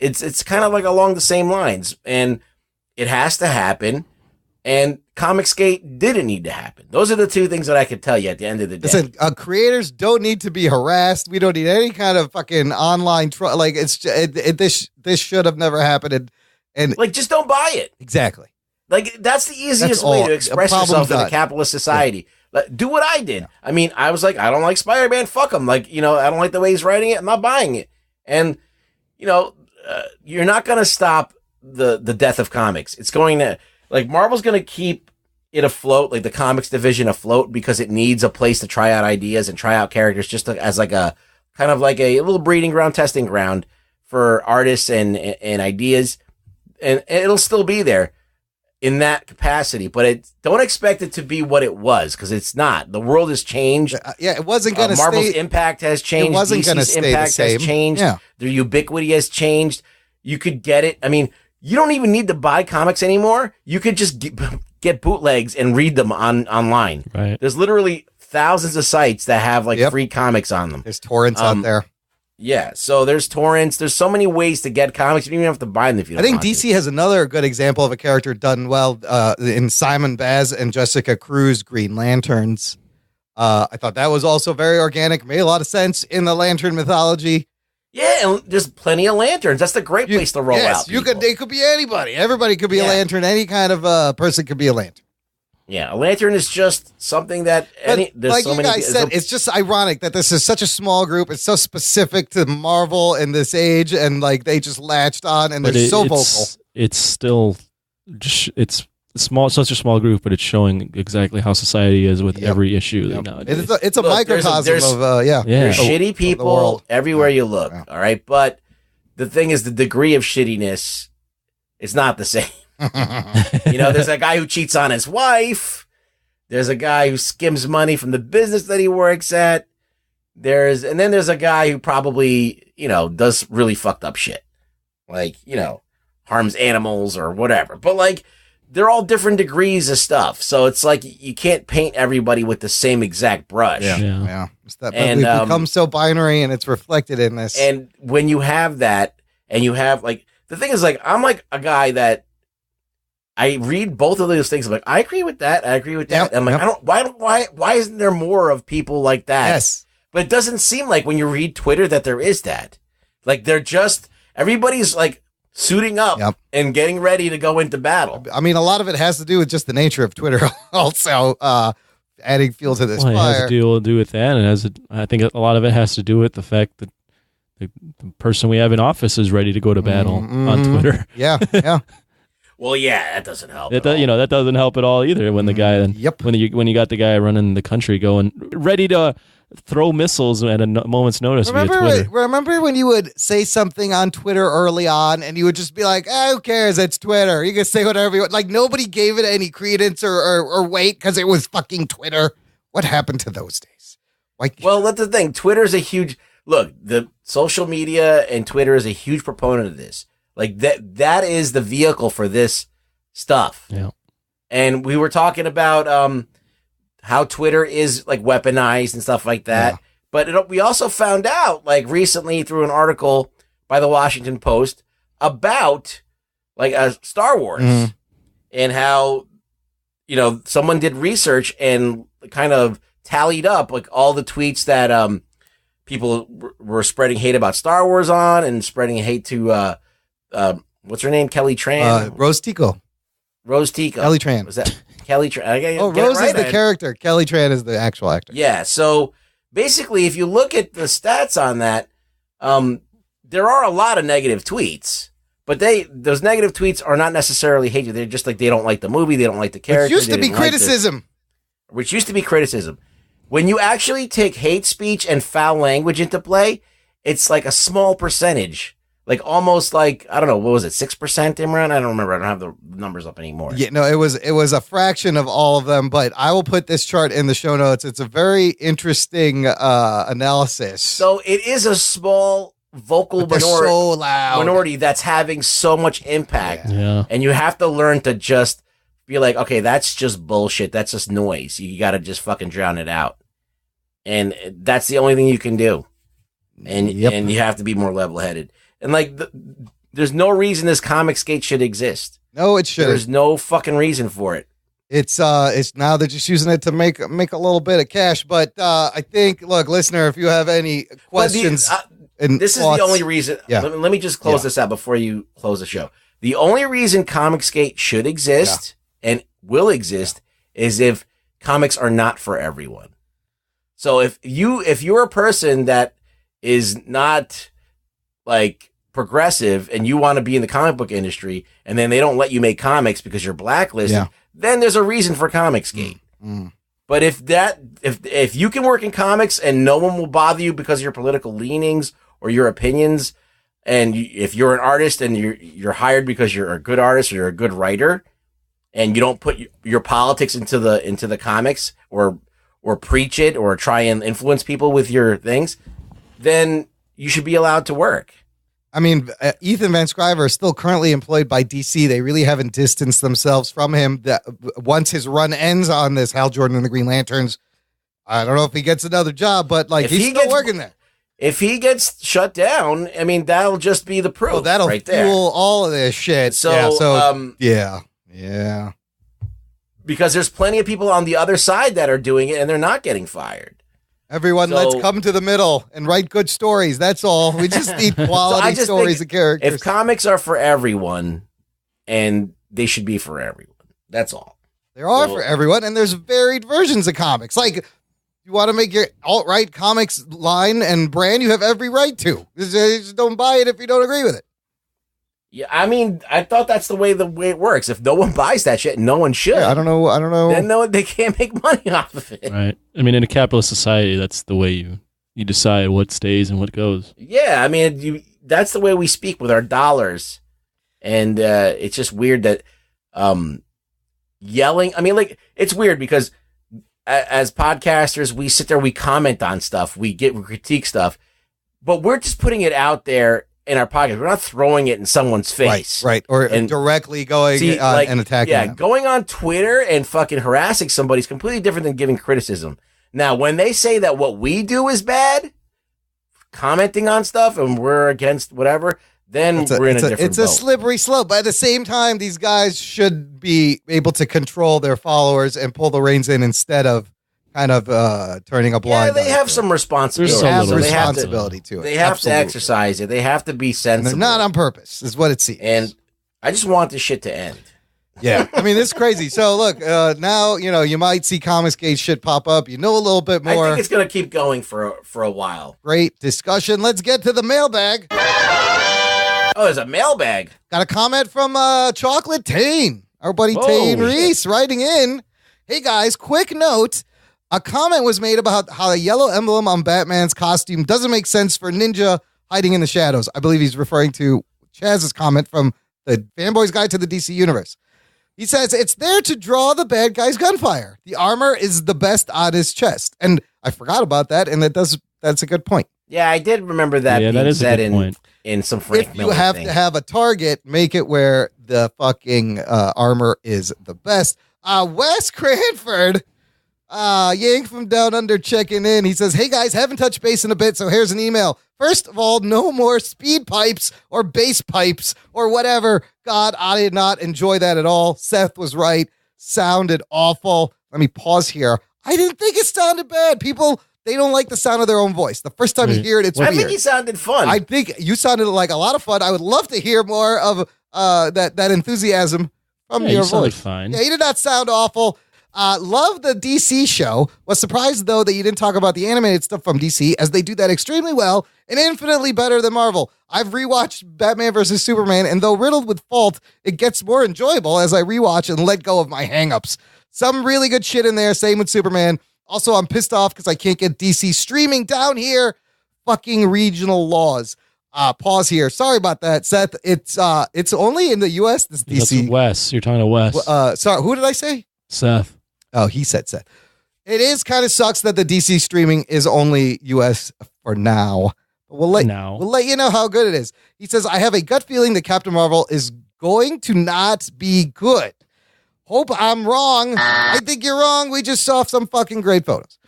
kind of like along the same lines, and it has to happen. And Comicsgate didn't need to happen. Those are the two things that I could tell you at the end of the day. Listen, creators don't need to be harassed. We don't need any kind of fucking online this should have never happened. And like, just don't buy it. Exactly. Like, that's the easiest way to express yourself in a capitalist society. Yeah. Like, do what I did. Yeah. I mean, I was like, I don't like Spider-Man. Fuck him. Like, you know, I don't like the way he's writing it. I'm not buying it. And, you know, you're not going to stop the death of comics. It's going to... Like, Marvel's going to keep it afloat, like the comics division afloat, because it needs a place to try out ideas and try out characters just as like a kind of like a little breeding ground, testing ground for artists and ideas. And it'll still be there in that capacity, but don't expect it to be what it was, because it's not. The world has changed. Yeah, it wasn't going to Marvel's impact has changed. It wasn't going to stay impact the same. Has changed. Yeah. Their ubiquity has changed. You could get it. I mean, you don't even need to buy comics anymore. You could just get bootlegs and read them online. Right. There's literally thousands of sites that have like free comics on them. There's torrents out there. Yeah. So there's torrents. There's so many ways to get comics. You don't even have to buy them if you don't want DC has another good example of a character done well in Simon Baz and Jessica Cruz Green Lanterns. I thought that was also very organic. Made a lot of sense in the Lantern mythology. Yeah, and there's plenty of lanterns. That's the great place to roll out. They could be anybody. Everybody could be a lantern. Any kind of person could be a lantern. Yeah, a lantern is just something that like you guys said, it's just ironic that this is such a small group. It's so specific to Marvel in this age, and like they just latched on, and they're so vocal. It's still it's small, such a small group, but it's showing exactly how society is with every issue nowadays. It's a microcosm of There's shitty people everywhere you look. Yeah. All right, but the thing is, the degree of shittiness is not the same. You know, there's a guy who cheats on his wife. There's a guy who skims money from the business that he works at. And then there's a guy who probably, you know, does really fucked up shit, like, you know, harms animals or whatever. But like, they're all different degrees of stuff. So it's like you can't paint everybody with the same exact brush. Yeah. It's that, and we've become so binary, and it's reflected in this. And when you have that, and you have like, the thing is, like, I'm like a guy that I read both of those things. I'm like, I agree with that. I agree with that. And I'm like, why isn't there more of people like that? Yes. But it doesn't seem like when you read Twitter that there is that. Like, everybody's like, suiting up and getting ready to go into battle. I mean, a lot of it has to do with just the nature of Twitter also adding fuel to this fire. It has to do with that, and I think a lot of it has to do with the fact that the person we have in office is ready to go to battle on Twitter. Yeah. Well, yeah, that doesn't help. That doesn't help at all either. When the guy when you got the guy running the country going ready to throw missiles at a moment's notice via Twitter. Remember when you would say something on Twitter early on and you would just be like, who cares? It's Twitter. You can say whatever you want. Like, nobody gave it any credence or weight because it was fucking Twitter. What happened to those days? Well, that's the thing. Twitter's a huge... Look, the social media and Twitter is a huge proponent of this. Like, that is the vehicle for this stuff. Yeah. And we were talking about how Twitter is like weaponized and stuff like that. Yeah. But we also found out like recently through an article by the Washington Post about like Star Wars and how, you know, someone did research and kind of tallied up like all the tweets that people were spreading hate about Star Wars on and spreading hate to what's her name? Kelly Tran. Rose Tico. Kelly Tran. Was that Kelly Tran? Rose is the character. Kelly Tran is the actual actor. Yeah. So basically, if you look at the stats on that, there are a lot of negative tweets, but those negative tweets are not necessarily hate. They're just like they don't like the movie, they don't like the character. Which used to be criticism. When you actually take hate speech and foul language into play, it's like a small percentage. Like almost like, I don't know, what was it, 6%, Imran? I don't remember. I don't have the numbers up anymore. Yeah, no, it was a fraction of all of them, but I will put this chart in the show notes. It's a very interesting analysis. So it is a small vocal minority that's having so much impact. Yeah. And you have to learn to just be like, okay, that's just bullshit. That's just noise. You got to just fucking drown it out. And that's the only thing you can do. And you have to be more level-headed. And like, there's no reason this Comicsgate should exist. No, it shouldn't. There's no fucking reason for it. It's now they're just using it to make a little bit of cash. But I think, look, listener, if you have any questions, this is the only reason. Yeah. Let me just close this out before you close the show. The only reason Comicsgate should exist and will exist is if comics are not for everyone. So if you're a person that is not like progressive and you want to be in the comic book industry and then they don't let you make comics because you're blacklisted, then there's a reason for Comicsgate. But if you can work in comics and no one will bother you because of your political leanings or your opinions, and if you're an artist and you're hired because you're a good artist or you're a good writer and you don't put your politics into the comics or preach it or try and influence people with your things, then you should be allowed to work. I mean, Ethan Van Sciver is still currently employed by DC. They really haven't distanced themselves from him. Once his run ends on this Hal Jordan and the Green Lanterns, I don't know if he gets another job, but like he's still working there. If he gets shut down, I mean, that'll just be the proof. Well, that'll right fuel there. all of this shit. Yeah. Because there's plenty of people on the other side that are doing it and they're not getting fired. Everyone, let's come to the middle and write good stories. That's all. We just need quality stories and characters. If comics are for everyone, and they should be for everyone. That's all. They are for everyone, and there's varied versions of comics. Like, you want to make your alt-right comics line and brand, you have every right to. Just don't buy it if you don't agree with it. Yeah, I mean, I thought that's the way it works. If no one buys that shit, no one should. Yeah, I don't know. Then they can't make money off of it. Right. I mean, in a capitalist society, that's the way you decide what stays and what goes. Yeah, I mean, that's the way we speak with our dollars. And it's just weird that yelling. I mean, like, it's weird because as podcasters, we sit there, we comment on stuff, we critique stuff, but we're just putting it out there in our podcast. We're not throwing it in someone's face. Right. Or directly going and attacking them. Going on Twitter and fucking harassing somebody is completely different than giving criticism. Now, when they say that what we do is bad, commenting on stuff and we're against whatever, then we're in a different It's a slippery slope. But at the same time, these guys should be able to control their followers and pull the reins in instead of kind of turning a blind eye. They have some responsibility. They have responsibility to it. They have to exercise it. They have to be sensible. And they're not on purpose, is what it seems. And I just want this shit to end. Yeah. I mean, this is crazy. So, look, now, you might see Comicsgate shit pop up. You know a little bit more. I think it's going to keep going for a while. Great discussion. Let's get to the mailbag. Oh, there's a mailbag. Got a comment from Chocolate Tane. Our buddy Oh, Tane Reese writing in. Hey, guys, quick note. A comment was made about how the yellow emblem on Batman's costume doesn't make sense for ninja hiding in the shadows. I believe he's referring to Chaz's comment from the Fanboy's Guide to the DC Universe. He says it's there to draw the bad guy's gunfire. The armor is the best on his chest. And I forgot about that, and that's a good point. Yeah, I did remember that being said in some Frank Miller If you have thing. to have a target, make it where the fucking armor is the best. Wes Cranford, Yank from Down Under checking in. He says, hey guys, haven't touched base in a bit, so here's an email. First of all, no more speed pipes or bass pipes or whatever. God, I did not enjoy that at all. Seth was right. Sounded awful. Let me pause here. I didn't think it sounded bad. People, they don't like the sound of their own voice. The first time you hear it, it's weird. I think he sounded fun. I think you sounded like a lot of fun. I would love to hear more of that enthusiasm from your voice. Fine. Yeah, you did not sound awful. Love the DC show. Was surprised, though, that you didn't talk about the animated stuff from DC, as they do that extremely well and infinitely better than Marvel. I've rewatched Batman vs. Superman, and though riddled with fault, it gets more enjoyable as I rewatch and let go of my hangups. Some really good shit in there, same with Superman. Also, I'm pissed off because I can't get DC streaming down here. Fucking regional laws. Pause here. Sorry about that, Seth. It's only in the U.S. This DC. That's Wes. You're talking to Wes. Sorry, who did I say? Seth. Oh, he said Seth. It is kind of sucks that the DC streaming is only U.S. for now. But we'll let you know how good it is. He says, I have a gut feeling that Captain Marvel is going to not be good. Hope I'm wrong. I think you're wrong. We just saw some fucking great photos.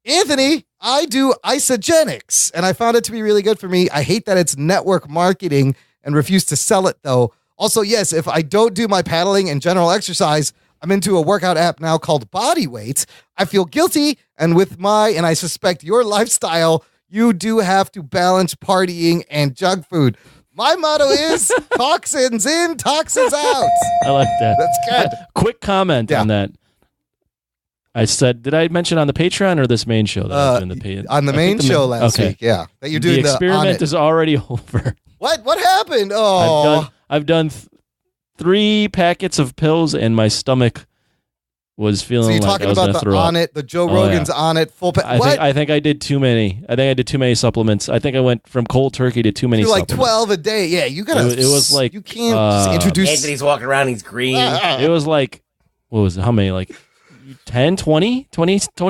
Anthony, I do isogenics, and I found it to be really good for me. I hate that it's network marketing and refuse to sell it, though. Also, yes, if I don't do my paddling and general exercise, I'm into a workout app now called Bodyweight. I feel guilty, and I suspect your lifestyle, you do have to balance partying and junk food. My motto is toxins in, toxins out. I like that. That's good. Quick comment on that. I said, did I mention on the Patreon or this main show? That I was doing on the main show last week, yeah. That you're doing the experiment is already over. What happened? Oh, I've done 3 packets of pills, and my stomach was feeling like I was going to throw up. So you're talking about the Joe Rogan's On It full I think I did too many. I think I did too many supplements. I think I went from cold turkey to too many supplements. Like 12 a day. Yeah, you got to. It was like you can't just introduce. Anthony's walking around. He's green. It was like, what was it? How many? Like 10, 20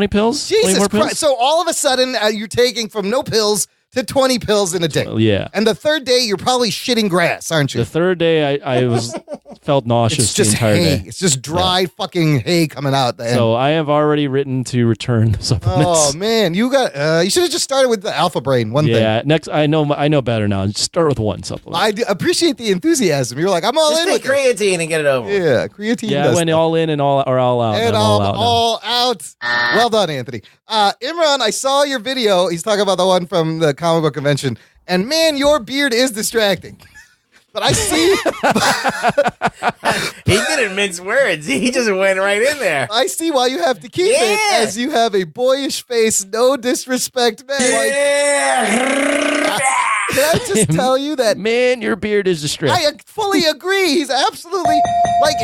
pills? Jesus Christ. Pills? So all of a sudden, you're taking from no pills to 20 pills in a day. Yeah. And the third day, you're probably shitting grass, aren't you? The third day, I felt nauseous the entire day. It's just dry fucking hay coming out. So I have already written to return the supplements. Oh man, you should have just started with the Alpha Brain. One thing. Yeah, next I know better now. Just start with one supplement. I appreciate the enthusiasm. You're like, I'm all in with creatine and get it over. Yeah, creatine. Yeah, I went all in and all out. And all out. Well done, Anthony. Imran, I saw your video. He's talking about the one from the comic book convention, and man, your beard is distracting. But I see he didn't mince words. He just went right in there. I see why you have to keep it, as you have a boyish face. No disrespect, man. Can I just tell you that, man, your beard is distracting. I fully agree. He's absolutely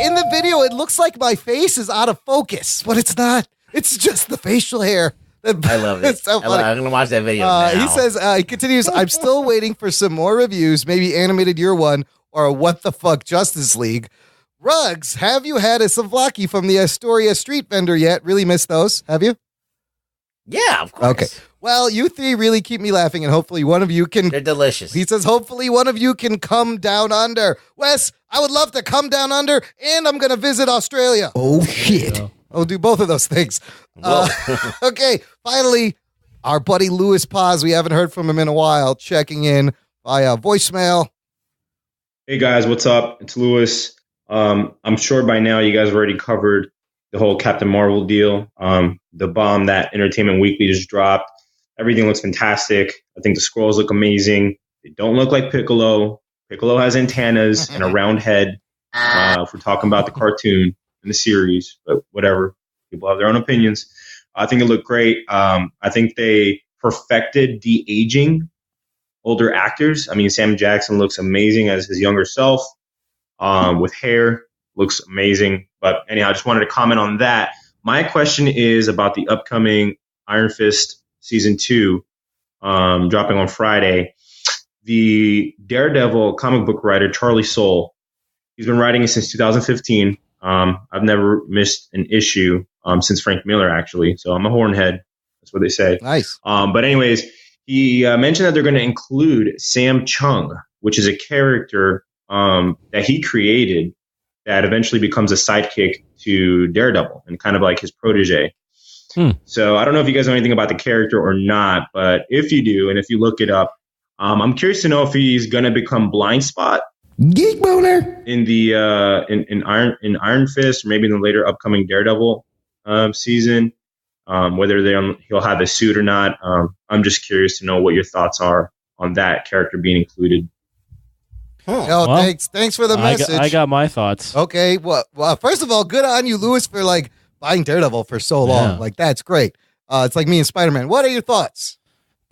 in the video. It looks like my face is out of focus, but it's not. It's just the facial hair. I love it. It's so funny. I'm going to watch that video now. He says, he continues, I'm still waiting for some more reviews, maybe Animated Year One or What the Fuck Justice League. Rugs, have you had a souvlaki from the Astoria street vendor yet? Really missed those, have you? Yeah, of course. Okay. Well, you 3 really keep me laughing, and hopefully one of you can... They're delicious. He says, hopefully one of you can come down under. Wes, I would love to come down under, and I'm going to visit Australia. Oh, shit. I'll do both of those things. Okay, finally, our buddy Louis Paz, we haven't heard from him in a while, checking in via voicemail. Hey guys, what's up? It's Louis. I'm sure by now you guys have already covered the whole Captain Marvel deal, the bomb that Entertainment Weekly just dropped. Everything looks fantastic. I think the scrolls look amazing. They don't look like Piccolo. Piccolo has antennas and a round head, if we're talking about the cartoon in the series, but whatever. People have their own opinions. I think it looked great. I think they perfected de-aging older actors. I mean, Sam Jackson looks amazing as his younger self, with hair. Looks amazing. But anyhow, I just wanted to comment on that. My question is about the upcoming Iron Fist Season 2 dropping on Friday. The Daredevil comic book writer, Charlie Soule, he's been writing it since 2015. I've never missed an issue since Frank Miller, actually. So I'm a hornhead. That's what they say. Nice. But anyways, he mentioned that they're going to include Sam Chung, which is a character that he created that eventually becomes a sidekick to Daredevil and kind of like his protege. So I don't know if you guys know anything about the character or not, but if you do, and if you look it up, I'm curious to know if he's going to become Blind Spot. Geek Boner in the in Iron Fist, or maybe in the later upcoming Daredevil season, whether he'll have a suit or not. I'm just curious to know what your thoughts are on that character being included. Oh, well, thanks for the message. I got my thoughts. Okay, well, first of all, good on you, Lewis, for like buying Daredevil for so long. Like that's great. It's like me and Spider-Man. What are your thoughts?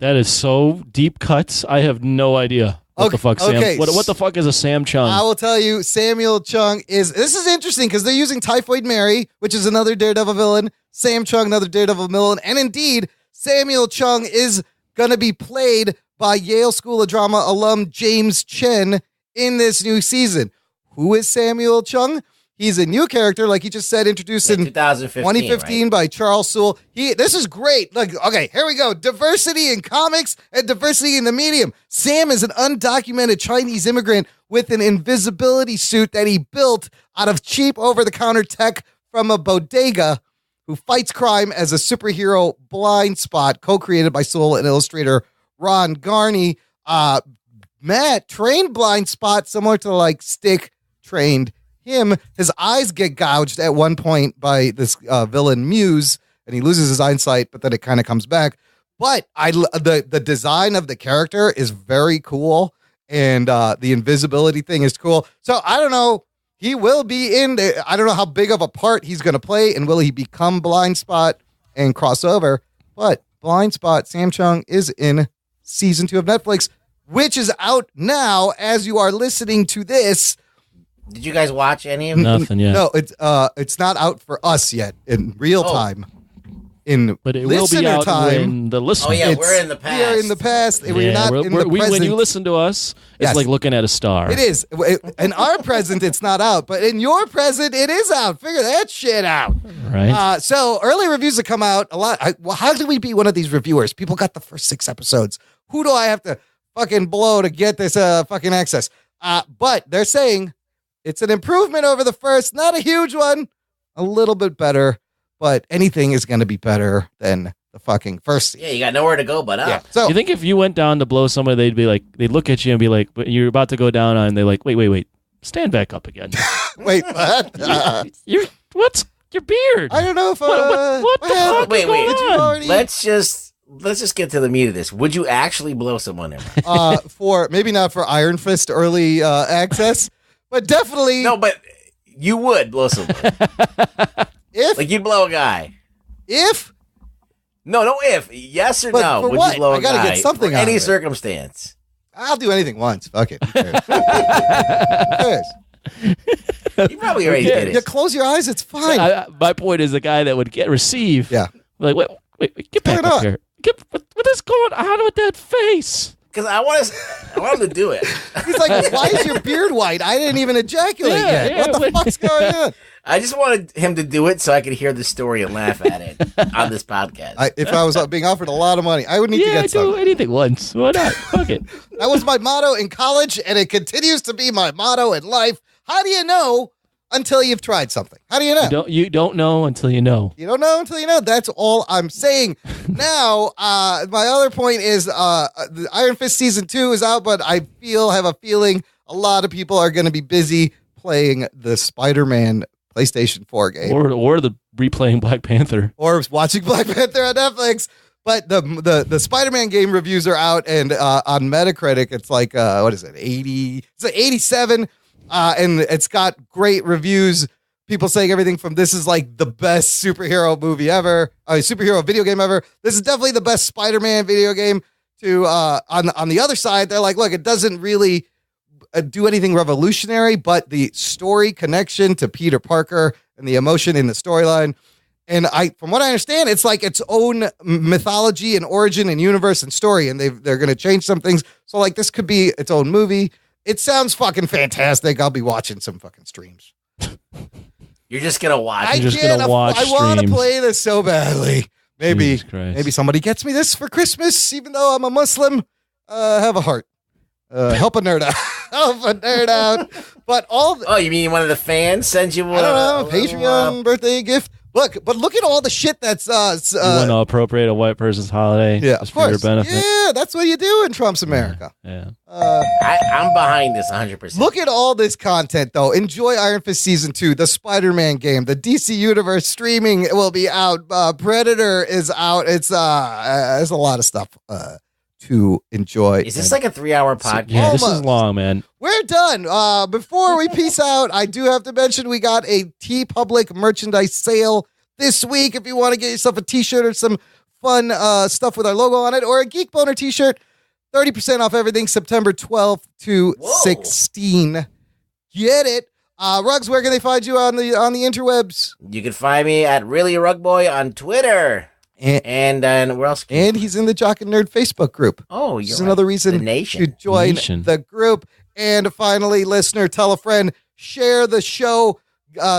That is so deep cuts. I have no idea. What the fuck, Sam? What the fuck is a Sam Chung? I will tell you, Samuel Chung this is interesting because they're using Typhoid Mary, which is another Daredevil villain, Sam Chung, another Daredevil villain, and indeed, Samuel Chung is going to be played by Yale School of Drama alum James Chen in this new season. Who is Samuel Chung? He's a new character, like he just said, introduced in 2015 by Charles Soule. This is great. Like, okay, here we go. Diversity in comics and diversity in the medium. Sam is an undocumented Chinese immigrant with an invisibility suit that he built out of cheap over-the-counter tech from a bodega who fights crime as a superhero Blind Spot, co-created by Soule and illustrator Ron Garney. Matt trained Blind Spot similar to like Stick trained him. His eyes get gouged at one point by this villain Muse, and he loses his eyesight, but then it kind of comes back. But the design of the character is very cool, and the invisibility thing is cool. So I don't know. He will be in there. I don't know how big of a part he's going to play, and will he become Blind Spot and cross over? But Blind Spot, Sam Chung, is in season 2 of Netflix, which is out now as you are listening to this. Did you guys watch any of it? Nothing yet. No, it's not out for us yet in real time. But it will be out when the listener. Oh yeah, we're in the past. We are in the past. We're not in the present. When you listen to us, it's like looking at a star. It is. In our present, it's not out, but in your present, it is out. Figure that shit out. Right. So early reviews have come out a lot. How do we be one of these reviewers? People got the first 6 episodes. Who do I have to fucking blow to get this fucking access? But they're saying it's an improvement over the first, not a huge one, a little bit better, but anything is going to be better than the fucking first season. Yeah, you got nowhere to go but up. Yeah. So you think if you went down to blow somebody, they'd look at you and be like, but you're about to go down on, and they're like, wait, stand back up again. Wait, what? What's your beard? I don't know if what the fuck? Wait. Already... Let's just get to the meat of this. Would you actually blow someone in? For maybe not for Iron Fist early access, but definitely but you would blow someone. If you'd blow a guy. If yes or but no? For would what? you blow a I gotta guy get something for out any of it. circumstance? I'll do anything once. Fuck it. Who cares? You probably already did it. You close your eyes. It's fine. My point is the guy that would receive. Yeah. Like wait, get back up here. What is going on with that face? Because I want him to do it. He's like, why is your beard white? I didn't even ejaculate yet. What the fuck's going on? I just wanted him to do it so I could hear the story and laugh at it on this podcast. If I was being offered a lot of money, I would need to get some. do anything once. Why not? Fuck it. That was my motto in college, and it continues to be my motto in life. How do you know until you've tried something? How do you know? You don't know until you know. You don't know until you know. That's all I'm saying. Now, my other point is the Iron Fist Season 2 is out, but I have a feeling a lot of people are going to be busy playing the Spider-Man PlayStation 4 game. Or the replaying Black Panther. Or watching Black Panther on Netflix. But the Spider-Man game reviews are out, and on Metacritic, it's like, what is it, 80? It's like 87, and it's got great reviews. People saying everything from this is like the best superhero movie ever, superhero video game ever. This is definitely the best Spider-Man video game. To on the other side, they're like, look, it doesn't really do anything revolutionary, but the story connection to Peter Parker and the emotion in the storyline And from what I understand, it's like its own mythology and origin and universe and story, and they're going to change some things. So like this could be its own movie. It sounds fucking fantastic. I'll be watching some fucking streams. You're just gonna watch. I want to play this so badly. Maybe somebody gets me this for Christmas, even though I'm a Muslim. Have a heart. Help a nerd out. Help a nerd out. But you mean one of the fans sends you? I don't know, Patreon birthday gift. Look at all the shit that's you want to appropriate a white person's holiday, just for your benefit. Yeah, that's what you do in Trump's America. Yeah. I'm behind this 100%. Look at all this content, though. Enjoy Iron Fist Season 2, the Spider-Man game, the DC Universe streaming will be out. Predator is out. It's there's a lot of stuff to enjoy. Is this like a 3-hour podcast? Yeah, this is long, man. We're done. Before we peace out, I do have to mention we got a TeePublic merchandise sale this week. If you want to get yourself a t-shirt or some fun stuff with our logo on it, or a Geek Boner t-shirt, 30% off everything September 12th to 16. Get it. Ruggs, where can they find you on the interwebs? You can find me at Really Rug Boy on Twitter. And where else? And he's in the Jock and Nerd Facebook group. Oh, you're another reason to join the group. And finally, listener, tell a friend, share the show,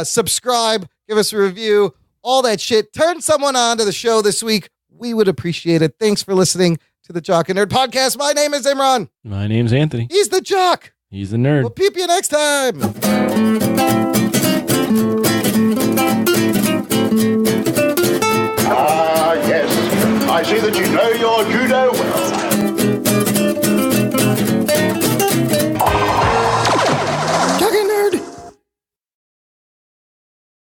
subscribe, give us a review, all that shit. Turn someone on to the show this week. We would appreciate it. Thanks for listening to the Jock and Nerd podcast. My name is Imran. My name's Anthony. He's the Jock. He's the Nerd. We'll peep you next time. I see that you know your judo well.